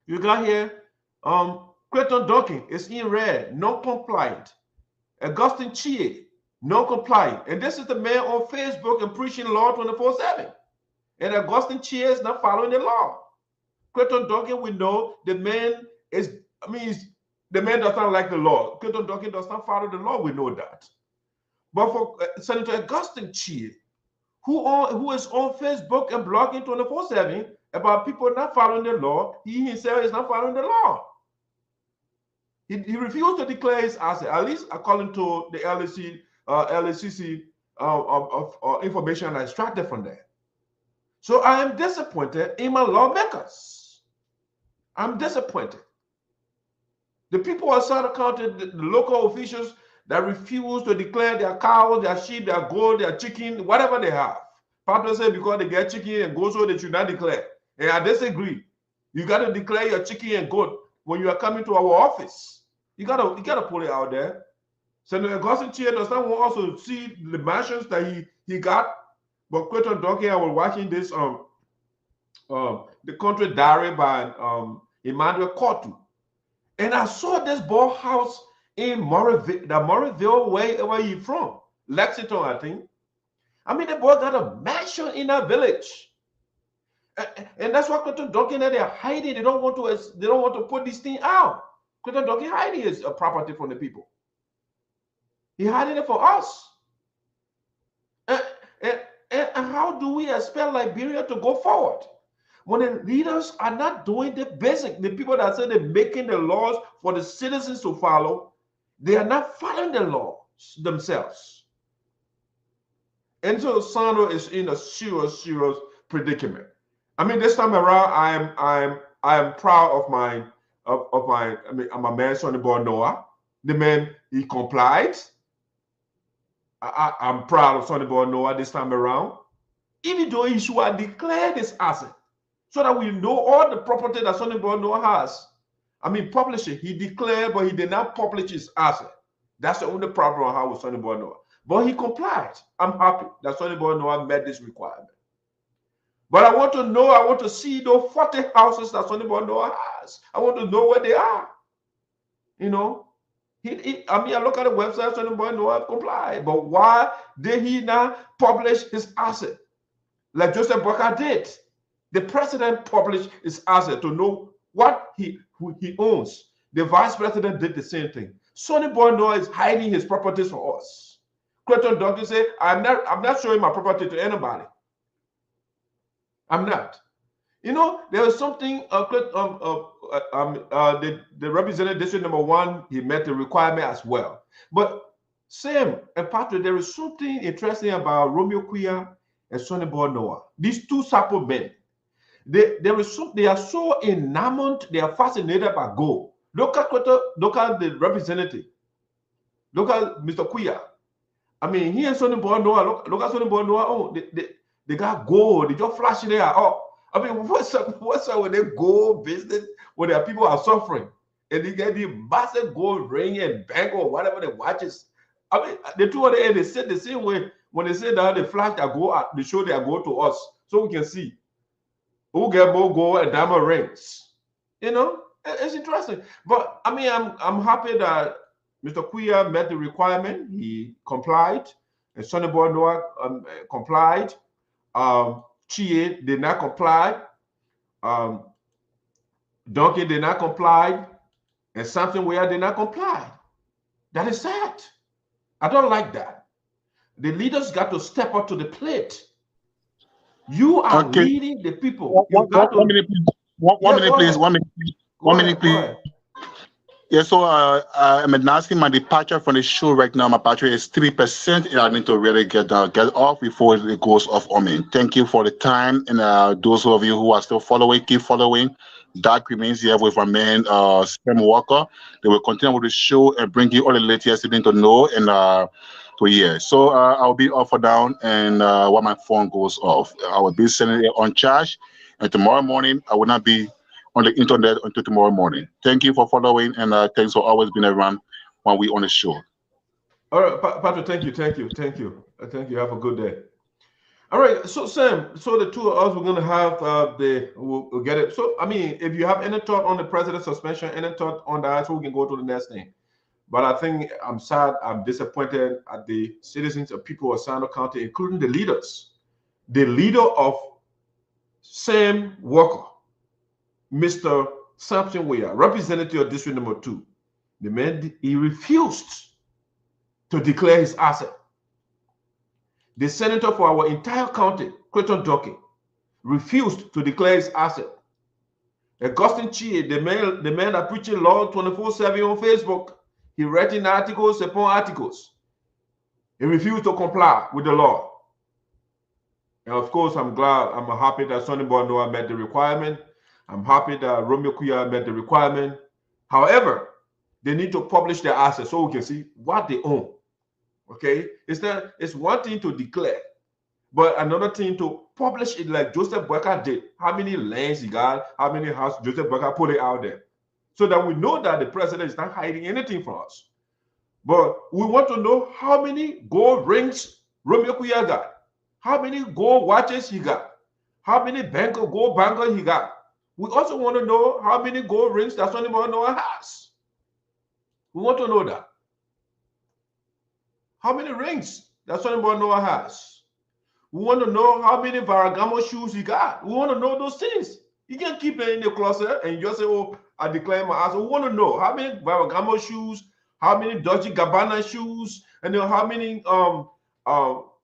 you got here, Duncan is in red, non-compliant. Augustine Quiah, non-compliant. And this is the man on Facebook and preaching law 24/7. And Augustine Quiah is not following the law. Duncan, we know the man the man does not like the law. Duncan does not follow the law, we know that. But for Senator Augustine Quiah, who is on Facebook and blogging 24/7 about people not following the law, he himself is not following the law. He refused to declare his asset, at least according to the LECC information I extracted from there. So I am disappointed in my lawmakers. I'm disappointed. The people outside the county, the local officials that refuse to declare their cows, their sheep, their goat, their chicken, whatever they have. Papa said because they get chicken and goat, so they should not declare. And I disagree. You got to declare your chicken and goat when you are coming to our office. You gotta put it out there. Senator Augustine Quiah does not want us to see the mansions that he got. But Duncan, I was watching this the country diary by Emmanuel Kotu. And I saw this ball house in Morrisville, wherever you from. Lexington, I think. The boy got a mansion in that village. And that's why Duncan, they're hiding. They don't want to put this thing out. Duncan hiding his property from the people. He hiding it for us. And how do we expect Liberia to go forward when the leaders are not doing the basic? The people that say they're making the laws for the citizens to follow, they are not following the laws themselves. And so Sinoe is in a serious predicament. I mean, this time around, I'm proud of my I mean, I'm a man, Sonny Boy Noah. The man, he complied. I'm proud of Sonny Boy Noah this time around. Even though he should have declared his asset, so that we know all the property that Sonny Boy Noah has. I mean, publish it. He declared, but he did not publish his asset. That's the only problem I have with Sonny Boy Noah. But he complied. I'm happy that Sonny Boy Noah met this requirement. But I want to know, I want to see those 40 houses that Sonny Boy Noah has. I want to know where they are. You know, I mean, I look at the website, Sonny Boy Noah complied. But why did he not publish his asset like Joseph Boakai did? The president published his asset to know what he owns. The vice president did the same thing. Sonny Boy Noah is hiding his properties for us. Duncan said, I'm not showing my property to anybody. I'm not. You know, there was something, the representative district number 1, he met the requirement as well. But Sam and Patrick, there is something interesting about Romeo Quioh and Sonny Boy Noah. These two Sarpo men, they are so enamored, they are fascinated by gold. Look at the representative. Look at Mr. Quiah. I mean, he and Sonny Boy Noah, look at Sonny Boy Noah. Oh, they got gold. They just flash it there. Oh, I mean, what's up with their gold business where their people are suffering? And they get the massive gold ring and bangle or whatever the watches. I mean, the two of them, they said the same way when they say that they flash their gold, they show their gold to us so we can see who get more gold and diamond rings. You know, it's interesting. But I mean, I'm happy that Mr. Quiah met the requirement. He complied, and Sonny Boy Noah complied. Quiah did not comply. Duncan did not comply, and something where did not comply. That is sad. I don't like that. The leaders got to step up to the plate. You are leading the people. You got to. 1 minute, please. One minute, please. Yeah, so I'm announcing my departure from the show right now. My battery is 3%, and I need to really get off before it goes off on me. Thank you for the time, and those of you who are still following, keep following. Dark remains here with my man, Sam Walker. They will continue with the show and bring you all the latest you need to know and to hear. So I'll be off or down, and while my phone goes off, I will be sending it on charge. And tomorrow morning, I will not be on the internet until tomorrow morning. Thank you for following, and thanks for always being around when we on the show. All right, Patrick, thank you. Have a good day. All right, so Sam, so the two of us, we're going to have we'll get it. So, I mean, if you have any thought on the president's suspension, any thought on that, so we can go to the next thing. But I think I'm sad, I'm disappointed at the citizens of people of SADO County, including the leaders. The leader of Sam Walker, Mr. Samson Weah, representative of District Number 2, the man, he refused to declare his asset. The senator for our entire county, Duncan, refused to declare his asset. Augustine Quiah, the man that preaching law 24/7 on Facebook, he writing articles upon articles. He refused to comply with the law. And of course, I'm happy that Sonny Boy Noah met the requirement. I'm happy that Romeo Quioh met the requirement. However, they need to publish their assets so we can see what they own. Okay, it's one thing to declare, but another thing to publish it like Joseph Boakai did. How many lands he got, how many houses Joseph Boakai put it out there, so that we know that the president is not hiding anything from us. But we want to know how many gold rings Romeo Quioh got, how many gold watches he got, how many gold bangles he got. We also want to know how many gold rings that Sonny Boy Noah has. We want to know that. How many rings that Sonny Boy Noah has. We want to know how many Varagamo shoes he got. We want to know those things. You can't keep it in the closet and just say, oh, I declare my asset. We want to know how many Varagamo shoes, how many Dolce Gabbana shoes, and then how many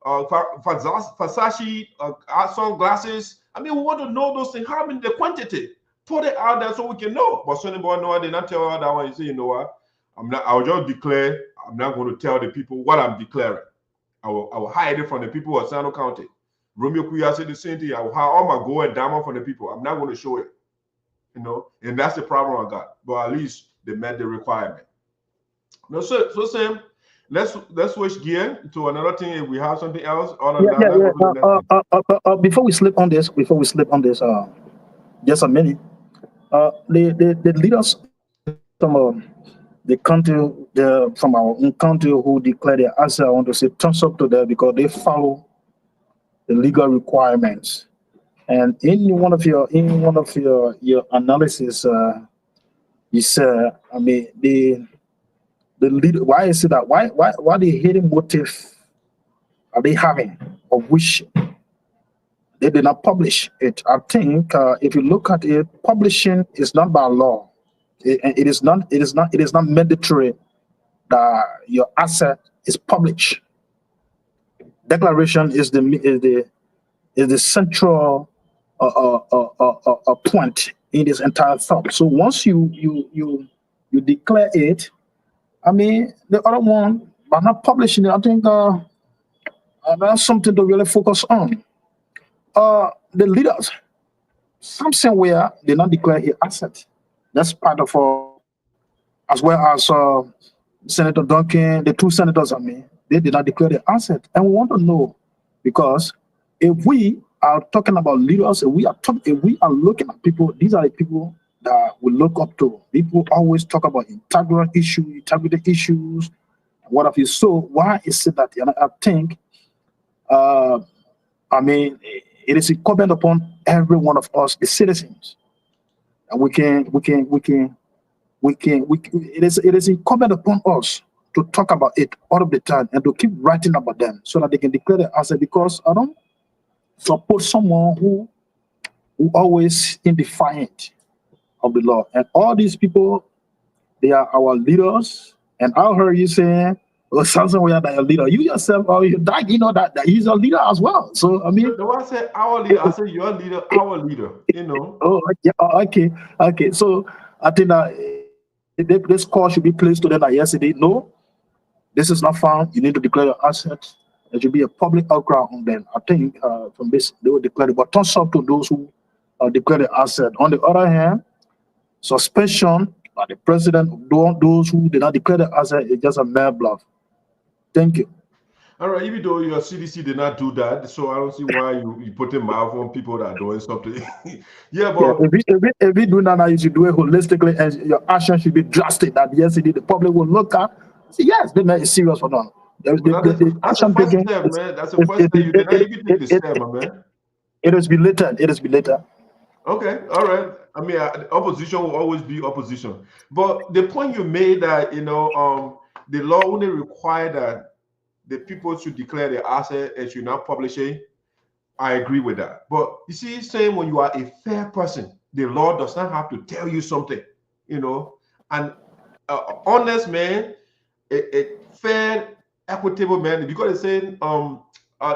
Versace sunglasses. I mean, we want to know those things. How many, the quantity. Put it out there so we can know. But Sonny Boy Noah did not tell her that one. He said, you know what? I'll just declare. I'm not going to tell the people what I'm declaring. I will hide it from the people of SADO County. Romeo Quiah said the same thing. I will have all my gold and diamond for the people. I'm not going to show it. You know, and that's the problem I got. But at least they met the requirement. No, so Sam, let's switch gear to another thing. If we have something else, before we slip on this, just a minute. The leaders from the country, from our own country who declare their answer, I want to say thumbs up to them because they follow the legal requirements. And in one of your analysis, you said, I mean, the leader. Why is it that? Why the hidden motive are they having, of which they did not publish it? I think if you look at it, publishing is not by law. It is not mandatory that your asset is published. Declaration is the central point in this entire thought. So once you declare it, I mean, the other one, by not publishing it, I think that's something to really focus on. The leaders, somewhere they not declare an asset. That's part of, as well as Senator Duncan, the two senators, I mean, they did not declare the asset. And we want to know, because if we are talking about leaders, if we are looking at people, these are the people that we look up to. People always talk about integrity issues, what have you. So why is it that, I think, I mean, it is incumbent upon every one of us, the citizens, and it is incumbent upon us to talk about it all of the time and to keep writing about them so that they can declare the asset. Because I don't support someone who always in defiant of the law. And all these people, they are our leaders. And I heard you saying, well, something we are a leader. You yourself, you know that he's a leader as well. So I mean, the one said our leader, I said your leader, our leader. You know. Oh, yeah. Okay. So I think that this call should be placed to them like yesterday. No, this is not found. You need to declare your assets. There should be a public outcry on them. I think from this they will declare it. But thumbs up to those who declare the asset. On the other hand, suspension by the president of those who did not declare the asset is just a mere bluff. Thank you. All right, even though your CDC did not do that, so I don't see why you put a mouth on people that are doing something. Yeah, but if we do that now, you should do it holistically, and your action should be drastic. That yesterday the public will look at, see, yes, they made it serious for them. That's the first step, man. That's the first step. You did not even take the step, man. It is belated. Okay, all right. I mean, opposition will always be opposition. But the point you made that, the law only require that the people should declare their asset and should not publish it. I agree with that. But you see, saying when you are a fair person, the law does not have to tell you something, and honest man, a fair, equitable man, because it's saying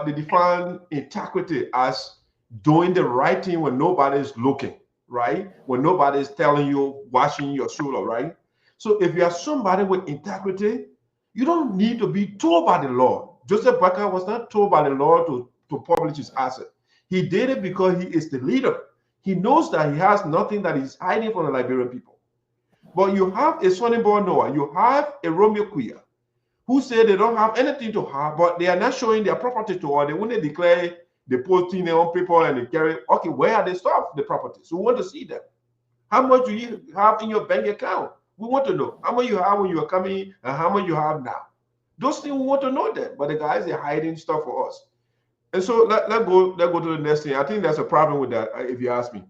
they define integrity as doing the right thing when nobody's looking, right? When nobody's telling you, washing your shoulder, right? So if you are somebody with integrity, you don't need to be told by the law. Joseph Boakai was not told by the law to publish his asset. He did it because he is the leader. He knows that he has nothing that he's hiding from the Liberian people. But you have a Sonny Boy Noah, you have a Romeo Quioh, who say they don't have anything to have, but they are not showing their property to all. They want to declare they posting their own people and they carry, okay, where are they stored the properties? So we want to see them. How much do you have in your bank account? We want to know how much you have when you are coming and how much you have now. Those things we want to know that, but the guys, they're hiding stuff for us. And so let's go to the next thing. I think there's a problem with that, if you ask me.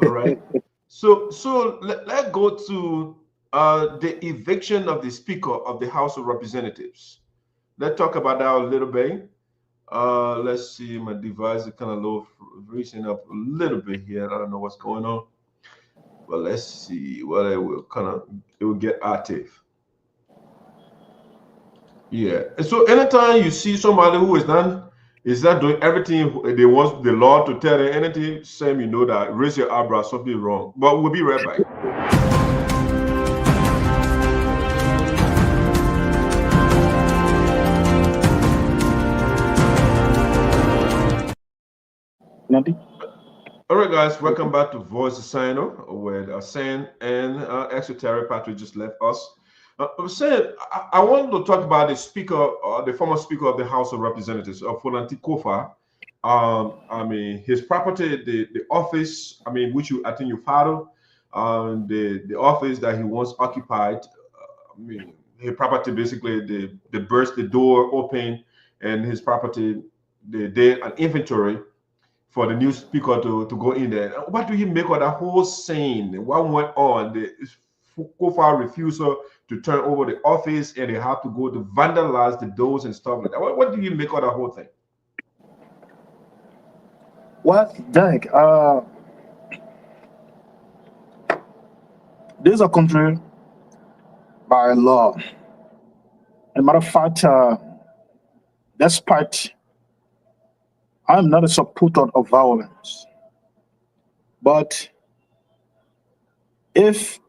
All right. So let's go to the eviction of the Speaker of the House of Representatives. Let's talk about that a little bit. Let's see, my device is kind of low, raising up a little bit here. I don't know what's going on, but let's see. Well, it will get active. Yeah. And so anytime you see somebody who is not doing everything they want the law to tell them anything, Sam, you know that raise your eyebrow, something wrong. But we'll be right back. Fonati. All right, guys, welcome back to Voice of Sinoe with Sen and Esoteric. Patrick just left us. Sen, I wanted to talk about the speaker, the former speaker of the House of Representatives, Fonati Koffa. I mean, his property, the office, I mean, which I think you follow, the office that he once occupied, I mean, his property basically, they burst the door open, and his property, they did an inventory for the new speaker to go in there. What do you make of that whole scene? What went on? The Koffa refusal to turn over the office, and they have to go to vandalize the doors and stuff like that. What do you make of that whole thing? Well, Jack, this is a country by law. As a matter of fact, despite I'm not a supporter of violence, but if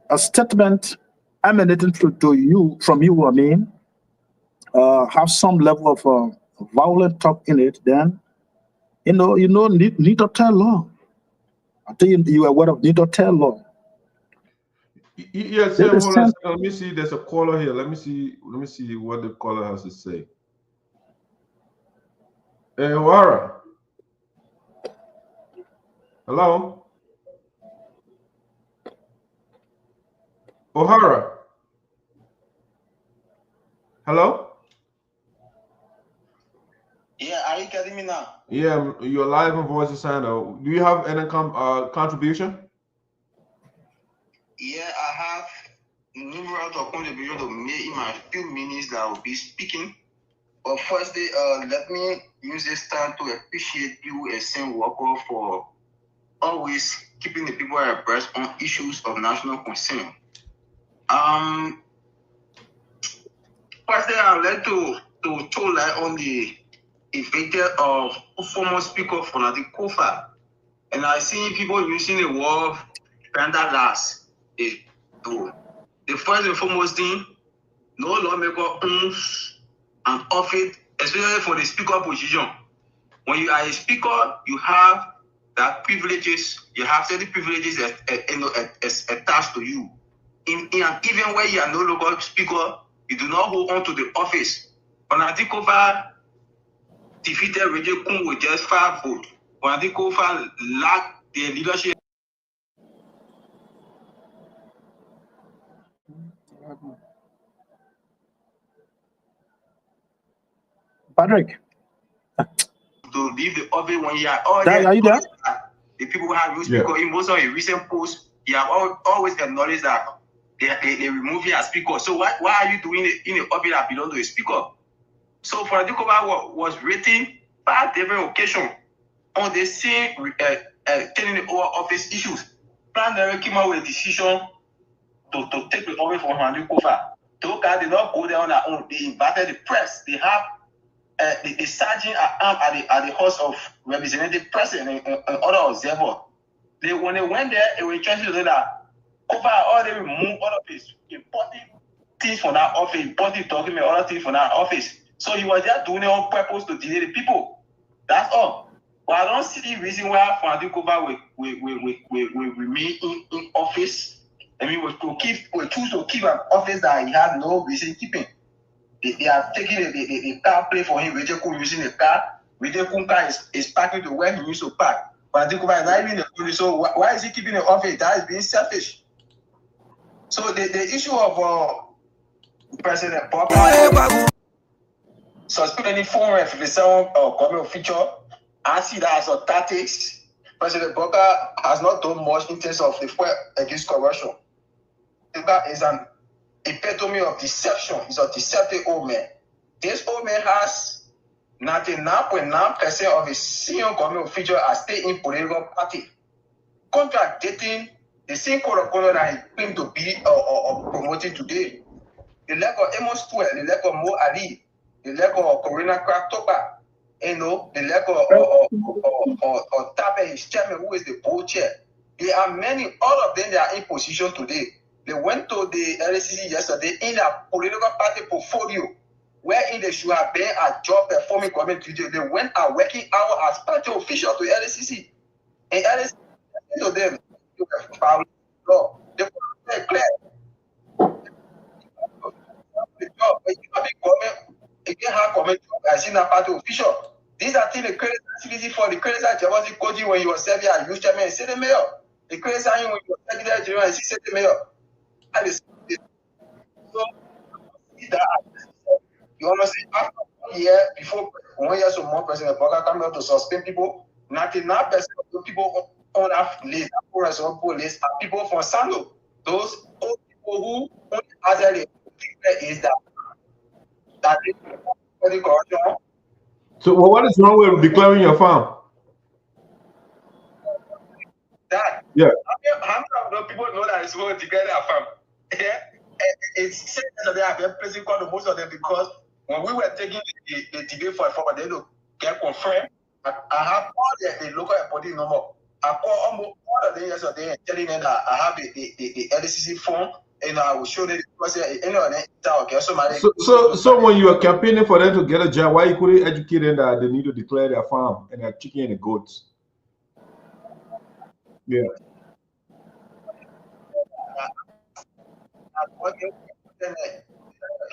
a statement emanating to you from you, I mean, have some level of violent talk in it, then need to tell law. I think you are aware of need to tell law. Yes, yeah, hold on. Let me see. There's a caller here. Let me see what the caller has to say. Hey, Wara. Hello? O'Hara. Hello? Yeah, are you getting me now? Yeah, you're live on Voice of Sinoe. Do you have any contribution? Yeah, I have numerous contributions to make in my few minutes that I will be speaking. But firstly, let me use this time to appreciate you as Sen Walker for always keeping the people abreast on issues of national concern. Firstly, I would like to throw light on the evicted of former Speaker Fonati Koffa. And I see people using the word vandalized. The first and foremost thing, no lawmaker owns an office, especially for the speaker position. When you are a speaker, you have that privileges, you have certain privileges attached to you. In an event where you are no longer speaker, you do not hold on to the office. Fonati Koffa defeated Roger Kun with just 5 votes. Fonati Koffa lacked the leadership. Patrick. To leave the office when you are already. Are you there? The people who have used speaker in most of the recent posts, you have always acknowledged that they remove you as speaker. So why are you doing it in the office that belongs to a speaker? So Fonati Koffa was written 5 different occasions on the same turning over office issues. Plenary came out with a decision to take the office from Fonati Koffa. Toka did not go there on their own. They invited the press. They have the sergeant at the House of Representative President and other observers. When they went there, they were trying to say that Koffa already removed all of his important things from that office, important document, other things from that office. So he was just doing it on purpose to delay the people. That's all. But I don't see the reason why Fonati Koffa will remain in office. I mean, we choose to keep an office that he has no reason keeping. They are taking the car play for him. Roger Kun using the car. Roger Kun car is parking to where he used to park. But Fonati Koffa is not even the police. So why is he keeping the office? That is being selfish. So the issue of President Boakai suspending foreign representative government official, I see that as a tactics. President Boakai has not done much in terms of the fight against corruption. That is an epitome of deception. He's a deceptive old man. This old man has 99.9% of his senior government officials are still in political party, contradicting the same code of conduct that he claimed to be promoting today. The lack of Amos Tuel, the lack of Mo Ali, the lack of Corina Kraktoba, the lack of Tabe, his chairman, who is the board chair. There are many, all of them, they are in position today. They went to the LCC yesterday in their political party portfolio. wherein they should have been a job performing government duty. They went out working out as party official to LCC. And LCC to them, you have law. They were clear. The job, but you have been government, again, have government job as in a party official. These are things the credit activity for the credit jealousy coaching when you were serving as youth chairman and city mayor. The credit when you were secretary general and city mayor. And so that you honestly after 1 year before 1 year so more President Boakai come out to suspend people. 99% of the people on that list, list are people from SADO. Those old people who only is that they for the corruption. So what is wrong with declaring your farm? That how many people know that it's going to declare their farm? Yeah, it's said that they have been placing call to most of them because when we were taking the debate for they don't get confirmed. I have all the local body number. I call almost all of them yesterday and telling them that I have the LCC form and I will show them because so when you are campaigning for them to get a job, why you couldn't educate them that they need to declare their farm and their chicken and the goats? Yeah.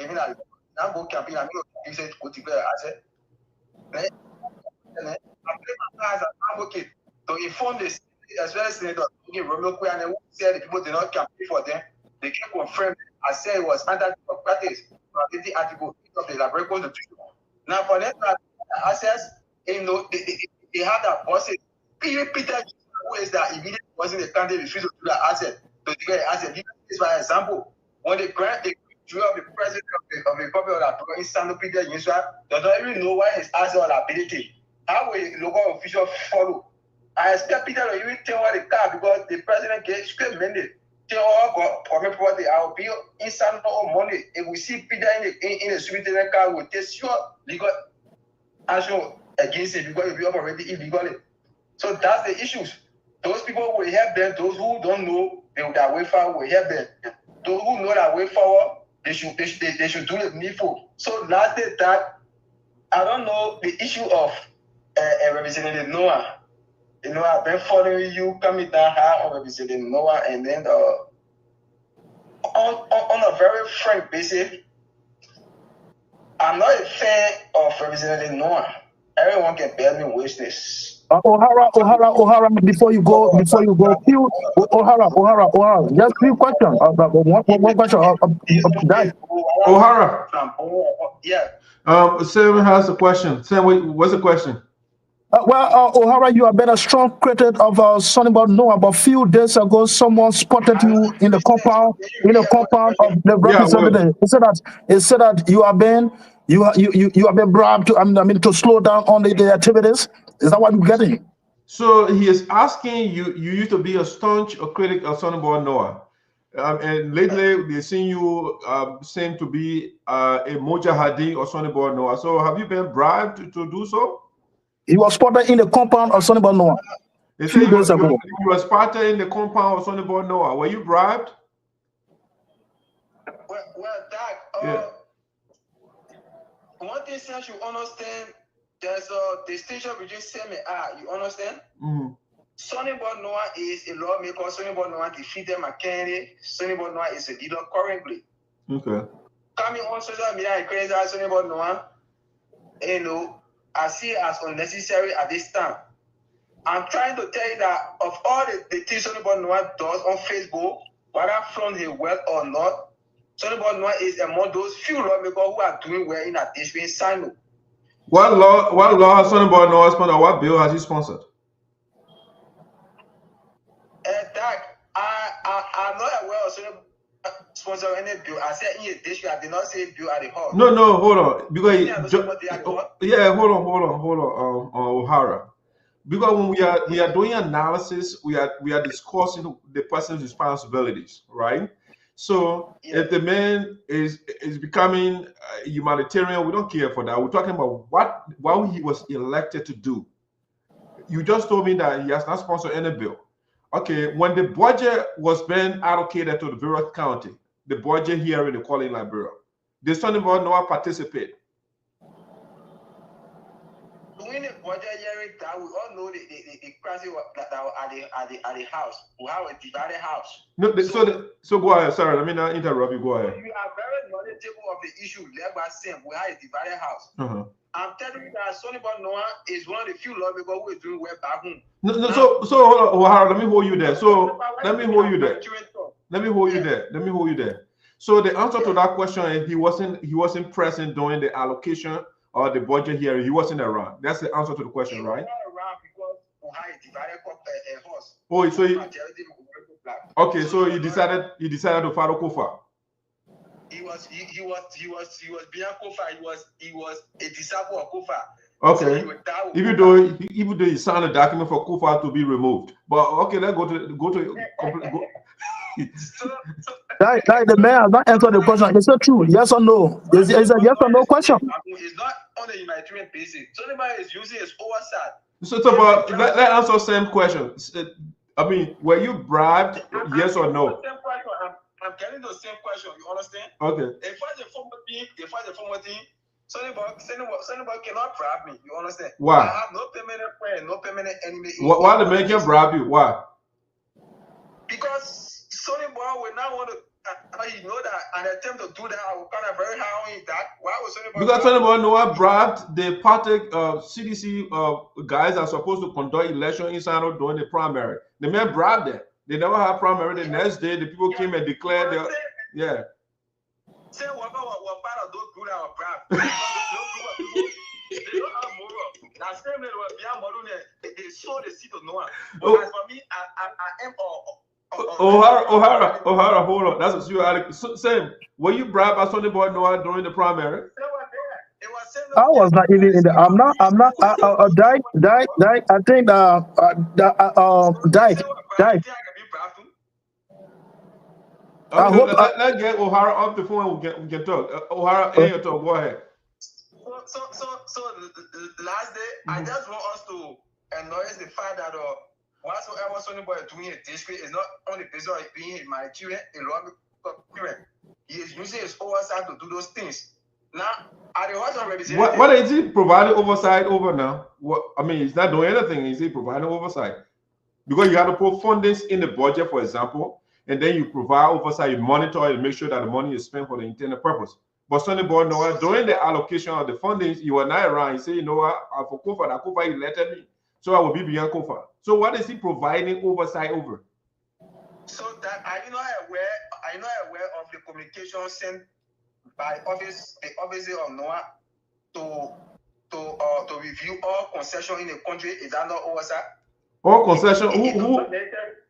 Even I go campaign, I said go declare. I said, I play my as an advocate to inform the as well as Senator Romeo Quiah, and they said the people did not campaign for them. They can confirm. I said it was anti-democratic the article of the Library Constitution. Now for them access, they have that bosses. Peter, who is that immediate was in the country refused to do that asset to declare the asset. This for example, when they grant the drew of the president of the Republic of that in Sano Peter Yusua does not even know why his asset or ability. How will local official follow? I expect Peter to even tell what the car because the president gets script mandate. Tell all government property. I will be in Sano money. If we see Peter in the superintendent car, will take sure legal action against it because it will be already illegally. So that's the issues. Those people will help them. Those who don't know that way forward will help them. Those who know that way forward, they should do the needful. So last day that I don't know the issue of Representative Noah. You know, I've been following you coming down high on Representative Noah, and then on a very frank basis, I'm not a fan of Representative Noah. Everyone can bear me witness. O'Hara, before you go, few O'Hara, just few questions. One question. O'Hara. Yeah. Sam has a question. Sam, what's the question? O'Hara, you have been a strong critic of Sonny Noah, but a few days ago, someone spotted you in the compound of the representative. It said that you have been bribed to to slow down on the activities. Is that what you're getting? So he is asking you. You used to be a staunch critic of Sonny Noah, and lately they seen you seem to be a mujahideen of Sonny Noah. So have you been bribed to do so? He was spotted in the compound of Sonny Noah. They say you were spotted in the compound of Sonny Noah. Were you bribed? Well, Doc, one thing since you understand, there's a distinction between Sam and I. You understand? Mm-hmm. Sonny Noah is a lawmaker. Sonny Noah defeated my candidate. Sonny Noah is a leader currently. Okay. Coming on social media and criticize Sonny Noah, you know, I see it as unnecessary at this time. I'm trying to tell you that of all the things Sonny Noah does on Facebook, whether from his wealth or not, Sonny Noah is among those few lawmakers who are doing well in a district Sino. What law has Sonny Noah sponsored? What bill has he sponsored? That I'm not aware of Sonny sponsor any bill. I said in a district. I did not say bill at the hall. No, hold on. Because hold on, O'Hara. Because when we are doing analysis, we are discussing the person's responsibilities, right? So if the man is becoming a humanitarian, we don't care for that. We're talking about what he was elected to do. You just told me that he has not sponsored any bill. Okay, when the budget was being allocated to the various county, the budget here in the Quioh Liberia, Did Sonny Boy Noah participate? Doing the budget hearing that we all know the crisis that are at the house. We have a divided house. No, so go ahead. Sorry, let me not interrupt you. Go ahead. You are very knowledgeable of the issue led by Sam. We have a divided house. I'm telling you that Sonny Boy Noah is one of the few lawmakers who is doing well back home. So Harold, let me hold you there. So let me hold you there. Let me hold you there. Let me hold you there. So the answer to that question is he wasn't present during the allocation or the budget hearing. He wasn't around. That's the answer to the question, right? Around because we had a divided horse. Oh, so okay, so you decided to follow Koffa. He was being Koffa. He was a disciple of Koffa. Okay. So even though he signed a document for Koffa to be removed. But okay, let's go to the mayor has not answered the question. Is it true? Yes or no? It's a yes or no question. It's not on a humanitarian basis. Somebody is using his oversight. So but let answer same question. I mean, were you bribed? Yes or no? I'm getting the same question. You understand? Okay. If I the former thing, Sonny cannot bribe me. You understand? Why? I have no permanent friend, no permanent enemy. Why the man can bribe you? Why? Because Sonny Boy will not want to. You know that an attempt to do that, I will kind of very high on that. Why was Sonny Boy? Because Sonny Boy Noah bribed the party CDC guys are supposed to conduct election in SADO during the primary. The man bribed them. They never had primary. The next day, the people came and declared their Say what part of those people that were bribed? They don't have moral. That same way they sow the seed of Noah. But as for me, I am O'Hara, hold on. That's what you are. Same. Were you bribed by Sonny Boy Noah during the primary? I was not even in the. I'm not. Die. I think die. Okay, let's get O'Hara off the phone. We can talk. O'Hara, your talk. Go ahead. So last day, I just want us to acknowledge the fact that whatsoever Sonny Boy is doing in the district is not on the basis of being in Nigeria, a lawmaker. He is using his oversight to do those things. Now, at the House of Representatives, what is he providing oversight over now? I mean, he's not doing anything. Is he providing oversight? Because you have to put fundings in the budget, for example, and then you provide oversight, you monitor it, and make sure that the money is spent for the intended purpose. But Sonny Boy Noah, during the allocation of the fundings, you were not around. He said, you know what, for Koffa, that Koffa elected me, so I will be beyond Koffa. So what is he providing oversight over? So that I not aware of the communication sent by the office of Noah to review all concession in the country. Is that not oversight? All concession.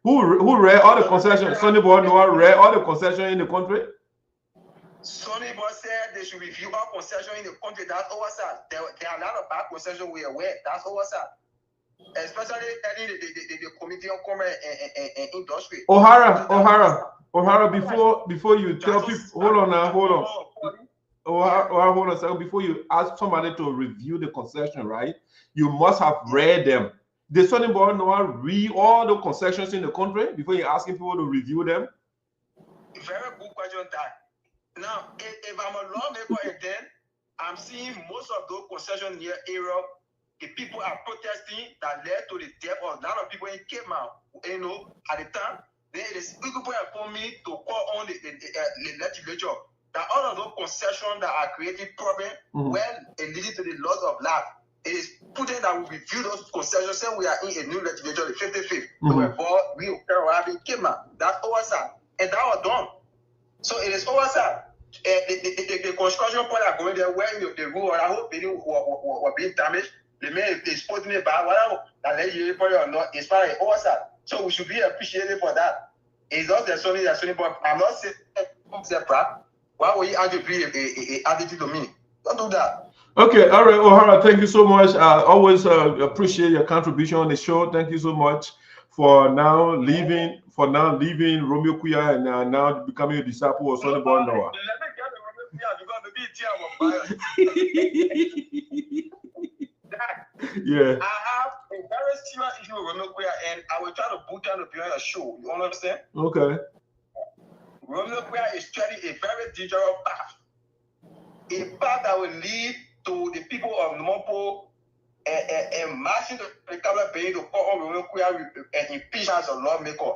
Who read all the concessions? Sonny Boy Noah read all the concession in the country. Sonny Boy said they should review all concession in the country. That's oversight. There are a lot of bad concession we are aware. That's oversight. Especially the committee on commerce and industry. O'Hara, before you tell people, hold on. O'Hara, hold on a second. Before you ask somebody to review the concession, right? You must have read them. Did Sonny Boy Noah read all the concessions in the country before you're asking people to review them? Very good question, that. Now, if I'm a lawmaker and then I'm seeing most of those concessions near area, the people are protesting that led to the death of a lot of people in Cape Town. You know, at the time, there is people for me to call on the legislature that all of those concessions that are creating problems, leading to the loss of life. It is prudent that we review those concessions. Say we are in a new legislature, the 55th, to avoid real having Cape Town. That's oversight, and that was done. So it is oversight. The construction point are going there where the rule or I hope building were being damaged. The man is putting it back, whatever that let you report or not, it's fine oversight. So we should be appreciated for that. It's not the Sonny, but I'm not saying why would you attribute a attitude to me? Don't do that. Okay, all right, O'Hara, thank you so much. I always appreciate your contribution on the show. Thank you so much for now leaving Romeo Quioh and now becoming a disciple of Sonny Boy Noah. Yeah. I have a very serious issue with Romeo Quioh, and I will try to book down to be on a show. You understand? Okay. Romeo Quioh is treading a very dangerous path. a path that will lead to the people of Nompo and marching to the cabinet paying to call on Romeo Quiah and impeach as a lawmaker.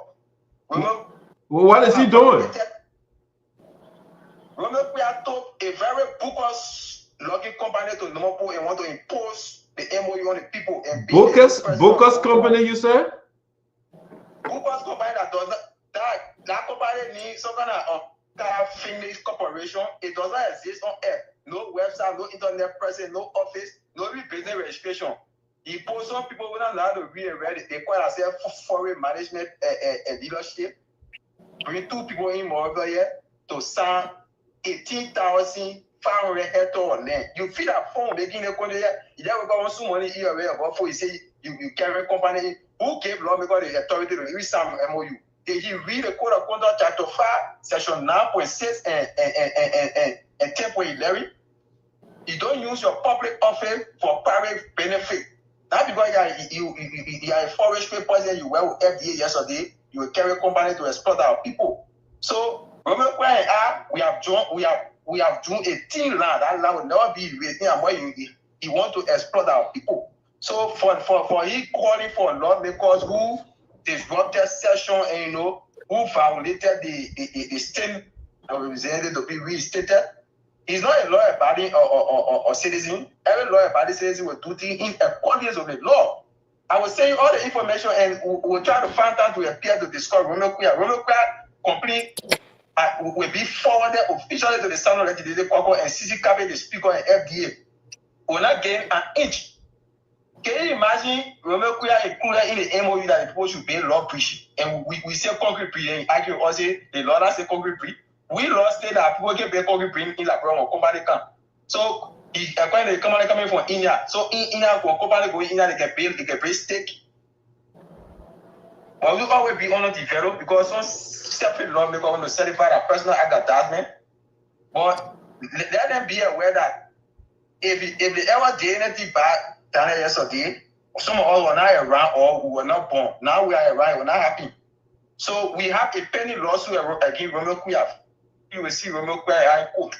Well, what is he doing? Romeo Quiah took a very bogus logging company to Nompo and want to impose the MOU on the people. And Bogus company, you said? Bogus company that does not, that company needs some kind of Finnish corporation. It does not exist on earth. No website, no internet presence, no office, no business registration. He posts some people who don't know how to read and read it. They call themselves foreign management leadership. Bring 2 people in over here to sign 18,500 hectares of land. You feel that phone making a country. You never got some money here before you say you carry company. Who gave lawmaker the authority to read some MOU? Did he read the Code of Conduct Chapter 5, Section 9.6 and 10.11? You don't use your public office for private benefit. Not because you are a forestry person, you were with FDA yesterday, you will carry a company to exploit our people. So Romeo Quiah and I, we have drawn a thin line. That line will never be raised and where he want to exploit our people. So for he calling for lawmakers who disrupted session and who violated the state representative to be reinstated. He's not a lawyer body or citizen. Every lawyer body citizen will do things in accordance with the law. I will send you all the information and we'll try to find time to appear to discuss Romeo Quiah. Romeo Quiah complete will be forwarded officially to the Senate Legislative Caucus and CC Cabinet, the Speaker and FDA. Will not gain an inch. Can you imagine Romeo Quiah included in the MOU that the people should pay law breach? And we say concrete breach, and I can also say the law that say concrete breach. We lost it that people can pay concrete breach in La Brown or company camp. So according to the company coming from India, so in India, when company go in India, they can pay stake. But we always be on the develop because some separate lawmakers want to certify a personal advertisement. But let them be aware that if they ever did anything bad down there yesterday, some of us were not around or we were not born. Now we are around, we're not happy. So we have a pending lawsuit against Romeo Quiah. You will see Romeo Quiah in court.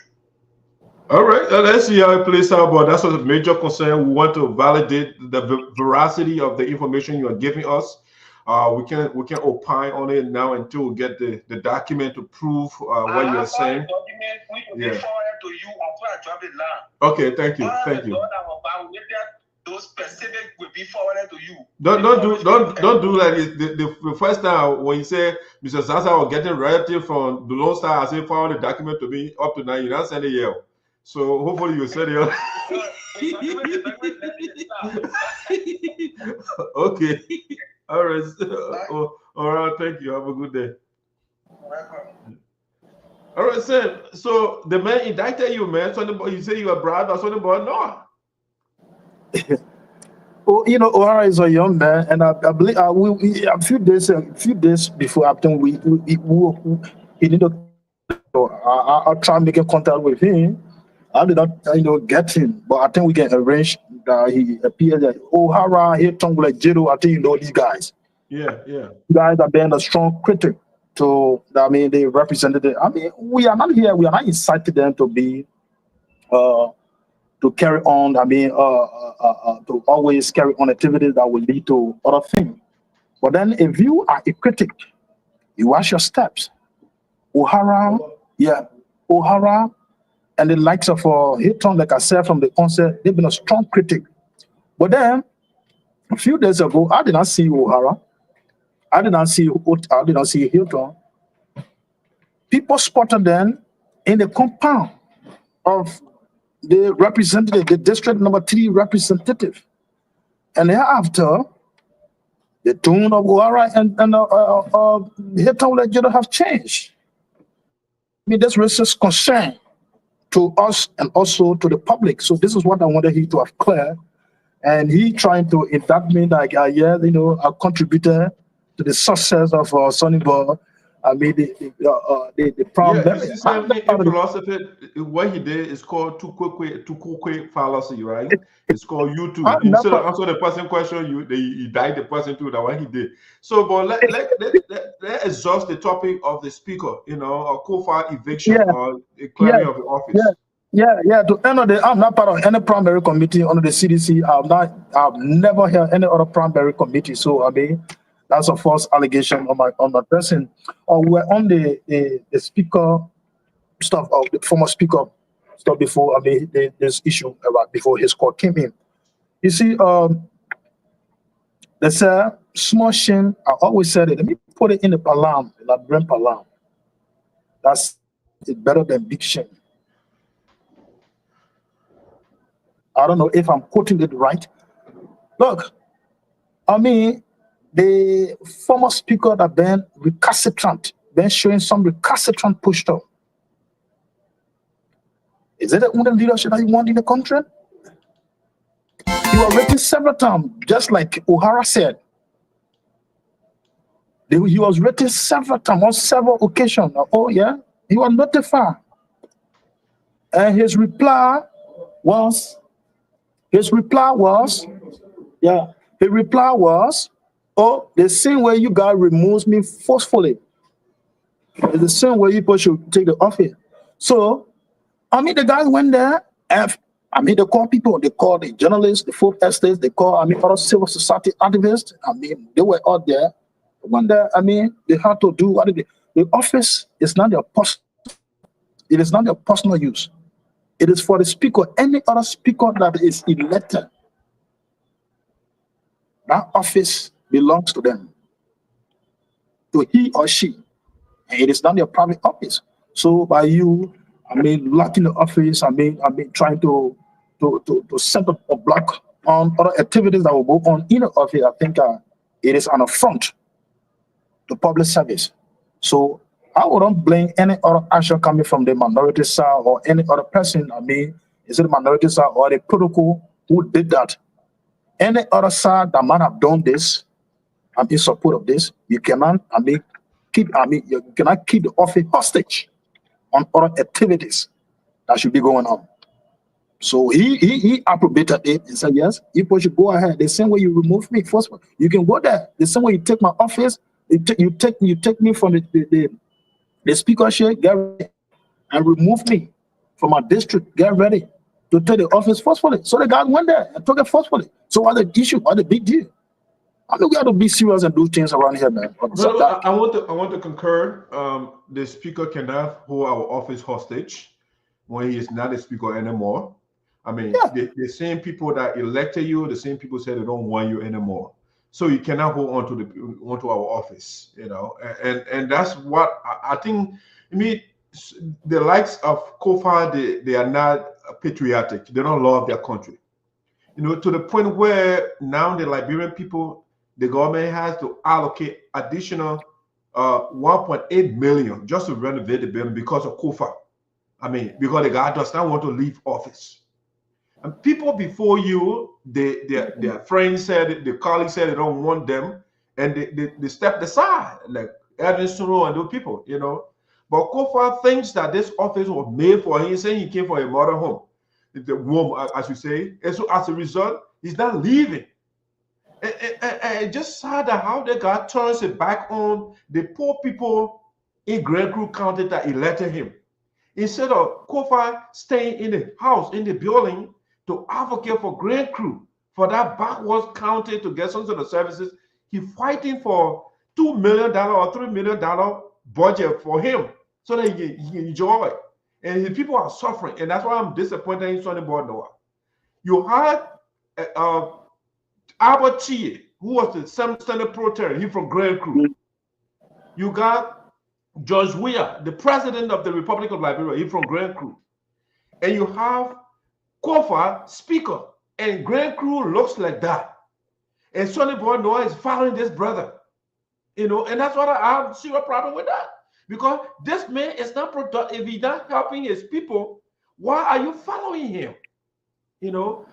All right, let's see how it plays out. But that's a major concern. We want to validate the veracity of the information you are giving us. We can opine on it now until we get the document to prove what you are saying. Yeah. To you after I drop it line. Okay, thank you. Those specific will be forwarded to you. Don't do that. The first time when you say Mr. Zaza was getting relative from the Lone Star, I say forward the document to me up to now. You don't send it yet. So hopefully you send it. Okay. All right. All right. Thank you. Have a good day. All right, sir. So the man indicted you, man. So you say you are bribed or something, but no. Oh, O'Hara is a young man, and I believe a few days before after he need to. I'll try making contact with him. I did not, get him, but I think we can arrange that he appears at O'Hara, Hilton, like Jiro. I think these guys. Yeah. Guys are being a strong critic. So they represented it. We are not here. We are not inciting them to be, to carry on. To always carry on activities that will lead to other things. But then, if you are a critic, you watch your steps. O'Hara, and the likes of Hilton, like I said from the onset, they've been a strong critic. But then, a few days ago, I did not see O'Hara. I did not see Hilton. People spotted them in the compound of the representative, the district number 3 representative. And thereafter, the tone of O'Hara and Hilton Legend have changed. This raises concern to us and also to the public. So this is what I wanted him to have clear. And he trying to indict me like, a contributor to the success of Sonny Ball. The problem. In philosophy, what he did is called two-quick fallacy, right? It's called YouTube. Instead of answer the person question, he died the person too. That what he did. So, but let exhaust the topic of the speaker. A Koffa eviction or a clearing of the office. Yeah. To end of the, I'm not part of any primary committee under the CDC. I've never held any other primary committee. So I mean, that's a false allegation on my person. Or we're on the speaker stuff of the former speaker stuff before. I mean, this issue about before his court came in. You see, there's a small shame. I always said it. Let me put it in the palam, in the brain palam. That's better than big shame. I don't know if I'm quoting it right. Look, I mean, the former speaker that been recalcitrant, been showing some recalcitrant posture. Is it the only leadership that you want in the country? You were written several times, just like O'Hara said. He was written several times on several occasions. Oh yeah, he was notified, and his reply was, oh, the same way you guys removes me forcefully is the same way you people should take the office. So, I mean, the guys went there. They call people. They call the journalists, the food estates. They call, other civil society activists. They were out there. When they had to do what they did. The office is not their personal. It is not their personal use. It is for the speaker. Any other speaker that is elected, that office belongs to them, to he or she, and it is not their private office. So by you, locking the office, trying to set up a block on other activities that will go on in the office, I think it is an affront to public service. So I wouldn't blame any other action coming from the minority side or any other person. Is it the minority side or the protocol who did that? Any other side that might have done this, I'm in support of this. You cannot, keep the office hostage on other activities that should be going on. So he appropriated it and said, yes, people should go ahead. The same way you remove me, first, you can go there. The same way you take my office, you take me from the speakership, get ready, and remove me from my district, get ready to take the office forcefully. So the guy went there and took it forcefully. So what's the issue? What's the big deal? We got to be serious and do things around here, man. No, I want to concur. The speaker cannot hold our office hostage when he is not a speaker anymore. The same people that elected you, the same people said they don't want you anymore. So you cannot hold on to our office, and that's what I think. The likes of Koffa, they are not patriotic. They don't love their country, to the point where now the Liberian people, the government has to allocate additional 1.8 million just to renovate the building because of Koffa. Because the guy does not want to leave office. And people before you, their friends said, the colleagues said they don't want them, and they stepped aside, like Sinoe and those people, But Koffa thinks that this office was made for him. He's saying he came for a mother home, the womb, as you say. And so as a result, he's not leaving. And just sad how they got turns it back on the poor people in Grand Crew County that elected him. Instead of Koffa staying in the house, in the building, to advocate for Grand Crew, for that backwards county to get some sort of services, he's fighting for $2 million or $3 million budget for him so that he can enjoy it. And the people are suffering. And that's why I'm disappointed in Sonny Boy Noah. You had Albert Quiah, who was the Senate Pro Tem, he from Grand Crew. You got George Weah, the president of the Republic of Liberia, he from Grand Crew. And you have Koffa, speaker, and Grand Crew looks like that. And Sonny Boy Noah is following this brother. And that's what I have zero problem with that. Because this man is not productive. If he's not helping his people, why are you following him?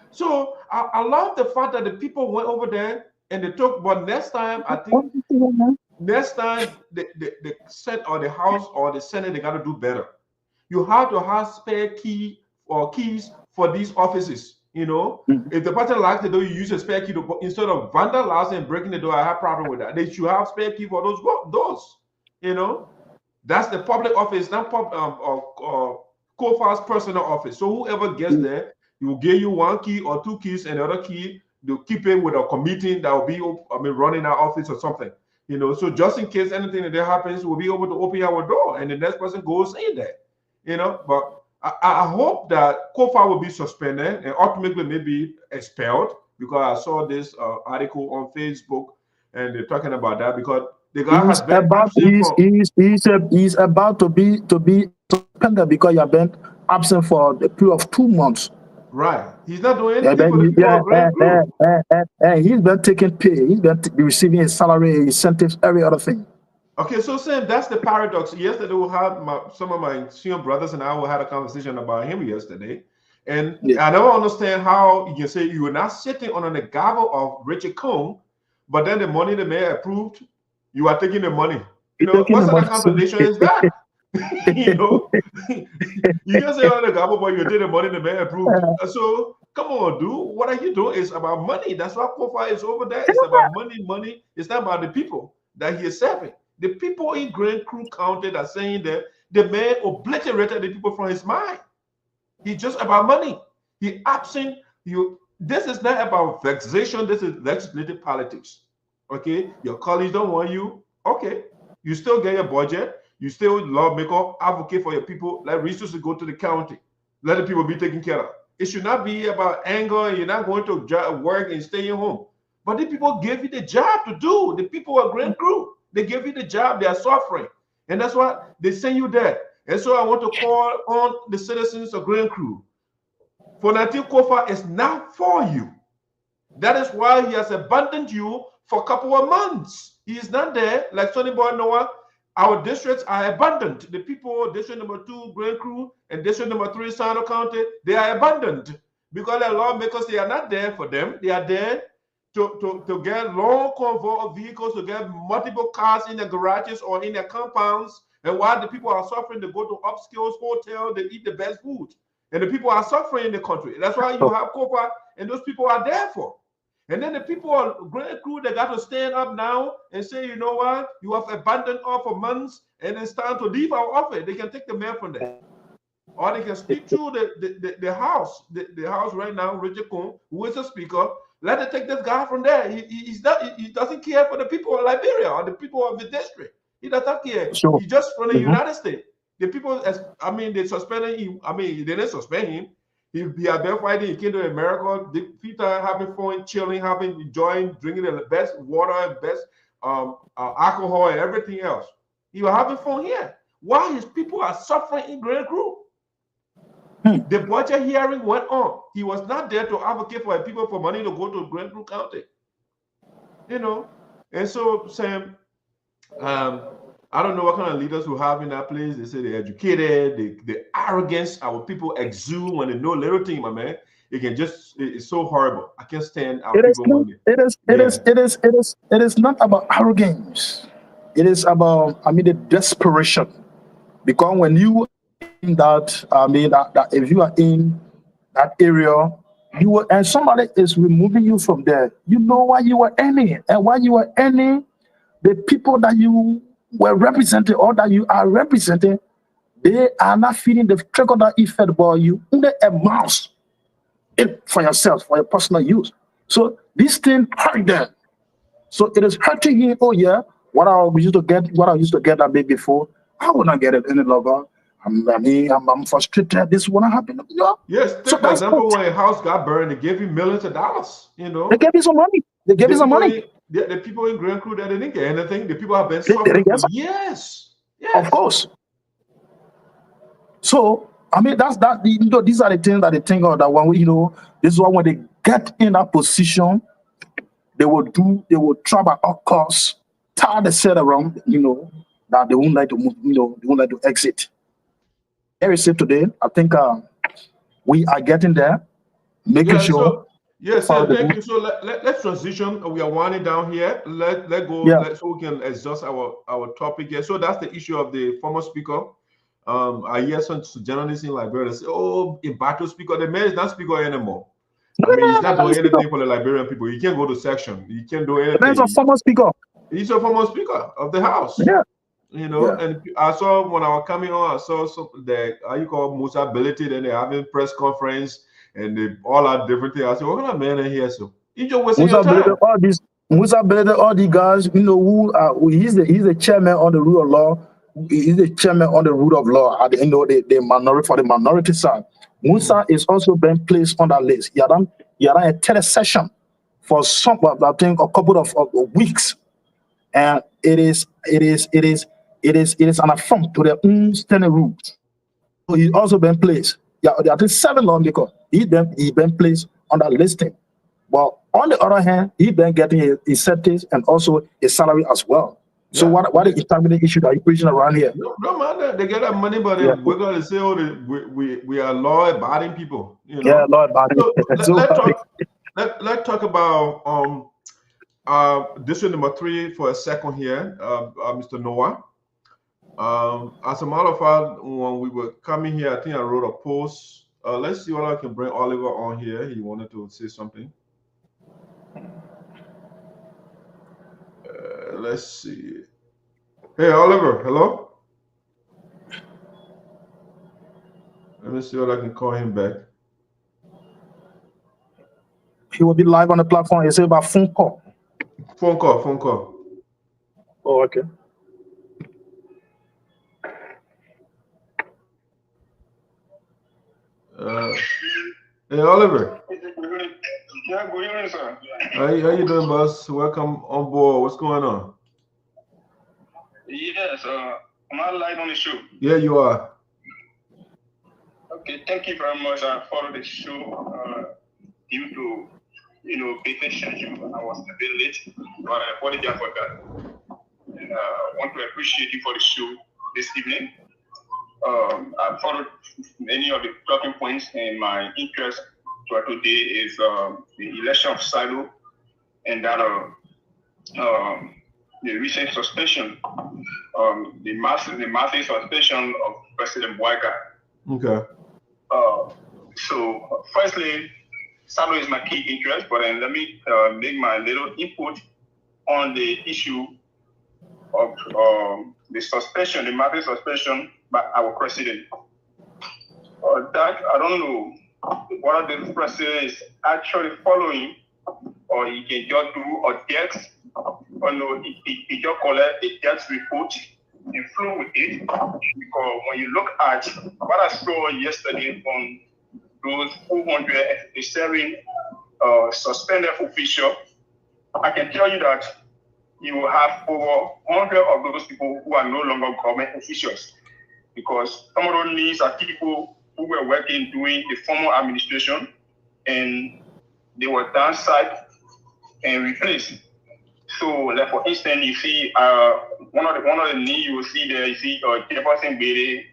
So I love the fact that the people went over there and they took, but next time, I think, the Senate or the House or the Senate, they got to do better. You have to have spare key or keys for these offices. If the person likes the door, you use a spare key to, instead of vandalizing and breaking the door. I have a problem with that. They should have spare key for those doors. That's the public office, not Koffa's personal office. So whoever gets there, he will give you 1 key or 2 keys, and the other key they'll keep it with a committee that will be, running our office or something. You know, so just in case anything that happens, we'll be able to open our door, and the next person goes in there. You know, but I hope that Koffa will be suspended and ultimately maybe expelled, because I saw this article on Facebook and they're talking about that, because the guy has been he's about to be suspended because you have been absent for the period of 2 months. Right. He's not doing anything for the people of Grand Crew. He's been taking pay. He's been receiving his salary, incentives, every other thing. Okay, so Sam, that's the paradox. Yesterday, we had some of my senior brothers and I had a conversation about him yesterday. And I don't understand how you can say you were not sitting on the gavel of Richard Cohn, but then the money the mayor approved, you are taking the money. You know, what sort of consolation is that? You know, you can say on the gavel, but you take the money the mayor approved. So come on, dude. What are you doing? It's about money. That's why Koffa is over there. It's about money. It's not about the people that he is serving. The people in Grand Crew County are saying that the mayor obliterated the people from his mind. He's just about money. He absent you. This is not about vexation. This is legislative politics. Okay, your colleagues don't want you. Okay, you still get your budget. You still lawmaker, advocate for your people. Let resources go to the county. Let the people be taken care of. It should not be about anger. You're not going to work and staying home. But the people gave you the job to do. The people are Grand Crew. They give you the job. They are suffering, and that's why they send you there. And so I want to call on the citizens of Grand Crew. Fonati Koffa is not for you. That is why he has abandoned you for a couple of months. He is not there. Like Sonny Boy Noah, our districts are abandoned. The people, district number 2, Grand Crew, and district number 3, SADO County, they are abandoned because the lawmakers, they are not there for them. They are there to get long convoy of vehicles, to get multiple cars in their garages or in their compounds. And while the people are suffering, they go to upscale hotels, they eat the best food. And the people are suffering in the country. That's why you have Koffa, and those people are there for. And then the people of Grand Crew, they got to stand up now and say, you know what, you have abandoned us for months, and it's time to leave our office. They can take the mayor from there. Or they can speak through the House. The House right now, Richard Cohn, who is a speaker, let them take this guy from there. He doesn't care for the people of Liberia or the people of the district. He doesn't care. Sure. He's just from the United States. The people, they suspended him. They didn't suspend him. He had been fighting. He came to America. The people having fun, chilling, enjoying, drinking the best water, best alcohol, and everything else. He was having fun here. Why his people are suffering in Grand Crew? The budget hearing went on. He was not there to advocate for people for money to go to Grand Crew County. You know, and so Sam, I don't know what kind of leaders we have in that place. They say they're educated, the arrogance our people exude when they know little thing, my man. It's so horrible. I can't stand our people. It is not about arrogance. It is about, the desperation. Because when you in that, that if you are in that area, and somebody is removing you from there, you know why you are earning, and why you are earning, the people that you were representing or that you are representing, they are not feeling the trickle-down effect, but you only amass it for yourself, for your personal use. So this thing hurt them. So it is hurting you. Oh yeah, what I used to get that big before, I will not get it any longer. I'm frustrated. This will not happen. You know? Yes. So for example, when a house got burned, they gave you millions of dollars. You know, they gave you some money. The people in Grand Crew, they didn't get anything. The people have been suffering for years. Of course. So that's that. These are the things that they think of. That when this is when they get in that position, they will try by all costs, tie the set around. That they won't like to move. They won't like to exit. Very safe today. I think we are getting there, making sure. Yes, thank you. So let's transition. We are winding down here. Let go so we can exhaust our topic here. So that's the issue of the former speaker. I hear some journalists in Liberia say, "Oh, in battle speaker, the man is not speaker anymore." He's not doing anything for the Liberian people. He can't go to section. He can't do anything. He's a former speaker. He's a former speaker of the House. Yeah. You know, and I saw when I was coming on, I saw something that you call Musa Belated, and they're having press conference and they all are different things. I said, what kind of man in here? So you just wasting your time. Musa Belated, all the guys, you know, who he's the chairman on the rule of law. He's the chairman on the rule of law at the end of the minority for the minority side. Musa is also been placed on that list. He had done a tele-session for some, I think, a couple of weeks, and it is an affront to their own standing rules. So he's also been placed. Yeah, I think 7 lawmakers. He's been placed on that listing. But on the other hand, he's been getting his sentence and also his salary as well. So what is the timing issue that you're preaching around here? No matter, they get that money, but we're going to say, we are law-abiding people. You know? Yeah, law-abiding. So let's talk about district number 3 for a second here, Mr. Noah. As a matter of fact, when we were coming here, I think I wrote a post. Let's see what I can bring Oliver on here. He wanted to say something. Let's see. Hey, Oliver, hello? Let me see what I can call him back. He will be live on the platform. It's about phone call. Phone call. Oh, okay. Hey, Oliver. Yeah, good evening, sir. How you doing, boss? Welcome on board. What's going on? Yes, am I live on the show? Yeah, you are. Okay, thank you very much. I followed the show due to, paper schedule. I was a bit late, but I apologize for that. And I want to appreciate you for the show this evening. I followed many of the talking points, and my interest for today is the election of SADO and that the recent suspension, the massive suspension of President Boakai. Okay. So, firstly, SADO is my key interest, but then let me make my little input on the issue of the suspension, the massive suspension by our president. That I don't know whether the president is actually following, or he can just do a text, or no, he just collect a text report and flow with it. Because when you look at what I saw yesterday from those 457 suspended officials, I can tell you that you will have over 100 of those people who are no longer government officials, because some of those names are people who were working during the former administration, and they were downsized and replaced. So, like for instance, you see one of the names you will see there. You see Jefferson Bede.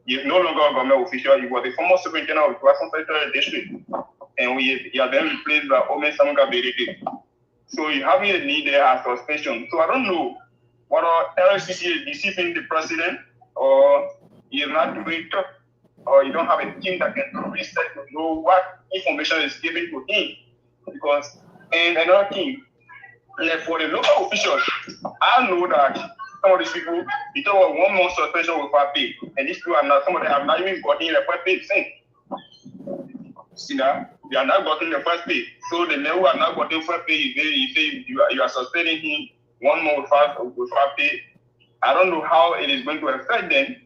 He is no longer a government official. He was the former superintendent of Western Territorial District, and he has been replaced by Ome Samuka Belated. So you having a need there as suspension. So I don't know whether LCC is deceiving the president, or he is not doing it, or you don't have a team that can do research to know what information is given to him. Because, and another thing, like for the local officials, I know that some of these people, they talk about 1 month suspension without pay, and these people are not, some of them have not even gotten the first pay since. See that? They are not gotten the first pay. So the men who are not gotten first pay, you say you are suspending him 1 month without pay. I don't know how it is going to affect them,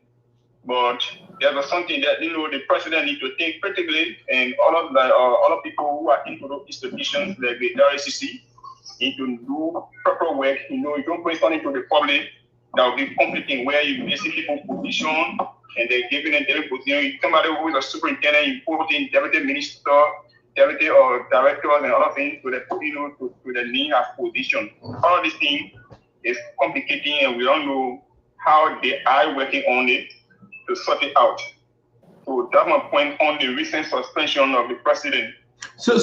but there's something that the president needs to think critically, and all of people who are into those institutions like the RSCC need to do proper work. You don't bring something to the public that will be conflicting, where you basically people position and they're giving a different position. Somebody who is a superintendent, you put in deputy minister, deputy or directors and other things to the to the name of position. All of these things is complicating, and we don't know how they are working on it to sort it out. So that's my point on the recent suspension of the president. So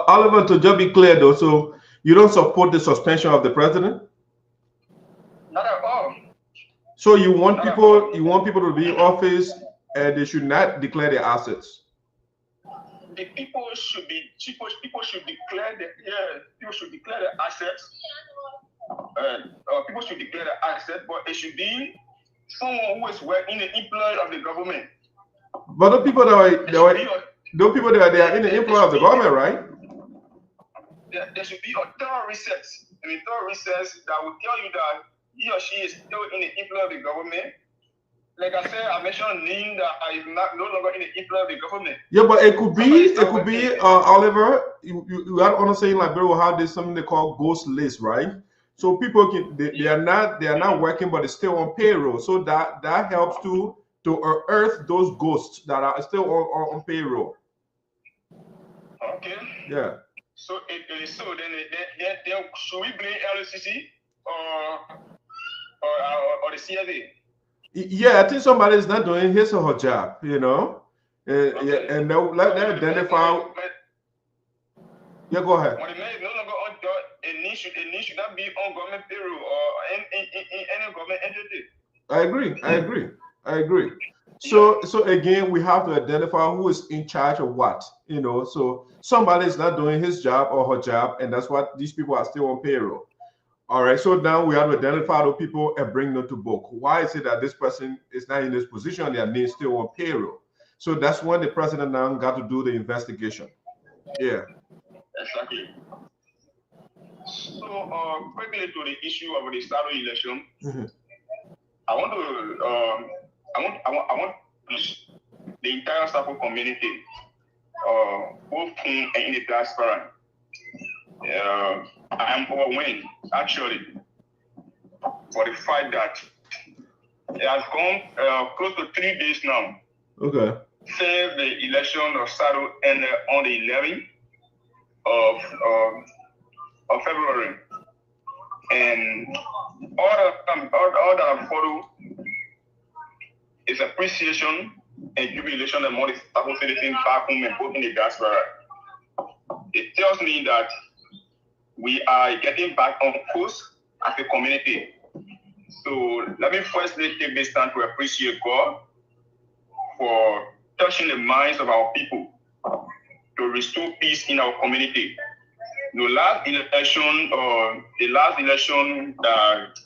Oliver, to just be clear though, so you don't support the suspension of the president? Not at all. So you want people to be in office and they should not declare their assets? The people should declare their assets. people should declare the asset, but it should be someone who is in the employ of the government. But the people that are in the employ of the government, right? There should be a thorough research. Thorough research that will tell you that he or she is still in the employ of the government. Like I said, I mentioned name that is no longer in the employ of the government. Yeah, but it could be, Oliver, you got to understand, like, we will have this something they call ghost list, right? So people they are not working, but they're still on payroll. So that helps to unearth those ghosts that are still on payroll. Okay. Yeah. So then should we blame LCC or the CSA? Yeah, I think somebody is not doing his or her job, you know. Okay. And let them identify. Yeah, go ahead. When the man is no longer on job, it should not be on government payroll or any government entity. I agree. So again, we have to identify who is in charge of what, you know. So somebody is not doing his job or her job, and that's what these people are still on payroll. All right, so now we have to identify those people and bring them to book. Why is it that this person is not in this position? Their name still on payroll. So that's when the president now got to do the investigation. Yeah. Exactly. So quickly to the issue of the SADO election, I want the entire Sarpo community, both in and in the diaspora. I am overwhelmed, actually, for the fact that it has gone close to 3 days now. Okay. Since the election of SADO ended on the 11th of February, and all that follow is appreciation and jubilation among the Sarpo citizens back home and both in the diaspora. It tells me that we are getting back on course as a community. So let me firstly take this time to appreciate God for touching the minds of our people to restore peace in our community. The last election that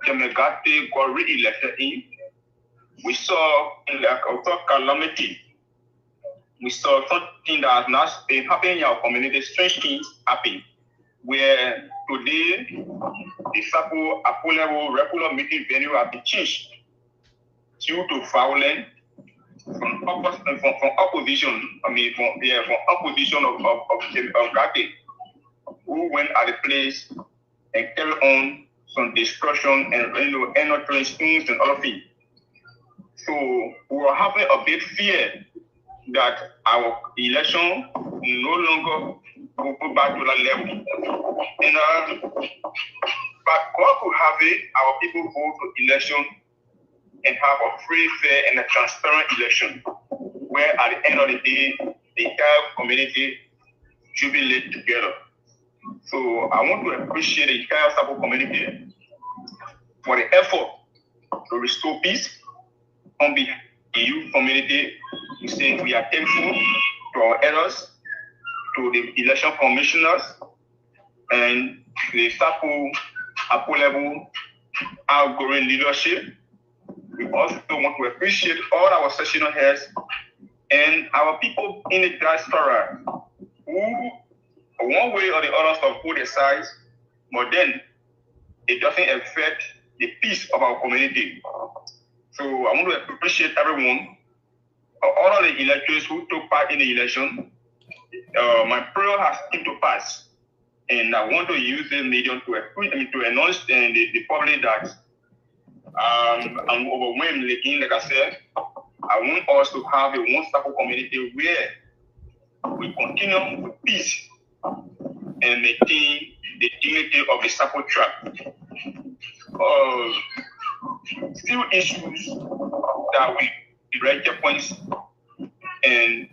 Demegate got re-elected in, we saw in the calamity. We saw something that has not been happening in our community. Strange things happen. Where today the Sarpo Appoliabo regular meeting venue has been changed due to violence from opposition. From opposition of Gate, who went at the place and carried on some destruction and entering stones and other things. So we were having a big fear that our election no longer will go back to that level. And but God could have it, our people go to election and have a free, fair, and a transparent election, where at the end of the day, the entire community jubilate together. So I want to appreciate the entire Sarpo community for the effort to restore peace. On behalf of the youth community, we say we are thankful to our elders, to the election commissioners, and the Sarpo Appoliabo outgoing leadership. We also want to appreciate all our sessional heads and our people in the diaspora who, one way or the other, support their sides, but then it doesn't affect the peace of our community. So I want to appreciate everyone, all of the electors who took part in the election. My prayer has come to pass, and I want to use this medium to announce the public that I'm overwhelmed. Like I said, I want us to have a one Sarpo community where we continue with peace and maintain the dignity of the Sarpo tribe. Still issues that we direct points and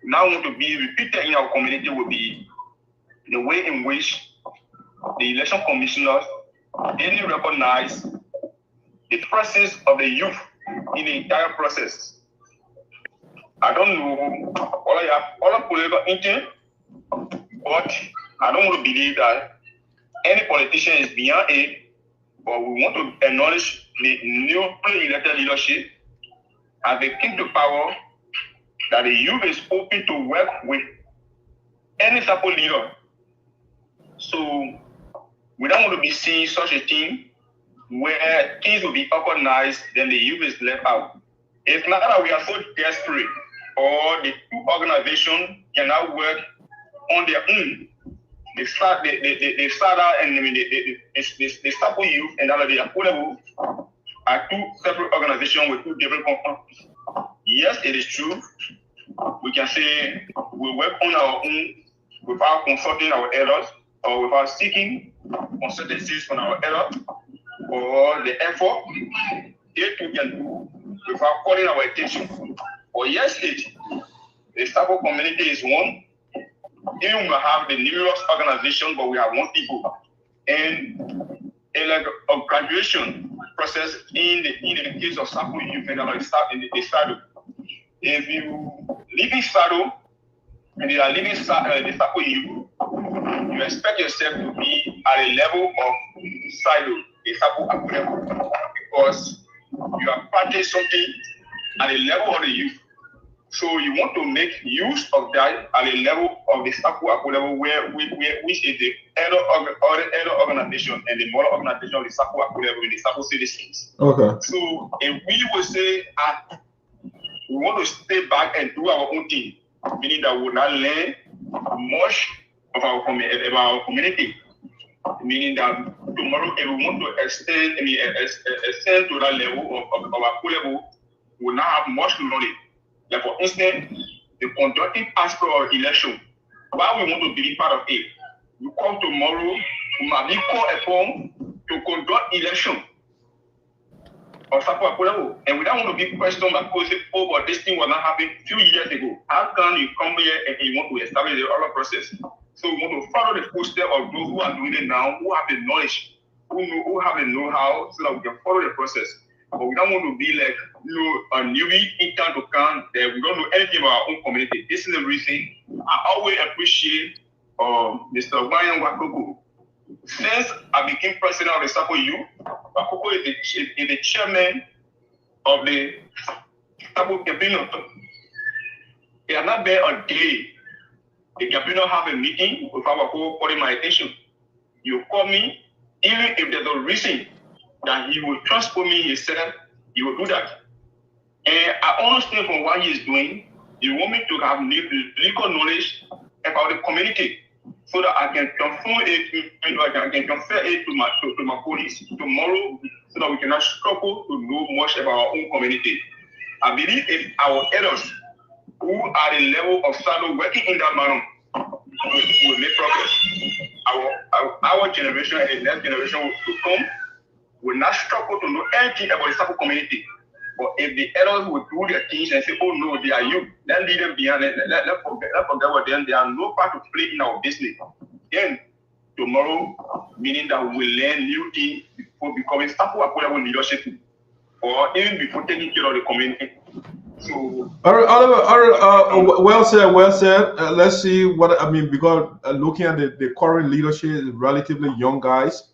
now want to be repeated in our community will be the way in which the election commissioners didn't recognize the presence of the youth in the entire process. I don't know all of political intent, but I don't want to believe that any politician is beyond it, but we want to acknowledge the newly elected leadership as they came to power, that the youth is open to work with any Sarpo leader. So we don't want to be seeing such a thing where things will be organized, then the youth is left out. It's not that we are so desperate or the two organizations cannot work on their own. They start out and the Sarpo youth and that of the Appoliabo are two separate organizations with two different components. Yes, it is true. We can say we work on our own without consulting our elders or without seeking consultancies from our elders, or the effort they too can do without calling our attention. Or yes, the Sarpo community is one. Even we have the numerous organizations, but we have one people. And like a graduation process in the case of Sarpo youth and in the SADO. If you live in SADO and you are living the Sarpo youth, you expect yourself to be at a level of SADO, the Sarpo Appoliabo, because you are practicing something at a level of the youth. So you want to make use of that at a level of the Sarpo Appoliabo, which is the elder organization and the mother organization of the Sarpo Appoliabo in the Sarpo citizens. Okay. So if we will say we want to stay back and do our own thing, meaning that we will not learn much of our community. Meaning that tomorrow, if we want to extend to that level of our Appoliabo, we will not have much knowledge. Like for instance, the conducting aspect of election, why we want to be part of it. You come tomorrow, we might be called upon to conduct election of Sarpo Appoliabo, and we don't want to be questioned because oh, but this thing was not happening a few years ago. How can you come here and you want to establish the other process? So we want to follow the footsteps of those who are doing it now, who have the knowledge, who have the know-how, so that we can follow the process. But we don't want to be like a newbie in time to come that we don't know anything about our own community. This is the reason I always appreciate Mr. Brian Wakoko. Since I became president of the Sarpo youth, Wakoko is the chairman of the Sarpo cabinet. It has not been a day the cabinet have a meeting without Wakoko calling my attention. You call me, even if there's a reason that he will transport me himself, he will do that. And I understand from what he is doing, he want me to have legal knowledge about the community so that I can confirm it, I can confer it to my police tomorrow so that we cannot struggle to know much about our own community. I believe if our elders who are the level of SADO working in that manner will make progress. Our generation and the next generation will come will not struggle to know anything about the Sarpo community. But if the elders will do their things and say, oh no, they are you, then leave them behind, let forget about them, they have no part to play in our business. Then tomorrow, meaning that we will learn new things before becoming Sarpo Appoliabo leadership, or even before taking care of the community. So, Oliver, well said. Let's see what I mean, because looking at the current leadership, relatively young guys.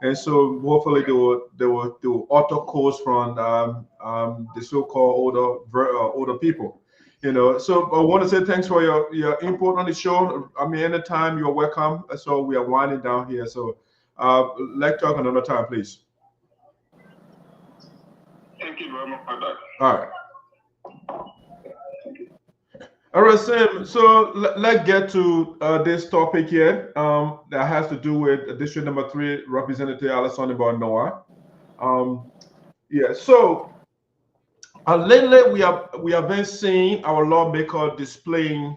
And so hopefully they will author course from the so-called older people, you know. So I want to say thanks for your input on the show. I mean, anytime you're welcome. So we are winding down here. So let's talk another time, please. Thank you very much for that. All right. All right, Sam. So let's get to this topic here that has to do with District Number 3 Representative Alison Noah. Yeah. So lately we have been seeing our lawmaker displaying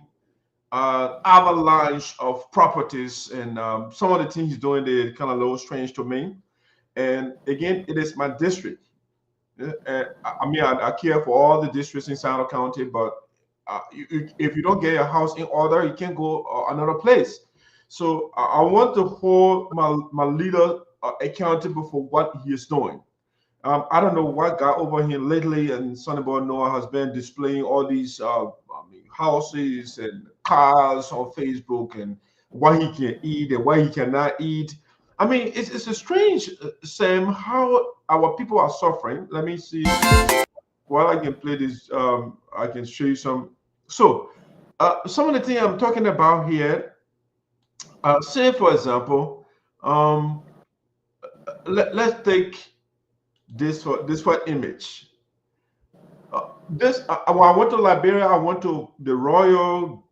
avalanche of properties, and some of the things he's doing they kind of a little strange to me. And again, it is my district. I mean, I care for all the districts in SADO County, but if you don't get your house in order, you can't go another place. So I want to hold my leader accountable for what he is doing. I don't know what got over him lately, and Sonny Noah has been displaying all these houses and cars on Facebook and what he can eat and what he cannot eat. I mean, it's a strange, Sam, how our people are suffering. Let me see. While I can play this, I can show you some. So, some of the things I'm talking about here, say for example, let's take this for image. When I went to Liberia, I went to the Royal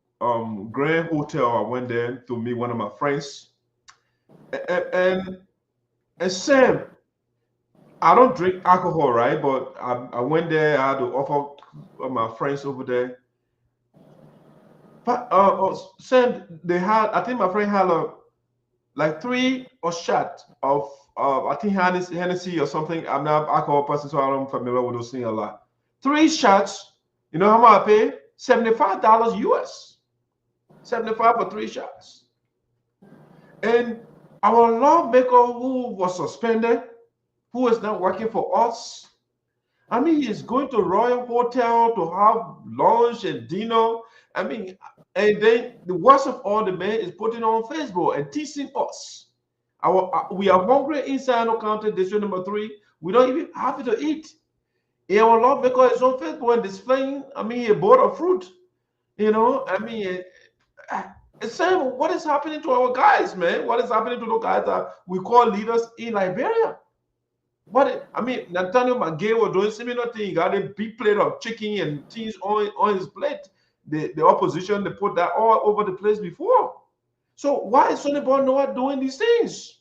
Grand Hotel. I went there to meet one of my friends, and Sam, I don't drink alcohol, right? But I went there. I had to offer my friends over there. But Sam, they had. I think my friend had like 3 or shot of I think Hennessy or something. I'm not an alcohol person, so I'm familiar with those things a lot. 3 shots. You know how much I pay? $75 US. 75 for 3 shots. And our lawmaker who was suspended, who is not working for us, I mean, he's going to Royal Hotel to have lunch and dinner. I mean, and then the worst of all, the man is putting on Facebook and teasing us. We are hungry inside our county, district number 3. We don't even have it to eat. And our lawmaker is on Facebook and displaying, I mean, a bowl of fruit. You know, I mean, it's saying, what is happening to our guys, man? What is happening to the guys that we call leaders in Liberia? I mean, Nathaniel McGay was doing similar thing. He got a big plate of chicken and things on his plate. The opposition, they put that all over the place before. So why is Sonny Boy Noah doing these things?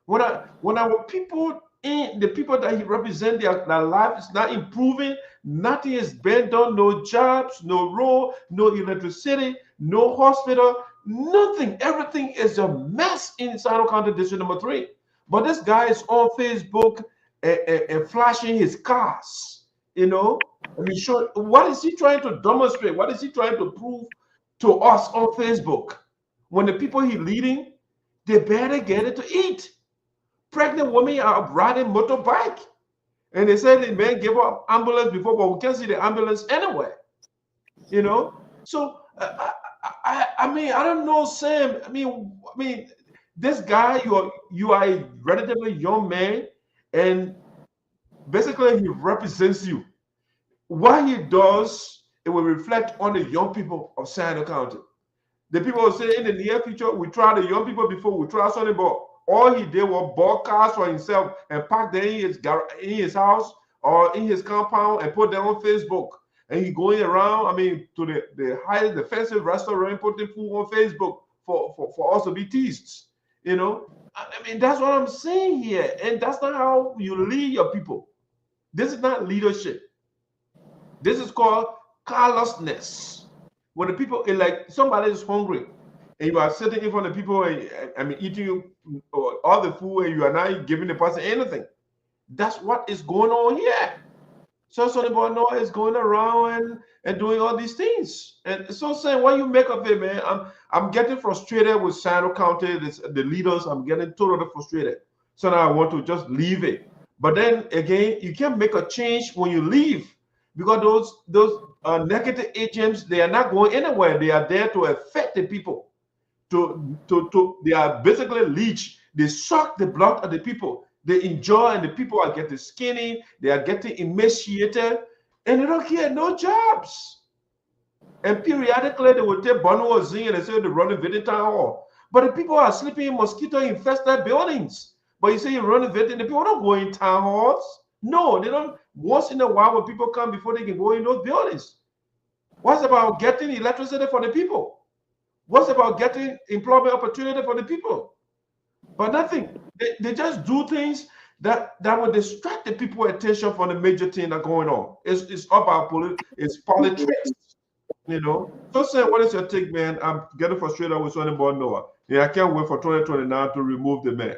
When our people, the people that he represents, their life is not improving, nothing is being done, no jobs, no road, no electricity, no hospital, nothing. Everything is a mess in Sinoe County District number 3. But this guy is on Facebook and flashing his cars, you know. I mean, what is he trying to demonstrate? What is he trying to prove to us on Facebook? When the people he's leading, they better get it to eat. Pregnant women are riding motorbike. And they said the man gave up ambulance before, but we can't see the ambulance anywhere, you know. So, I mean, I don't know, Sam. I mean, this guy, you are a relatively young man, and basically he represents you. What he does, it will reflect on the young people of Sinoe County. The people will say in the near future, we tried the young people before, we tried something, but all he did was bought cars for himself and park them in his house or in his compound and put them on Facebook. And he going around, I mean, to the highest defensive restaurant, putting food on Facebook for us to be teased. You know, I mean, that's what I'm saying here. And that's not how you lead your people. This is not leadership. This is called callousness. When the people, like somebody is hungry and you are sitting in front of people and I mean, eating all the food and you are not giving the person anything. That's what is going on here. So Sonny Boy Noah is going around and doing all these things. And so saying, what you make of it, man? I'm getting frustrated with Sinoe County, the leaders. I'm getting totally frustrated. So now I want to just leave it. But then again, you can't make a change when you leave because those negative agents, they are not going anywhere. They are there to affect the people. They are basically leech. They suck the blood of the people. They enjoy, and the people are getting skinny, they are getting emaciated, and they don't get no jobs. And periodically, they will take Bono or Zing and they say they're running Vitin Town Hall. But the people are sleeping in mosquito-infested buildings. But you say you're running Vitin, the people don't go in town halls. No, they don't. Once in a while, when people come before they can go in those buildings. What's about getting electricity for the people? What's about getting employment opportunity for the people? But nothing. They just do things that will distract the people's attention from the major thing that's going on. It's about politics, you know. So, say, what is your take, man? I'm getting frustrated with Sonny Boy Noah. Yeah, I can't wait for 2029 to remove the man.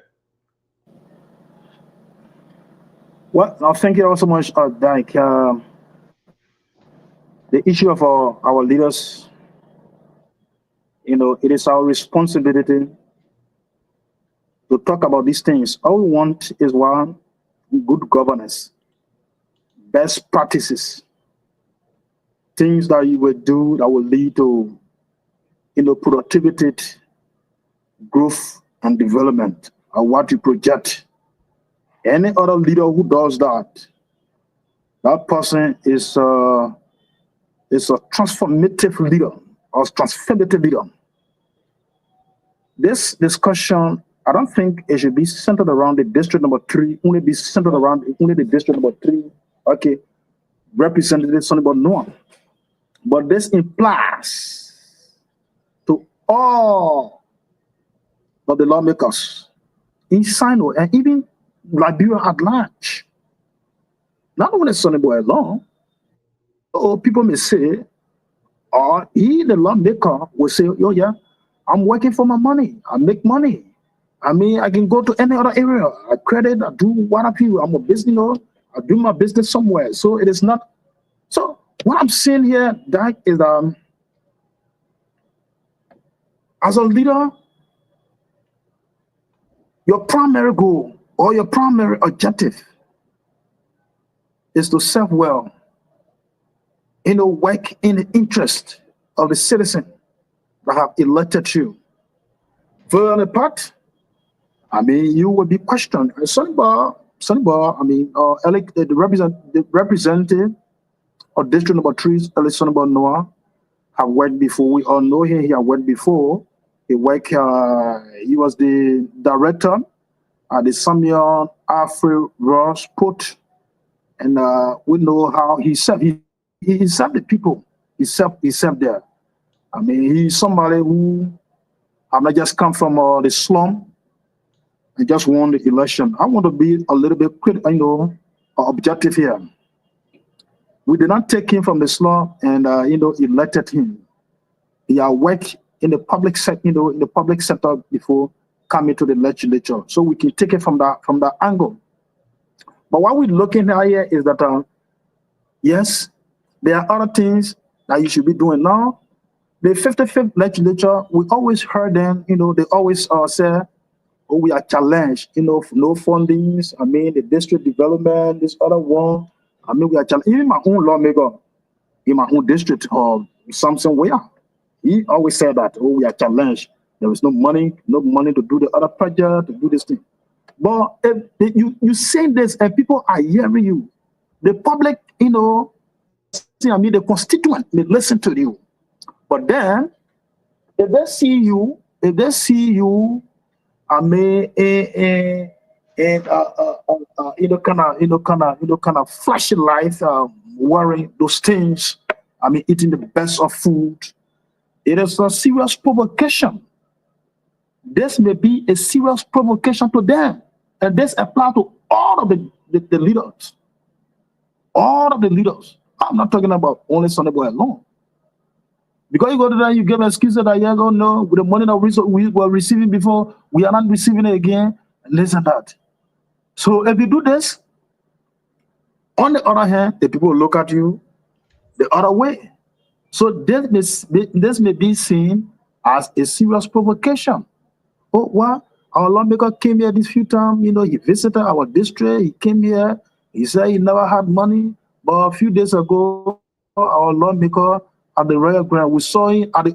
Well, thank you all so much, Dyke. The issue of our leaders, you know, it is our responsibility to talk about these things. All we want is one, good governance, best practices, things that you will do that will lead to, you know, productivity, growth, and development or what you project. Any other leader who does that, that person is a transformative leader or transformative leader. This discussion, I don't think it should be centered around the district number 3, only be centered around only the district number 3, okay, representative something about Noah. But this implies to all of the lawmakers in Sinoe and even Liberia at large. Not only Sonny Boy alone. So people may say, or he, the lawmaker, will say, oh yeah, I'm working for my money. I make money. I mean, I can go to any other area. I credit, I do what I feel. I'm a business, you know, I do my business somewhere. So it is not. So what I'm saying here, that is, as a leader, your primary goal or your primary objective is to serve well, work in the interest of the citizen that have elected you. Further part, I mean, you will be questioned. The representative of district number 3, Sonny Noah, have worked before. We all know him. He have worked before. He worked. He was the director at the Samuel Afri Ross Port, and we know how he served. He served the people. He served there. I mean, he's somebody who have not just come from the slum and just won the election. I want to be a little bit objective here. We did not take him from the slum and elected him. He had worked in the public sector, in the public sector before coming to the legislature. So we can take it from that angle. But what we're looking at here is that yes, there are other things that you should be doing now. The 55th legislature, we always heard them, they always say, oh, we are challenged, no fundings. I mean, the district development, this other one. I mean, we are challenged. Even my own lawmaker in my own district, Samson Weah, he always said that, oh, we are challenged. There is no money to do the other project, to do this thing. But if you say this and people are hearing you, the public, the constituent may listen to you. But then, if they see you, I mean, kind of flashing life, wearing those things, I mean, eating the best of food, it is a serious provocation. This may be a serious provocation to them, and this applies to all of the leaders. All of the leaders. I'm not talking about only Sonny Boy alone. Because you go to that, you give excuses that, yeah, oh no, with the money that we were receiving before, we are not receiving it again, and this and that. So if you do this, on the other hand, the people will look at you the other way. So this may be seen as a serious provocation. Oh, well, our lawmaker came here this few times, he visited our district, he came here, he said he never had money, but a few days ago, our lawmaker at the Royal Grant, we saw him at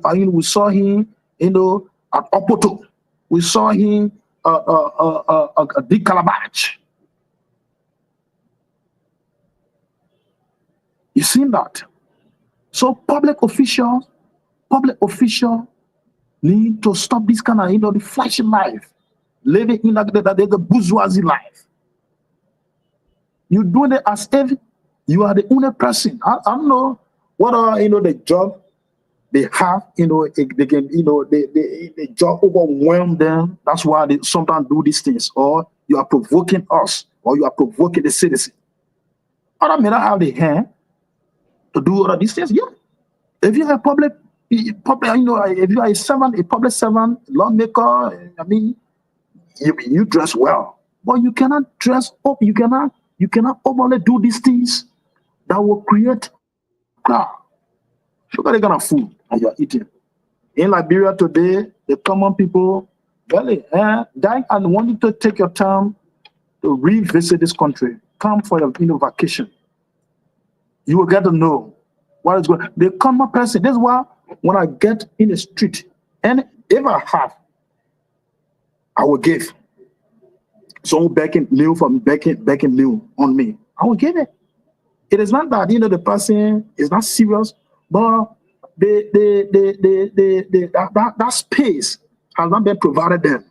Opoto. We saw him at Big Calabash. You seen that? So public officials need to stop this kind of the flashy life, living in the bourgeoisie life. You're doing it as if you are the only person. I don't know what are the job they have. They can the job overwhelm them. That's why they sometimes do these things. Or you are provoking us, or you are provoking the citizen. Others may not have the hand to do all of these things. Yeah, if you have public, if you are a servant, a public servant, lawmaker, I mean, you dress well, but you cannot dress up. You cannot overly do these things that will create crowd. Sugar the kind of food that you are eating. In Liberia today, the common people, dying and wanting to take your time to revisit this country. Come for your vacation. You will get to know what is going on. The common person, this is why when I get in the street, and if I have, I will give. someone begging new on me, I will give it. It is not that the person is not serious, but that space has not been provided them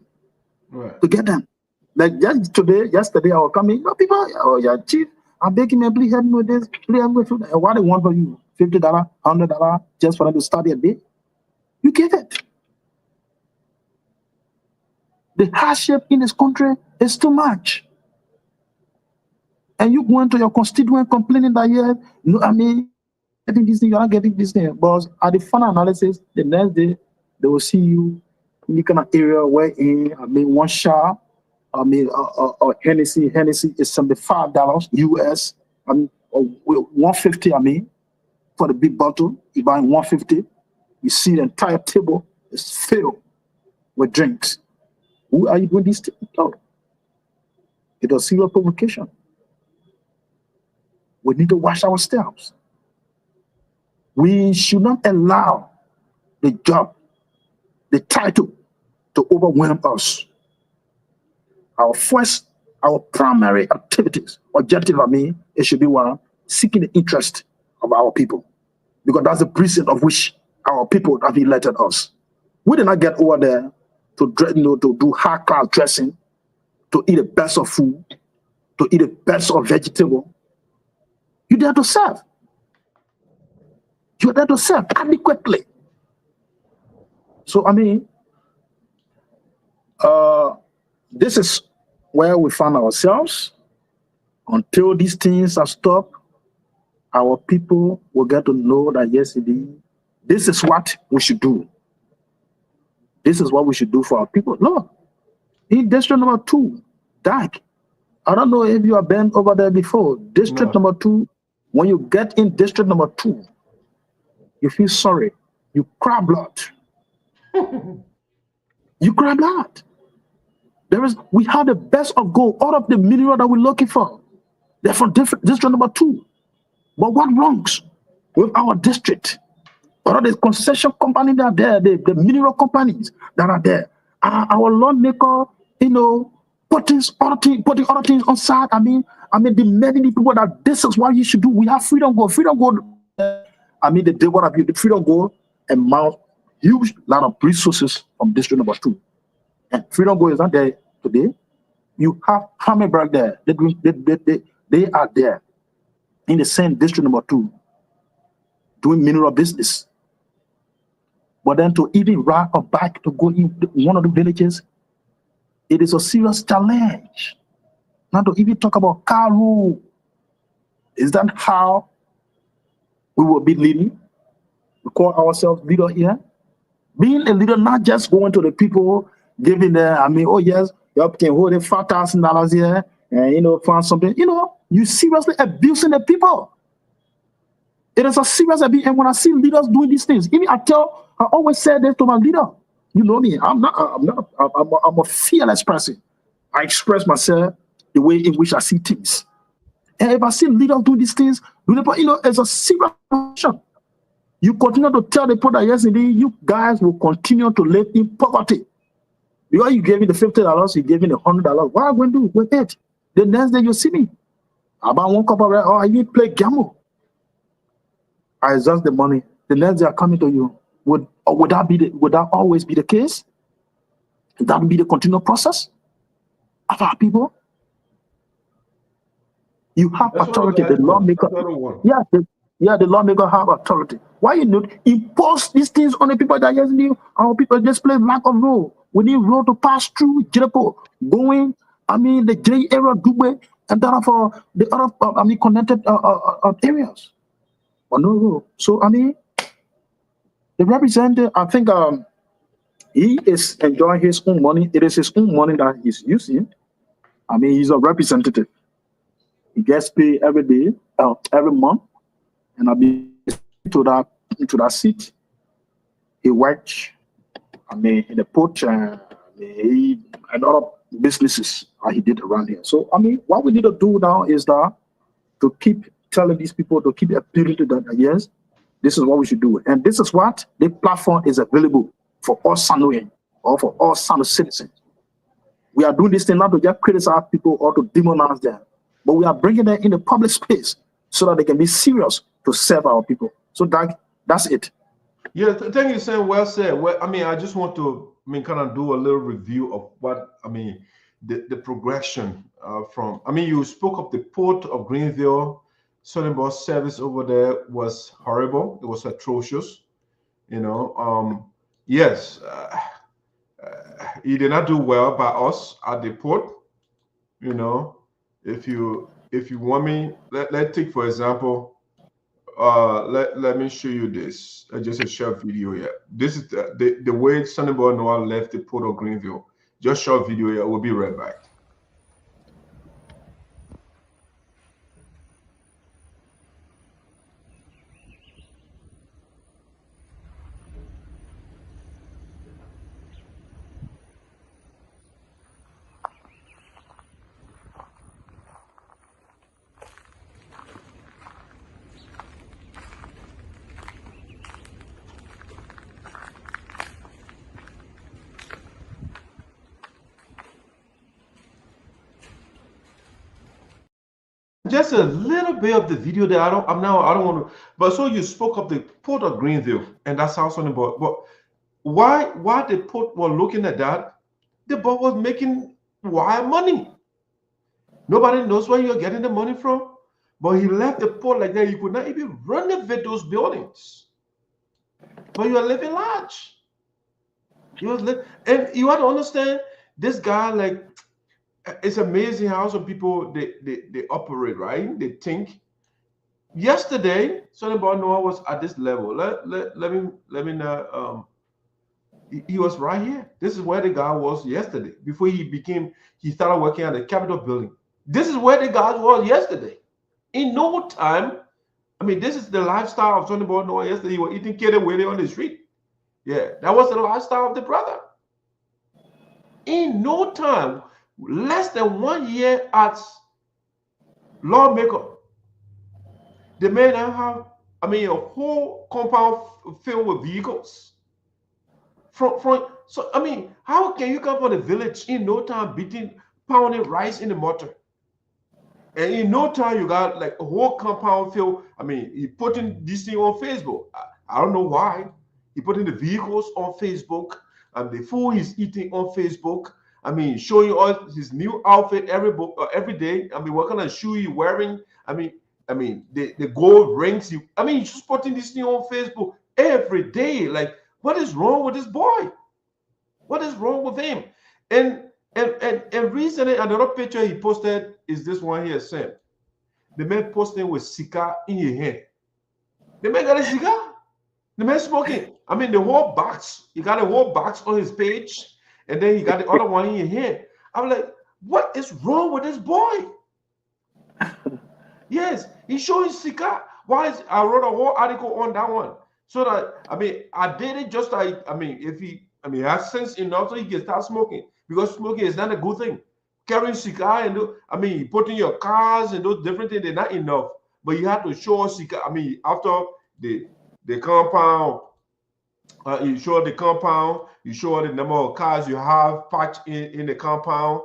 to get them. Like yesterday I was coming, people, oh yeah, chief, I'm begging me, please help me with this, please help me with that. What they want from you? $50, $100 just for them to study a day? You give it. The hardship in this country is too much. And you go into your constituent complaining that getting this thing, you're not getting this thing. But at the final analysis, the next day, they will see you in the kind of area where one shot, Hennessy is $75 US, or $150, for the big bottle, you buy $150, you see the entire table is filled with drinks. Who are you doing this to? No. It was serious provocation. We need to watch ourselves. We should not allow the job, the title, to overwhelm us. Our primary activities, objective, it should be one, seeking the interest of our people. Because that's the precinct of which our people have elected us. We did not get over there to do high class dressing, to eat the best of food, to eat the best of vegetable. You're there to serve. You're there to serve adequately. So this is where we find ourselves. Until these things are stopped, our people will get to know that yes, indeed, this is what we should do. This is what we should do for our people. No. In district number 2, Dak, I don't know if you have been over there before. District number 2, when you get in district number 2, you feel sorry. You cry blood. You cry blood. We have the best of gold, all of the mineral that we're looking for. They're from district number 2. But what wrongs with our district? All of the concession companies that are there, the mineral companies that are there, our lawmaker, putting other things on side. Demanding the people that this is what you should do. We have freedom gold. Freedom gold. They did what have you. The freedom gold amount huge lot of resources from district number 2. And freedom gold is not there today. You have Hammerberg there. They are there in the same district number 2 doing mineral business. But then to even ride a bike to go in one of the villages, it is a serious challenge. Not to even talk about car rule. Is that how we will be leading? We call ourselves leader here. Being a leader, not just going to the people, giving them, oh yes, you can hold it $5,000 here, and find something. You seriously abusing the people. It is a serious abuse. And when I see leaders doing these things, even I always say this to my leader. You know me. I'm a fearless person. I express myself the way in which I see things. And if I see leaders do these things, it's a serious issue. You continue to tell the people that yes, indeed, you guys will continue to live in poverty. Because you gave me the $50, you gave me the $100. What am I going to do with it? The next day you see me. About one cup of rice, I need to play gamble. I exhaust the money. The next day are coming to you. Would that always be the case? Would that be the continual process of our people? You have authority. The lawmaker. The lawmaker have authority. Why you not impose these things on the people that yes, our people just play lack of road. We need road to pass through Jericho, going. The J area, Dubai, and that for the other connected areas. But no road. So the representative, I think he is enjoying his own money. It is his own money that he's using. He's a representative. He gets paid every day, every month, and I'll be to that seat. He works. In the port, and a lot of businesses he did around here. So what we need to do now is that to keep telling these people, to keep appealing to them. Yes, this is what we should do, and this is what the platform is available for all Sinoe or for all Sinoe citizens. We are doing this thing not to just criticize people or to demonize them, but we are bringing them in the public space so that they can be serious to serve our people. So that's it. Yeah, thank you, Sam. Well said. Well, I mean, I just want to, kind of do a little review of what, the progression from, you spoke of the port of Greenville. Southern bus service over there was horrible. It was atrocious. Yes, he did not do well by us at the port. If you want me, let's take for example. Let me show you this. Just a short video here. This is the way Sonny Boy Noah left the port of Greenville. Just short video here. We'll be right back. Just a little bit of the video that I don't want to, but so you spoke of the port of Greenville, and that's how something about. But why the port were looking at that? The boat was making wild money. Nobody knows where you're getting the money from, but he left the port like that. You could not even renovate those buildings, but you are living large. And you have to understand this guy, like. It's amazing how some people they operate, right? They think. Yesterday, Sonny Boy Noah was at this level. Let me know. He was right here. This is where the guy was yesterday before he started working at the Capitol building. This is where the guy was yesterday. In no time, this is the lifestyle of Sonny Boy Noah yesterday. He was eating Willie on the street. Yeah, that was the lifestyle of the brother. In no time. Less than 1 year as lawmaker, the man now have, a whole compound filled with vehicles. So how can you come from the village in no time pounding rice in the mortar? And in no time you got like a whole compound filled. He putting this thing on Facebook. I don't know why. He putting the vehicles on Facebook and the food he's eating on Facebook. Showing all his new outfit every day. What kind of shoe you wearing? The gold rings. He's just putting this thing on Facebook every day. Like, what is wrong with this boy? What is wrong with him? And recently, another picture he posted is this one here, Sam. The man posting with cigar in his hand. The man got a cigar. The man smoking. The whole box. He got a whole box on his page. And then he got the other one in here. I'm like, what is wrong with this boy? Yes, he's showing cigar. I wrote a whole article on that one. So that, I did it just like, if he has sense enough so he can start smoking. Because smoking is not a good thing. Carrying cigar and, putting your cars and those different things, they're not enough. But you have to show cigar. After the compound, you show the compound, you show the number of cars you have parked in the compound.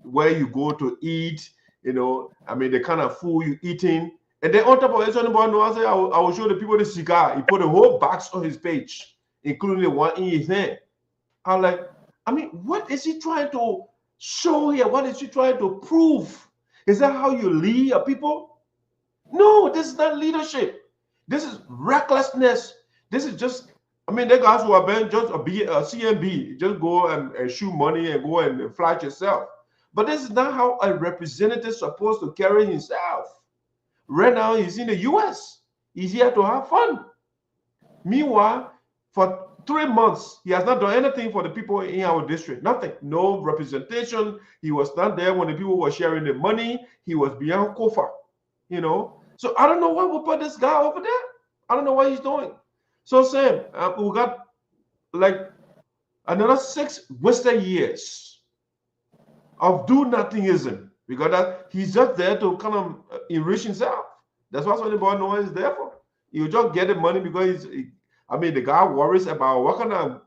Where you go to eat, the kind of food you're eating. And then on top of it, I will show the people the cigar. He put a whole box on his page, including the one in his hand. I'm like, what is he trying to show here? What is he trying to prove? Is that how you lead a people? No, this is not leadership. This is recklessness. This is just, the guys who are been just a CMB, just go and shoot money and go and flash yourself. But this is not how a representative is supposed to carry himself. Right now, he's in the US. He's here to have fun. Meanwhile, for 3 months, he has not done anything for the people in our district. Nothing. No representation. He was not there when the people were sharing the money. He was beyond Koffa, So I don't know why we put this guy over there. I don't know what he's doing. So Sam, we got like another 6 wasted years of do-nothingism, because that he's just there to kind of enrich himself. That's what Sonny Boy Noah is there for. You just get the money because the guy worries about what kind of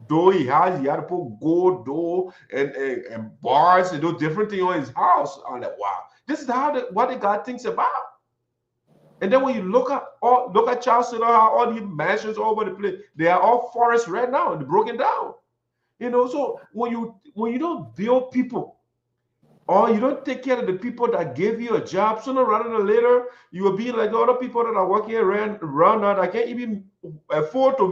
door he had to put gold door and bars and those different things on his house. I'm like, wow, this is what the guy thinks about. And then when you look at Charles Sinoe, how all these mansions all over the place, they are all forests right now and they're broken down. You know, so when you don't build people, or you don't take care of the people that gave you a job, sooner rather than later, you will be like the other people that are working around now that can't even afford to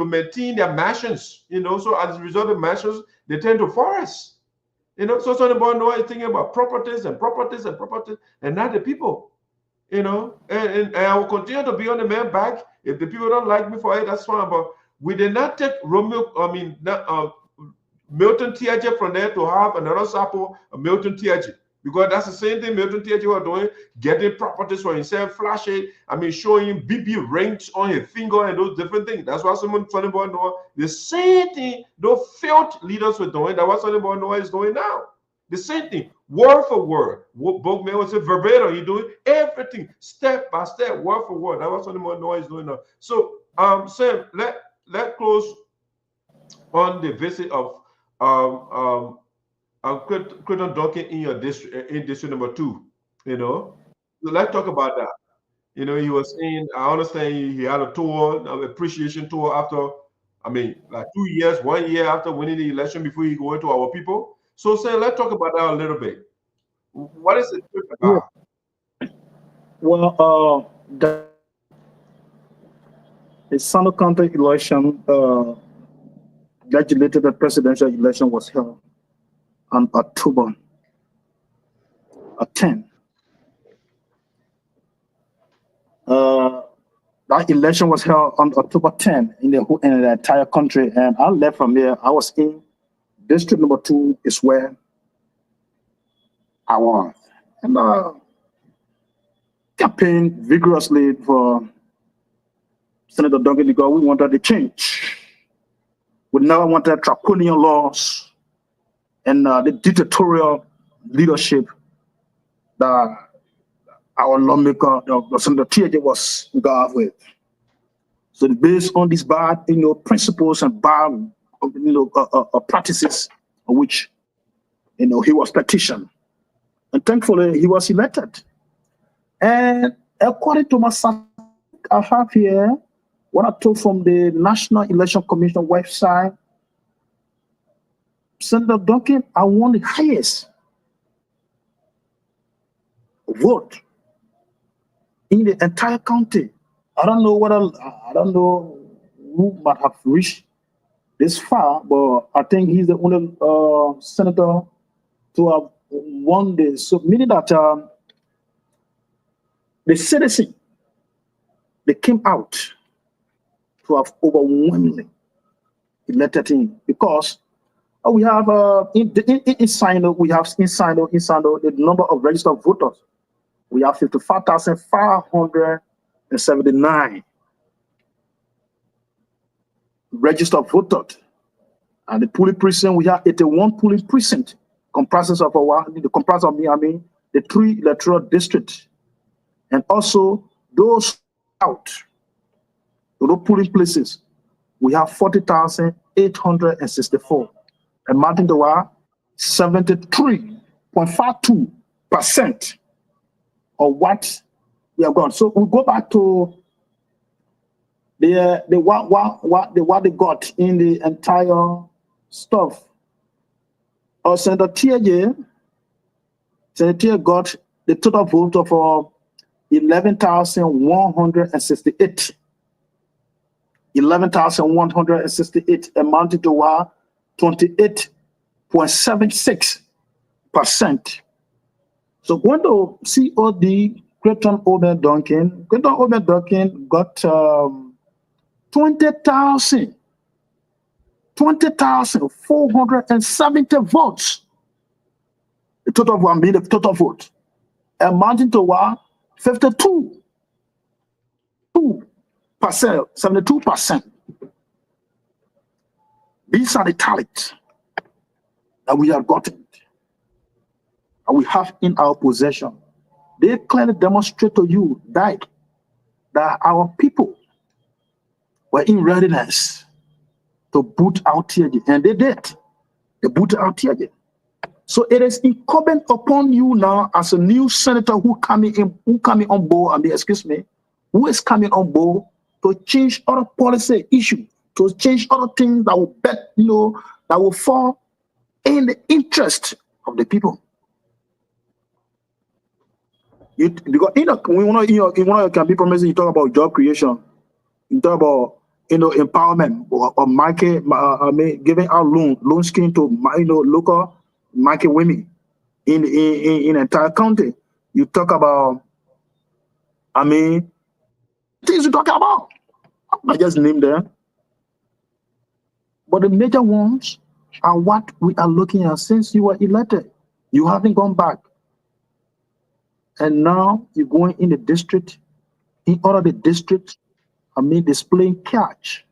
maintain their mansions. You know, so as a result of mansions, they tend to forests. You know, so somebody is thinking about properties, and not the people. You know, and I will continue to be on the man back. If the people don't like me for it, that's fine. But we did not take Milton Tiaje from there to have another Sarpo, Milton Tiaje, because that's the same thing Milton Tiaje was doing, getting properties for himself, flashing, showing BB rings on his finger and those different things. That's what someone funny boy Noah. The same thing those failed leaders were doing. That's what funny boy Noah is doing now. The same thing, word for word. Both men would say verbatim. You're doing everything step by step, word for word. That's what funny boy Noah is doing now. So, Sam, let close on the visit of Creighton Duncan in your district, in district number 2. You know, so let's talk about that. You know, he was saying, I understand he had a tour, an appreciation tour after, like 2 years, 1 year after winning the election before he go into our people. So, Sam, let's talk about that a little bit. What is it about? Well, the SADO county election, legislative presidential election was held on October 10. That election was held on October 10 in the entire country, and I left from there. I was in district number 2 is where I was, and campaigned vigorously for Senator Duncan because we wanted a change. We never wanted draconian laws and the dictatorial leadership that our lawmaker, Senator Tiaje, was involved with. So based on these bad, principles and bad, practices on which, he was petitioned, and thankfully he was elected. And according to my I have here what I took from the National Election Commission website, Senator Duncan, I won the highest vote in the entire county. I don't know who might have reached this far, but I think he's the only senator to have won this. So meaning that the citizen, they came out to have overwhelmingly elected him, because we have in Sinoe, we have in Sinoe the number of registered voters. We have 55,579 registered voters. And the polling precinct, we have 81 polling precinct, comprises of the 3 electoral districts. And also those out to the polling places, we have 40,864, amounting to 73.52% of what we have got. So we go back to what they got in the entire stuff. Senator Tiaje got the total vote of 11,168. 11,168, amounting to 28.76%. So going to COD, Creighton Omer Duncan got 20,470 votes. The total vote, amounting to 72%. These are the talents that we have gotten, and we have in our possession. They clearly demonstrate to you that our people were in readiness to boot out TJ, and they did. They booted out TJ. So it is incumbent upon you now, as a new senator who coming on board. I mean, excuse me, who is coming on board to change other policy issues, to change other things that will that will fall in the interest of the people. Because in one of your campaign promises, you talk about job creation, you talk about empowerment or market, giving out loan scheme to local market women in entire county. You talk about, things you talk about. I just named them, but the major ones are what we are looking at since you were elected. You haven't gone back, and now you're going in the district, in all of the districts. Displaying cash,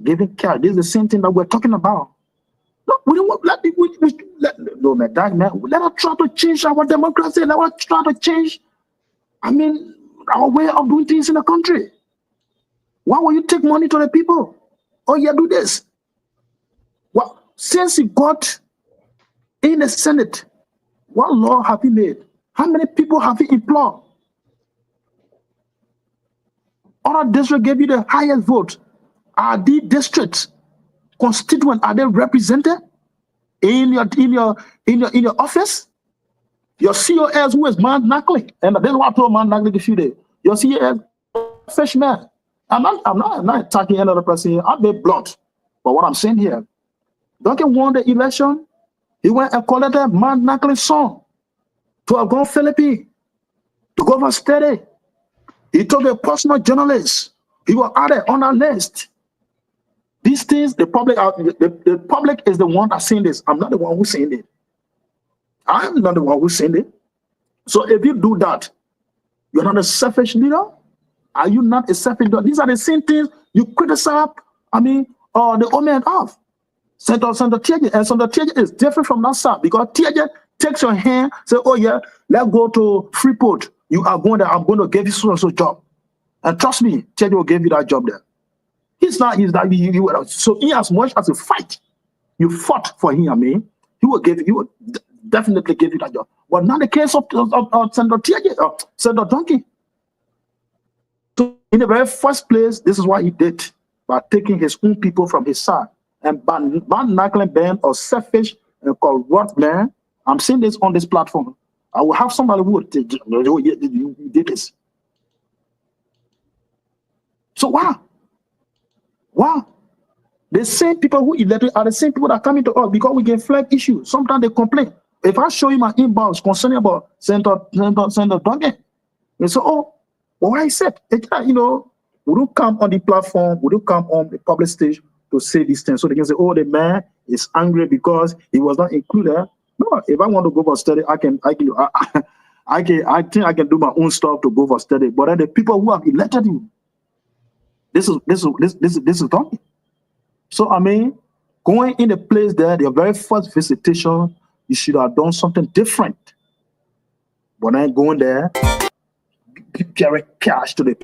giving cash. This is the same thing that we're talking about. No, we don't want, let us try to change our democracy. Let us try to change, our way of doing things in the country. Why will you take money to the people? Oh, yeah, do this. Well, since you got in the Senate, what law have you made? How many people have you employed? Other districts gave you the highest vote. Are the districts constituent? Are they represented in your office? Your COS, who is man knuckling, and this is what I told man knuckling a few days. Your COS, fish man. I'm not attacking another person. I'm being blunt. But what I'm saying here, Duncan won the election. He went and collected man knuckling song to have gone Philippines to go for study. He took a personal journalist. He was added on our list. These things, the public is the one that's saying this. I'm not the one who's saying it. I'm not the one who's saying it. So if you do that, you're not a selfish leader. Are you not a selfish leader? These are the same things you criticize. The omen of Senator TJ, and Senator TJ is different from that side because TJ takes your hand, say, "Oh yeah, let's go to Freeport. You are going there. I'm going to give you so job." And trust me, TJ will give you that job there. He's not. So in as much as you fought for him. He will definitely give you that job. But not the case of Senator TJ or Senator Duncan. So in the very first place, this is what he did by taking his own people from his side and by knuckling Ben or selfish and corrupt man. I'm saying this on this platform. I will have somebody who would you did this. So wow. The same people who elected are the same people that come into us because we get flag issues. Sometimes they complain. If I show you my inbox concerning about Senator Duncan, they say, "Oh, well, why I said, we don't come on the platform, we don't come on the public stage to say these things." So they can say, "Oh, the man is angry because he was not included." No, if I want to go for study, I think I can do my own stuff to go for study. But then the people who have elected you, this is Duncan. So going in the place there, their very first visitation, you should have done something different. But then going there, carry cash to the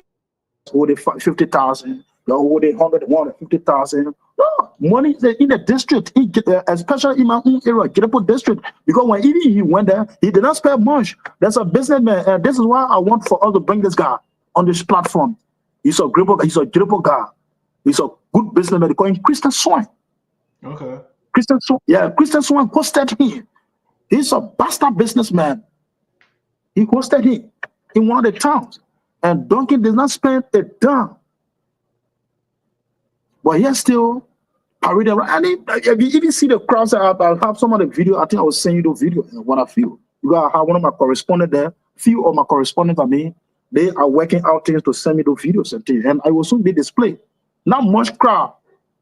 hold 50,000, hold 150,000. No, money in the district, especially in my own area, Getapo district. Because when even he went there, he did not spend much. There's a businessman, and this is why I want for us to bring this guy on this platform. He's a Getapo guy. He's a good businessman. They call him Christian Swan. Okay. Christian Swan hosted him. He's a bastard businessman. He hosted him in one of the towns. And Duncan did not spend a dime. But he still paraded around. And if you even see the crowds, I'll have some of the video. I think I will send you the video when I feel. Because I have one of my correspondents there. Few of my correspondents, they are working out things to send me the videos and things. And I will soon be displayed. Not much crowd,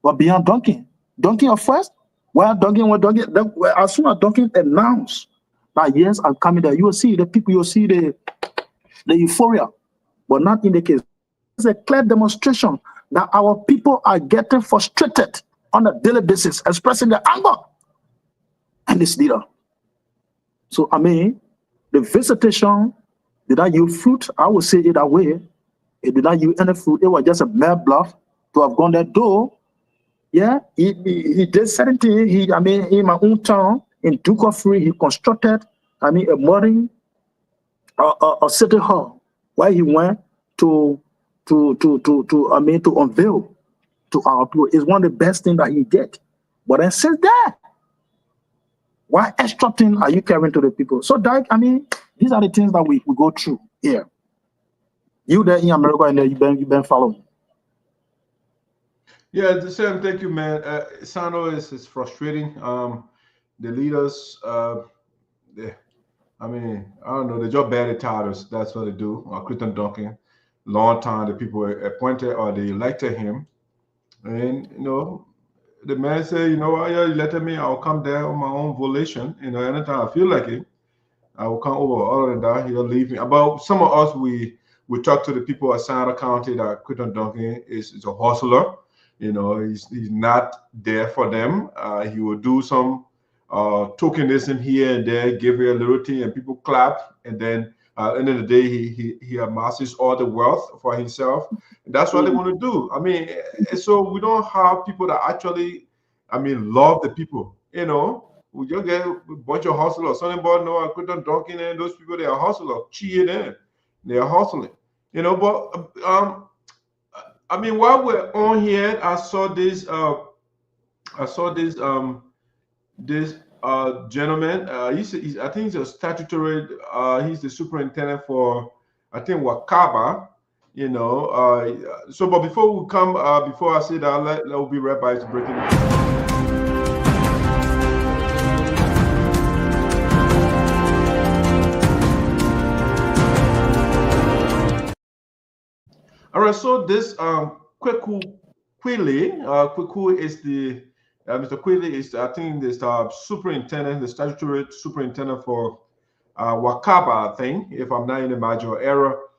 but beyond Duncan. Duncan at first, as soon as Duncan announced that yes, I'm coming there, you will see the people, you will see the euphoria, but not in the case. It's a clear demonstration that our people are getting frustrated on a daily basis, expressing their anger and this leader. So the visitation did not yield fruit. I will say it that way. It did not yield any fruit. It was just a mere bluff to have gone there. Though Yeah, he did certain things. I mean, in my own town, in Duke of Free, he constructed, I mean, a modern a city hall where he went to unveil to our people. It's one of the best things that he did. But then since that, what extra thing are you carrying to the people? So that, I mean, these are the things that we go through here. You there in America and there you've been following. Yeah, the same. Thank you, man. Sinoe is frustrating. The leaders, I mean, I don't know. They're just bad at titles. That's what they do. Duncan, long time the people appointed or they elected him, and you know, the man said, you know what, you elected me. I'll come there on my own volition. You know, anytime I feel like it, I will come over. Other than that, he'll leave me. About some of us, we talk to the people at SADO County that Duncan is a hustler. You know, he's not there for them. He will do some tokenism here and there, give you a little thing, and people clap. And then at the end of the day, he amasses all the wealth for himself. And that's what they want to do. I mean, so we don't have people that actually, I mean, love the people. You know, we just get a bunch of hustlers. Something about no, Duncan and those people, they are hustlers, cheating in. They are hustling. You know, but I mean, while we're on here, I saw this this gentleman. He's I think he's a statutory. He's the superintendent for I think Wakaba. You know. So, but before we come, before I say that, let be right by to breaking. All right, so this Quiioh is the Mr. Wylie is I think this superintendent, the statutory superintendent for Wakaba, I think, if I'm not in a major error.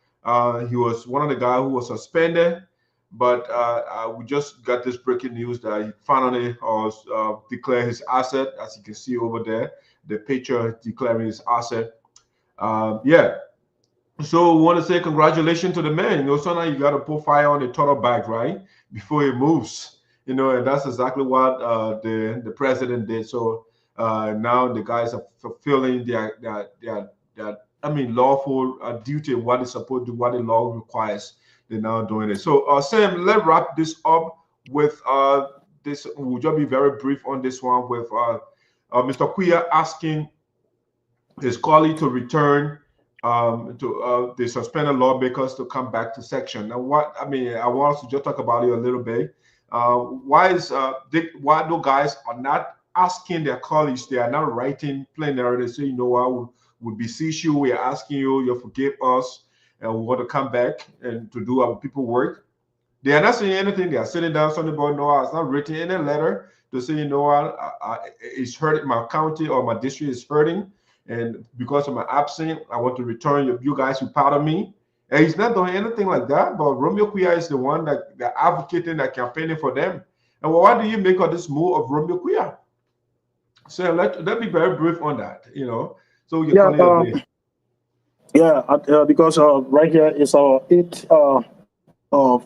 He was one of the guys who was suspended, but we just got this breaking news that he finally declared his asset, as you can see over there, the picture declaring his asset. Yeah. So we want to say congratulations to the man. You know, sometimes you got to put fire on the turtle bag, right, before it moves. You know, and that's exactly what the president did. So now the guys are fulfilling their I mean lawful duty, what they're supposed to do, what the law requires. They're now doing it. So Sam, let's wrap this up with this. We'll just be very brief on this one with Mr. Quioh asking his colleague to return. To the suspended lawmakers to come back to section. Now, what I mean, I want us to just talk about it a little bit. Why no guys are not asking their colleagues? They are not writing plenary. They say, you know what, we beseech you, we are asking you, you forgive us, and we want to come back and to do our people work. They are not saying anything. They are sitting down. Something about no, it's not written in a letter to say, you know what, it's hurting my county or my district is hurting. And because of my absence, I want to return you guys who part of me. And he's not doing anything like that. But Romeo Quioh is the one that advocating, that campaigning for them. And what do you make of this move of Romeo Quioh? So let me be very brief on that. You know, so we can because right here is our 8 I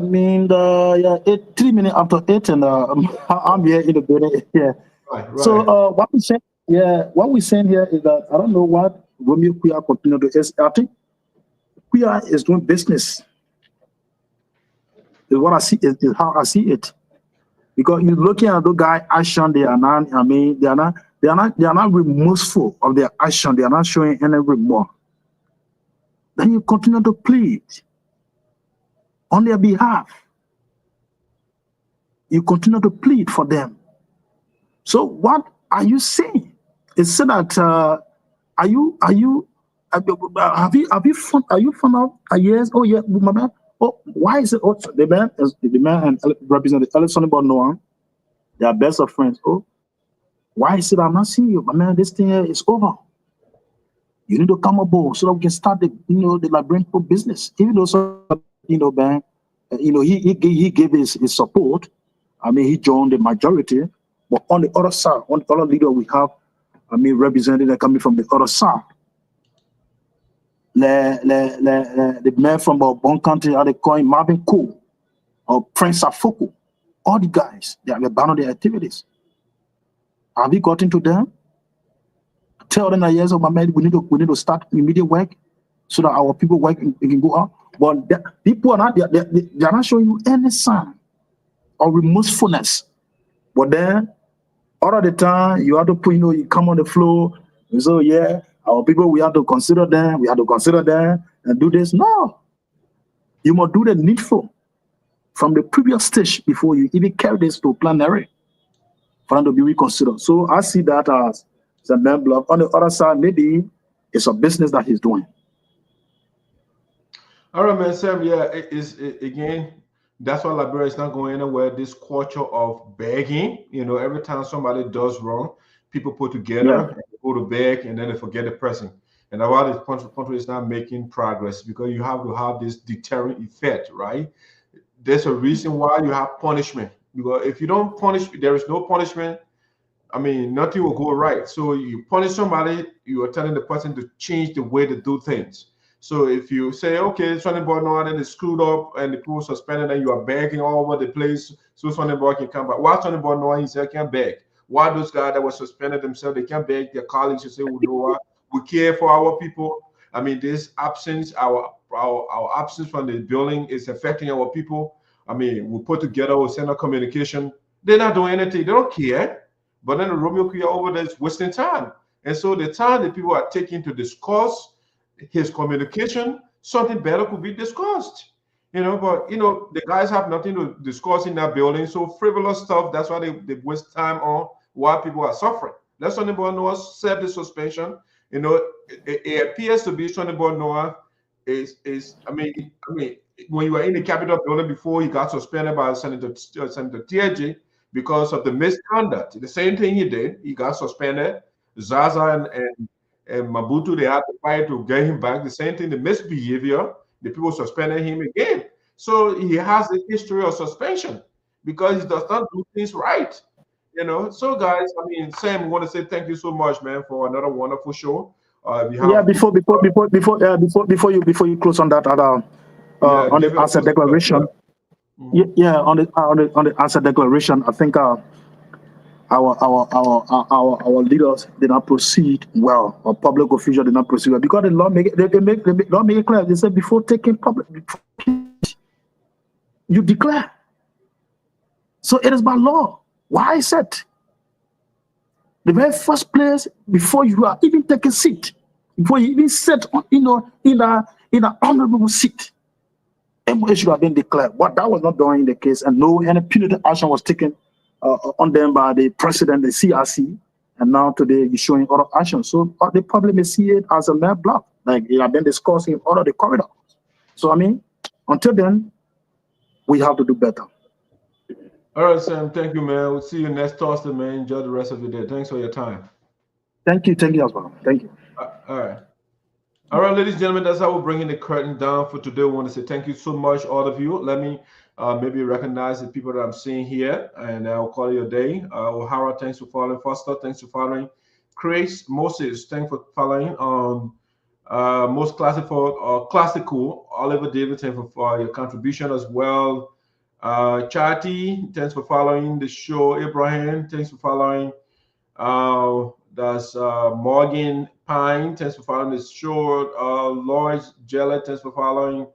mean 3 minutes after 8, and I'm here in the building. Yeah. Right. So what we say. Yeah, what we're saying here is that I don't know what Romeo Quioh continue to do. I think Quioh is doing business. Is what I see. Is how I see it. Because you're looking at the guy action, they are not. I mean, they are not remorseful of their action. They are not showing any remorse. Then you continue to plead on their behalf. You continue to plead for them. So what are you saying? It's said that are you found out? Yes. Oh yeah, my man. Oh, why is it? Oh, the man and Representative Electoral Noah, they are best of friends. Oh, why is it I'm not seeing you, my man? This thing is over. You need to come aboard so that we can start the Labyrinthic business. Even though man, he gave his support. I mean, he joined the majority, but on the other side, on the other leader we have. I mean, representative coming from the other side. The man from our Bon Country, how they call him Marvin Cole, or Prince Afoko, all the guys, they have abandoned their activities. Have you gotten to them? Tell them that yes, oh, my man, we need to start immediate work so that our people work and can go out. But people are not they are not showing you any sign of remorsefulness. But then all of the time you have to put, you come on the floor and so yeah, our people, we have to consider them, and do this. No, you must do the needful from the previous stage before you even carry this to plenary for them to be reconsidered. So I see that as a man block. On the other side, maybe it's a business that he's doing. All right, man, Sam. Yeah, again, that's why Liberia is not going anywhere. This culture of begging, every time somebody does wrong, people put together, and go to beg, and then they forget the person. And a lot of the country is not making progress because you have to have this deterrent effect, right? There's a reason why you have punishment. Because if you don't punish, there is no punishment. I mean, nothing will go right. So you punish somebody, you are telling the person to change the way to do things. So if you say, okay, Sonny Boy, no, then it's screwed up and the people suspended and you are begging all over the place, so Sonny Boy can come back. Why Sonny Boy, no, he said, I can't beg. Why those guys that were suspended themselves, they can't beg their colleagues to say, well, no, we care for our people. I mean, this absence, our absence from the building is affecting our people. I mean, we put together, we send a communication. They're not doing anything. They don't care. But then the Romeo Quioh over there is wasting time. And so the time that people are taking to discuss his communication, something better could be discussed. But the guys have nothing to discuss in that building. So frivolous stuff, that's why they waste time on while people are suffering. Let Sonny Boy Noah serve the suspension. It appears to be Sonny Boy Noah is I mean, when you were in the Capitol building before, he got suspended by Senator TJ because of the misconduct. The same thing he did. He got suspended. Zaza and Mabutu, they had to fight to get him back. The same thing, the misbehavior, the people suspended him again. So he has a history of suspension because he does not do things right. So guys, I mean, Sam, we want to say thank you so much, man, for another wonderful show. Before you close on that on the answer declaration. On the answer declaration, I think our leaders did not proceed well, or public officials did not proceed well, because the law make it clear. They said before taking public, you declare. So it is by law. Why is it? The very first place before you are even taking seat, before you even sit on, in an honorable seat, MOA should have been declared. But that was not done in the case, and any punitive action was taken on them by the president, the CRC, and now today you're showing other action. So the public may see it as a mere block, like it have been discussed in all of the corridor. So I mean, until then, we have to do better. All right, Sam. Thank you, man. We'll see you next Thursday, man. Enjoy the rest of your day. Thanks for your time. Thank you as well. Thank you. All right, ladies and gentlemen, that's how we're bringing the curtain down for today. We want to say thank you so much, all of you. Let me maybe recognize the people that I'm seeing here, and I'll call you a day. O'Hara, thanks for following. Foster, thanks for following. Chris, Moses, thanks for following. Most classical, Oliver David, thanks for your contribution as well. Chati, thanks for following the show. Abraham, thanks for following. That's Morgan Pine, thanks for following the show. Lloyd Jellett, thanks for following.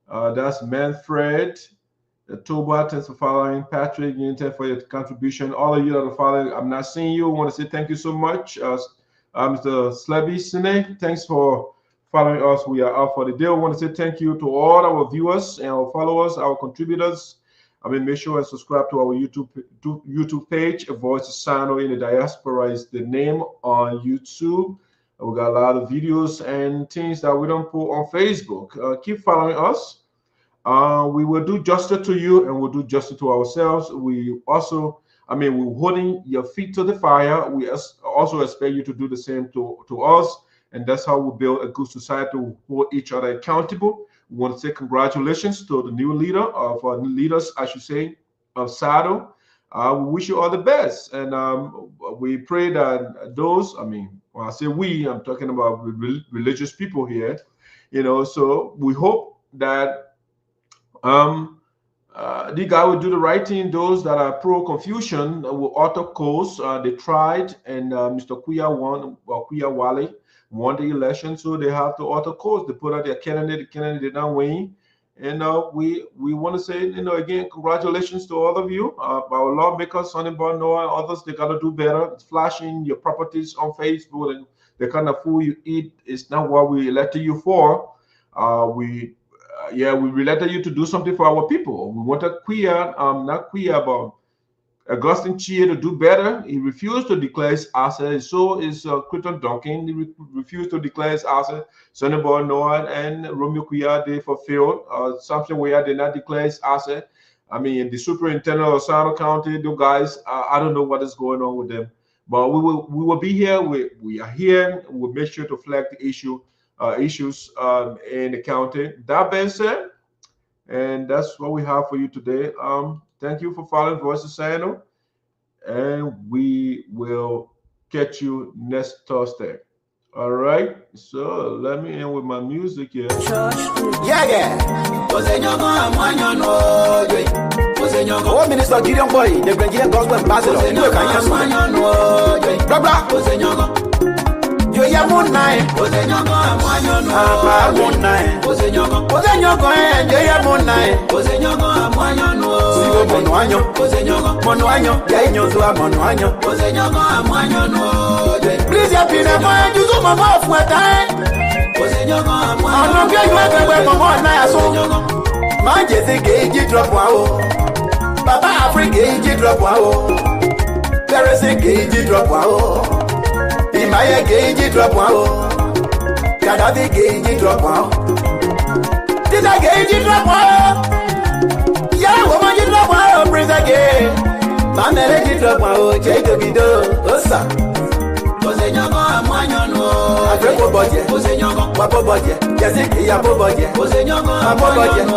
That's Manfred. Toba, thanks for following. Patrick, thanks for your contribution. All of you that are following, I'm not seeing you. I want to say thank you so much. Mr. Slebby Sinoe, thanks for following us. We are out for the day. I want to say thank you to all our viewers and our followers, our contributors. I mean, make sure and subscribe to our YouTube page. A Voice of Sinoe in the Diaspora is the name on YouTube. We got a lot of videos and things that we don't put on Facebook. Keep following us. We will do justice to you and we'll do justice to ourselves. We also, we're holding your feet to the fire. We also expect you to do the same to us. And that's how we build a good society to hold each other accountable. We want to say congratulations to the new leader, for leaders, I should say, of SADO. We wish you all the best. And we pray that those, when I say we, I'm talking about religious people here, so we hope that the guy will do the right thing. Those that are pro-confusion will author codes. They tried, and Mr. Quioh won, or Quiah Wylie won the election, so they have to author codes. They put out their candidate. The candidate did not win, and we want to say, again, congratulations to all of you, our lawmakers, Sonny Bono and others. They got to do better. It's flashing your properties on Facebook and the kind of food you eat is not what we elected you for. We elected you to do something for our people. We wanted Quiah, not Quiah, but Augustine Chia to do better. He refused to declare his asset. So is Duncan. He refused to declare his asset. Sonny Bono and Romeo Quiah, they fulfilled something where they did not declare his asset. I mean, the superintendent of SADO County, those guys, I don't know what is going on with them. But we will be here. We are here. We'll make sure to flag the issues in the county. That being said, and that's what we have for you today. Thank you for following Voice of Sinoe, and we will catch you next Thursday. All right. So let me end with my music here. Oh, Minister Gideon Boy, the Nigerian Gospel Ambassador. You are moon night. Moon night. Please, you Papa Africa, drop wow. There is a gauge drop wow. Imaya gauge drop wow. Gaddafi gauge drop wow. Did I gauge drop wow? Yeah, woman, you drop wow, Prince again. Mamma, drop wow, Jacob Bido, Osa. Osenyogo, Amanyono. Africa budget, Osenyogo, Papa budget. Yaziki, Apo budget, Osenyogo, Apo budget.